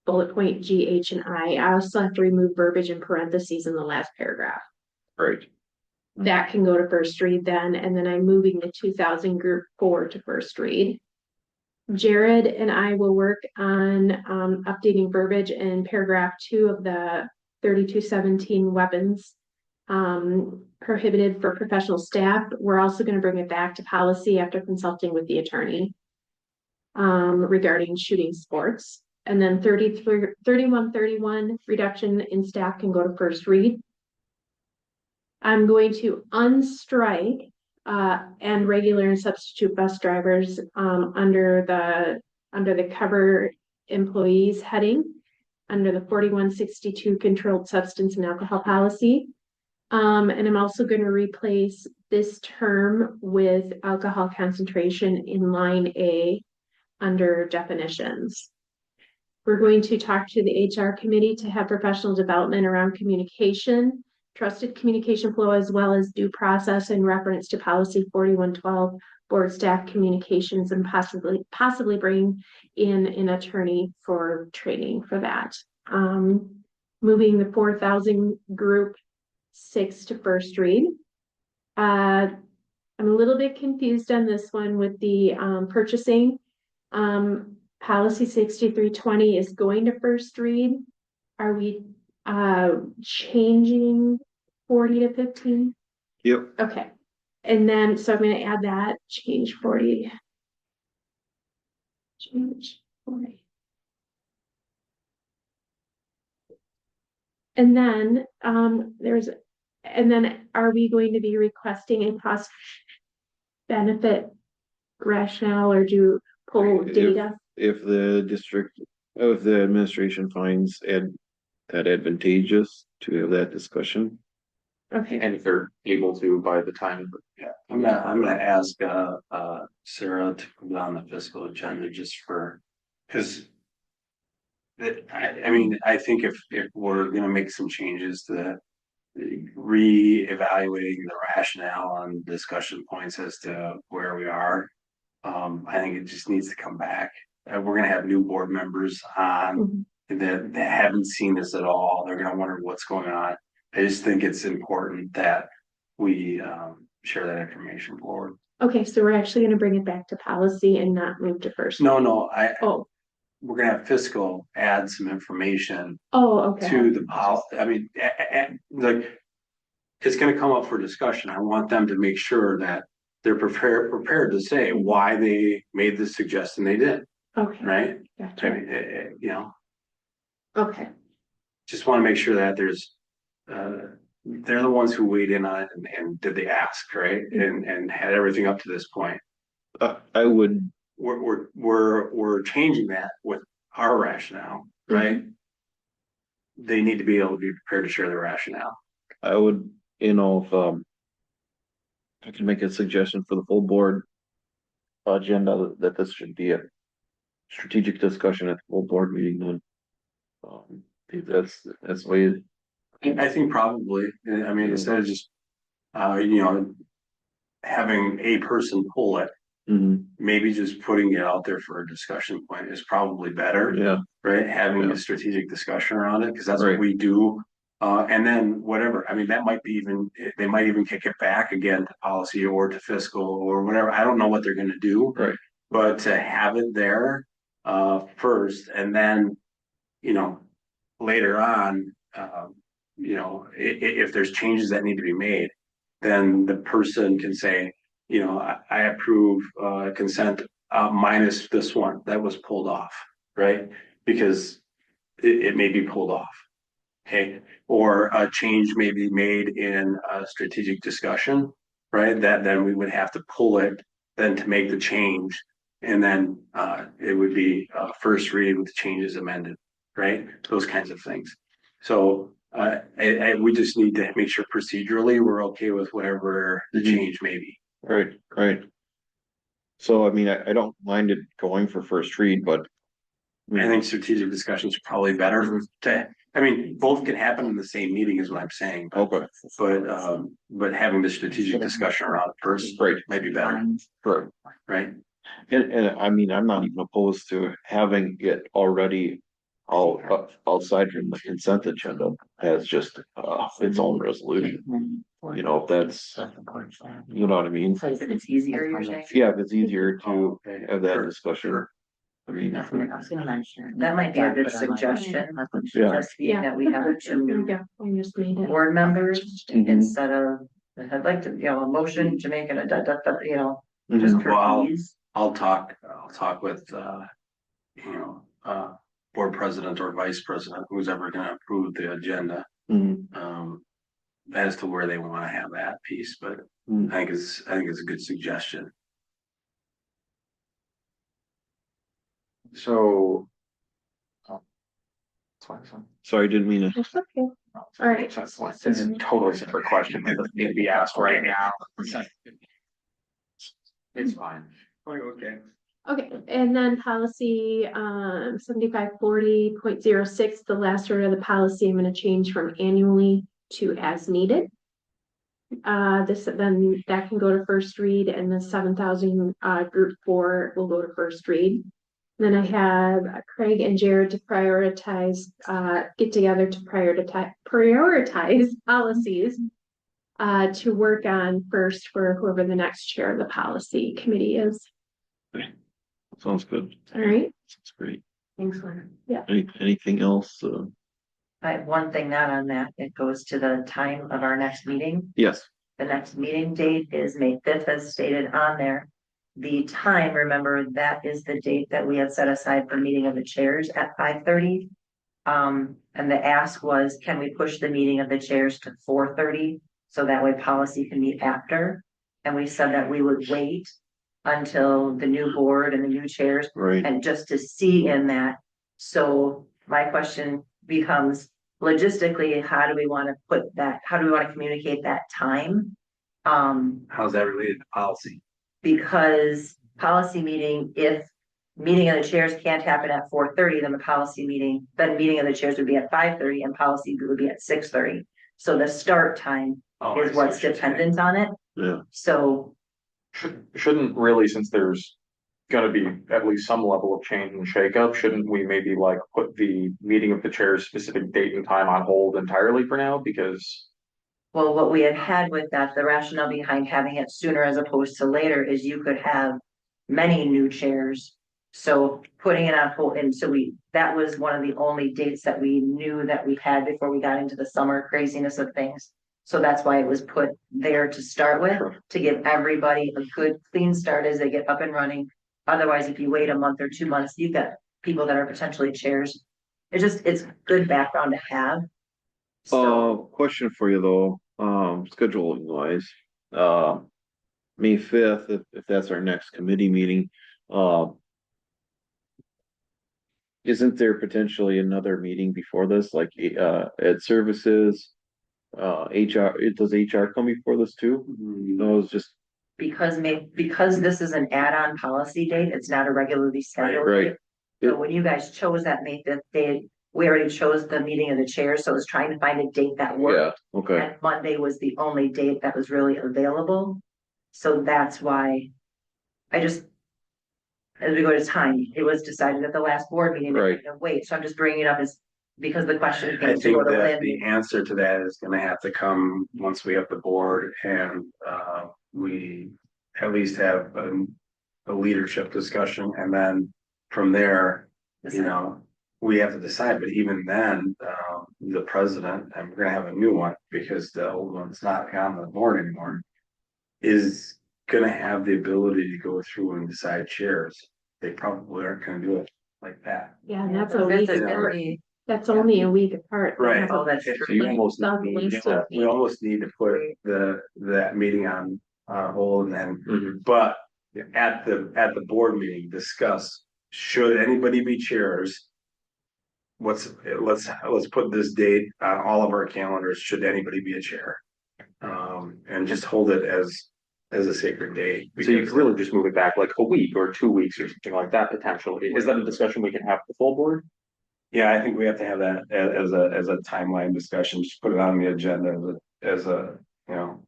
bullet point G, H, and I. I also have to remove verbiage in parentheses in the last paragraph. right, That can go to first read then, and then I'm moving the 2000 group 4 to first read. Jared and I will work on updating verbiage in paragraph 2 of the 3217 weapons prohibited for professional staff. We're also going to bring it back to policy after consulting with the attorney regarding shooting sports. And then 3131 reduction in staff can go to first read. I'm going to unstrike and regular and substitute bus drivers under the cover employees heading under the 4162 controlled substance and alcohol policy. And I'm also going to replace this term with alcohol concentration in line A under definitions. We're going to talk to the HR committee to have professional development around communication, trusted communication flow, as well as due process in reference to policy 4112 board staff communications, and possibly bring in an attorney for training for that. Moving the 4000 group 6 to first read. I'm a little bit confused on this one with the purchasing. Policy 6320 is going to first read. Are we changing 40 to 15? yep, Okay. And then, so I'm going to add that, change 40. Change 40. And then, and then are we going to be requesting a cost benefit rationale, or do pull data? if the district, if the administration finds that advantageous to have that discussion? Okay, And if they're able to by the time. Yeah, I'm gonna ask, Sarah to put on the fiscal agenda just for, cause. I mean, I think if we're gonna make some changes to re-evaluating the rationale on discussion points as to where we are. I think it just needs to come back. We're gonna have new board members on that haven't seen this at all. They're gonna wonder what's going on. I just think it's important that we share that information forward. okay, so we're actually gonna bring it back to policy and not move to first. No, Oh, we're gonna have fiscal add some information oh, okay. to the I mean, like, it's gonna come up for discussion. I want them to make sure that they're prepared to say why they made the suggestion they did, Okay, right? I gotcha. mean, you know, Okay, just wanna make sure that there's, they're the ones who weighed in on it and did the ask, right? And had everything up to this point. I would, We're changing that with our rationale, right? They need to be able to be prepared to share their rationale. I would, if I can make a suggestion for the full board agenda that this should be a strategic discussion at the full board meeting then. That's the way. I think probably, I mean, instead of just, you know, having a person pull it, maybe just putting it out there for a discussion point is probably better. Yeah, Right, having Yeah. a strategic discussion around it, because that's Right. what we do. And then whatever, I mean, that might be even, they might even kick it back again to policy or to fiscal or whatever. I don't know what they're gonna do. Right. But to have it there, first, and then, you know, later on, you know, if there's changes that need to be made, then the person can say, you know, I approve, consent, minus this one that was pulled off, right? Because it may be pulled off. Okay, or a change may be made in a strategic discussion, right? That then we would have to pull it then to make the change. And then it would be first read with the changes amended, right? Those kinds of things. So we just need to make sure procedurally we're okay with whatever the change may be. right. So, I mean, I don't mind it going for first read, but. I think strategic discussions are probably better to, I mean, both can happen in the same meeting is what I'm saying. Okay, But having the strategic discussion around it first, Right. might be better, right. right? And I mean, I'm not even opposed to having it already outside from the consent agenda as just its own resolution. You know, if that's, you know what I mean? So it's easier, you're saying? Yeah, if it's easier to have that discussion. I mean, I was gonna mention, that might be a good suggestion. Yeah. Just being that we have There we two go. I just made it. board members Mhm. instead of, I'd like to, a motion to make it a, just for Well, ease. I'll talk with, board president or vice president, who's ever gonna approve the agenda. Mhm. As to where they wanna have that piece, but I think it's a good suggestion. So. Sorry, I didn't mean to. It's okay. All right. It's a totally separate question, it doesn't need to be asked right now. It's fine. Okay. Okay, and then policy 7540.06, the last order of the policy, I'm gonna change from annually to as needed. Then that can go to first read, and the 7,000 group 4 will go to first read. Then I have Craig and Jared to prioritize, get together to prioritize policies to work on first for whoever the next chair of the policy committee is. Sounds good. All right. That's great. Thanks, Lynn. Yeah. Anything else? I have one thing not on that, it goes to the time of our next meeting. Yes. The next meeting date is May 5th, as stated on there. The time, remember, that is the date that we had set aside for meeting of the chairs at 5:30. And the ask was, can we push the meeting of the chairs to 4:30? So that way policy can meet after. And we said that we would wait until the new board and the new chairs, Right. and just to see in that. So my question becomes, logistically, how do we want to put that, how do we want to communicate that time? How's that related to policy? Because policy meeting, if meeting of the chairs can't happen at 4:30, then then meeting of the chairs would be at 5:30 and policy would be at 6:30. So the start time Oh, I is see what's what you're saying. dependent on it. Yeah. So Shouldn't really, since there's gonna be at least some level of change and shakeup, shouldn't we maybe like put the meeting of the chairs specific date and time on hold entirely for now? Because well, what we had with that, the rationale behind having it sooner as opposed to later is you could have many new chairs. So putting it on hold, and so that was one of the only dates that we knew that we had before we got into the summer craziness of things. So that's why it was put there to start with, Sure. to give everybody a good clean start as they get up and running. Otherwise, if you wait a month or 2 months, you've got people that are potentially chairs. It's good background to have. So Question for you though, scheduling wise, May 5th, if that's our next committee meeting, isn't there potentially another meeting before this, like, ed services? HR, does HR come before this too? No, it's just, because this is an add-on policy date, it's not a regularly scheduled right. date. So when you guys chose that May 5th date, we already chose the meeting of the chairs, so I was trying to find a date that Yeah, worked. okay, And Monday was the only date that was really available. So that's why as we go to time, it was decided at the last board meeting. that we're Right. gonna Wait, so I'm just bringing it up as because the question I came to think go to that Lynn. the answer to that is gonna have to come once we have the board and, we at least have a leadership discussion, and then from there, you know, we have to decide, but even then, the president, and we're gonna have a new one, because the old one's not on the board anymore, is gonna have the ability to go through and decide chairs. They probably aren't gonna do it like that. Yeah, and that's a So week this is apart. gonna be- That's only a week apart. They Right. have Oh, a- that's So true. you almost Stop need, wasting. we almost need to put that meeting on hold, and then, Mhm. but at the board meeting, discuss, should anybody be chairs? Let's put this date on all of our calendars, should anybody be a chair? And just hold it as a sacred date. so you because- could really just move it back like a week or 2 weeks or something like that potentially. Is that a discussion we can have with the full board? Yeah, I think we have to have that as a timeline discussion, just put it on the agenda as a, you know.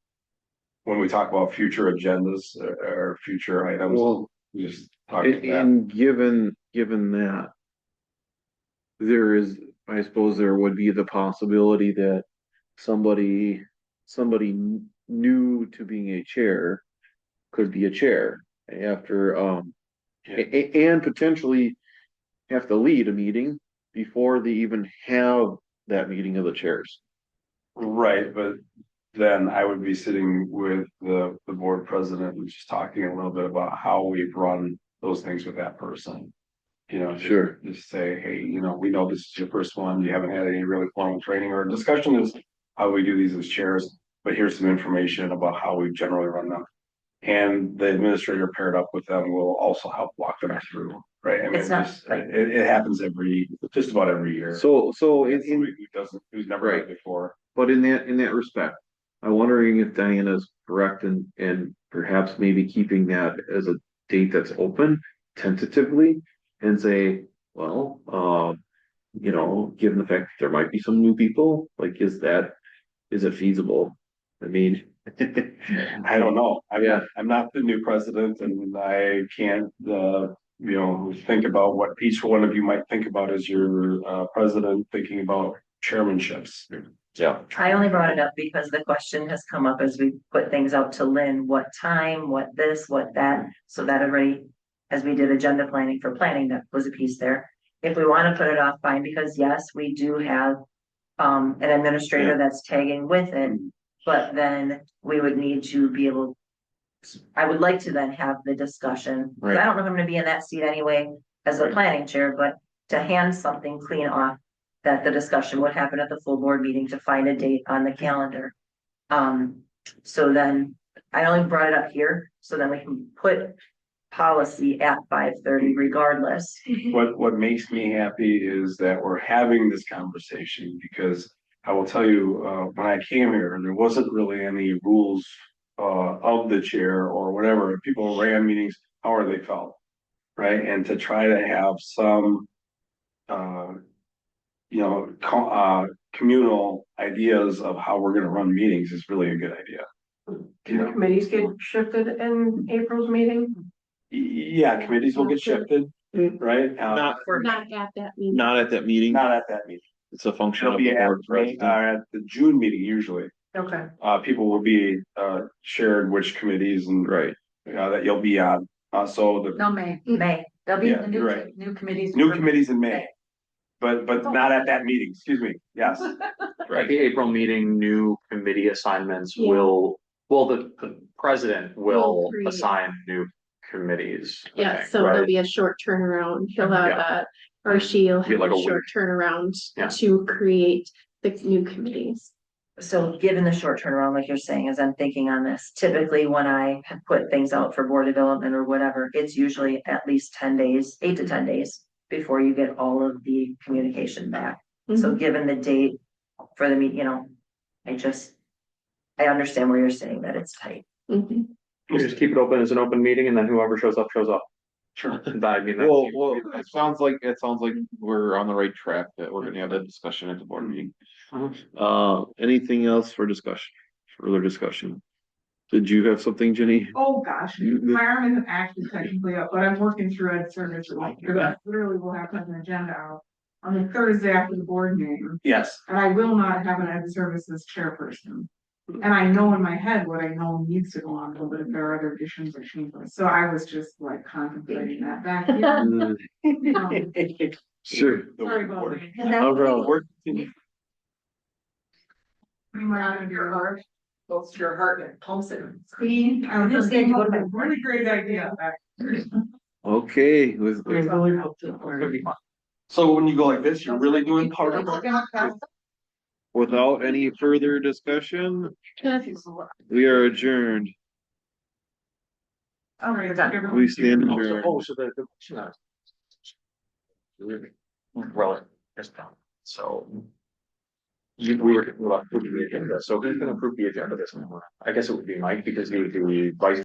When we talk about future agendas or future items, Well, we just talk about that. and given that. There is, I suppose there would be the possibility that somebody new to being a chair could be a chair after, and potentially have to lead a meeting before they even have that meeting of the chairs. Right, but then I would be sitting with the board president and just talking a little bit about how we've run those things with that person. You know, Sure. just say, hey, you know, we know this is your first one, you haven't had any really formal training or discussion is how we do these as chairs, but here's some information about how we generally run them. And the administrator paired up with them will also help walk them through, right? I mean, It's not just, like- it happens just about every year. So Who's never had it before. but in that respect, I'm wondering if Diana's correct and perhaps maybe keeping that as a date that's open tentatively and say, well, given the fact that there might be some new people, like, is it feasible? I mean. I don't know. I'm not the new president and I can't, think about what each one of you might think about as your, president, thinking about chairmanships. Yeah. I only brought it up because the question has come up as we put things out to Lynn, what time, what this, what that, so that already, as we did agenda planning for planning, that was a piece there. If we want to put it off, fine, because yes, we do have an administrator that's tagging with it, but then we would need to be able, I would like to then have the discussion. 'Cause I don't know if I'm gonna be in that seat anyway as a planning chair, but to hand something clean off that the discussion would happen at the full board meeting to find a date on the calendar. So then I only brought it up here, so then we can put policy at 5:30 regardless. What makes me happy is that we're having this conversation, because I will tell you, when I came here, there wasn't really any rules of the chair or whatever. People ran meetings however they felt, right? And to try to have some communal ideas of how we're gonna run meetings is really a good idea. Do the committees get shifted in April's meeting? Yeah, committees will get shifted, right? Not, Not at that meeting. not at that meeting. Not at that meeting. It's a function It'll of the be at, board president. at the June meeting usually. Okay. People will be shared which committees and Right. that you'll be on. So the No, May, there'll be Yeah, the you're right. new committees. new committees in May. But not at that meeting, excuse me, yes. At the April meeting, new committee assignments Yeah. the president will Will create. assign new committees. I Yeah, think, so right? there'll be a short turnaround. He'll have Yeah. or she'll Be have like a a short week. turnaround Yeah. to create the new committees. So given the short turnaround, like you're saying, as I'm thinking on this, typically when I have put things out for board development or whatever, it's usually at least 10 days, 8 to 10 days before you get all of the communication back. So given the date for the meet, I understand where you're saying that it's tight. Mhm. You just keep it open as an open meeting and then whoever shows up, shows up. Sure. I mean, Well, it sounds like we're on the right track, that we're gonna have that discussion at the board meeting. Anything else for discussion, further discussion? Did you have something, Jenny? Oh, gosh, my arm isn't actually technically up, but I'm working through it, service, literally will have an agenda out on the Thursday after the board meeting. Yes. And I will not have an ed services chairperson. And I know in my head what I know needs to go on, but if there are other additions or changes, so I was just like contemplating that back here. Sure. Sorry about that. No problem. Putting my arm in your heart, goes to your heart and it pumps it. Clean, I was just thinking, what a really great idea. Okay, So when you go like this, you're really doing powder? without any further discussion, we are adjourned. All right. We stand adjourned. So well, just done. So. We were, well, approving the agenda, so who's gonna approve the agenda this one? I guess it would be Mike, because he would be vice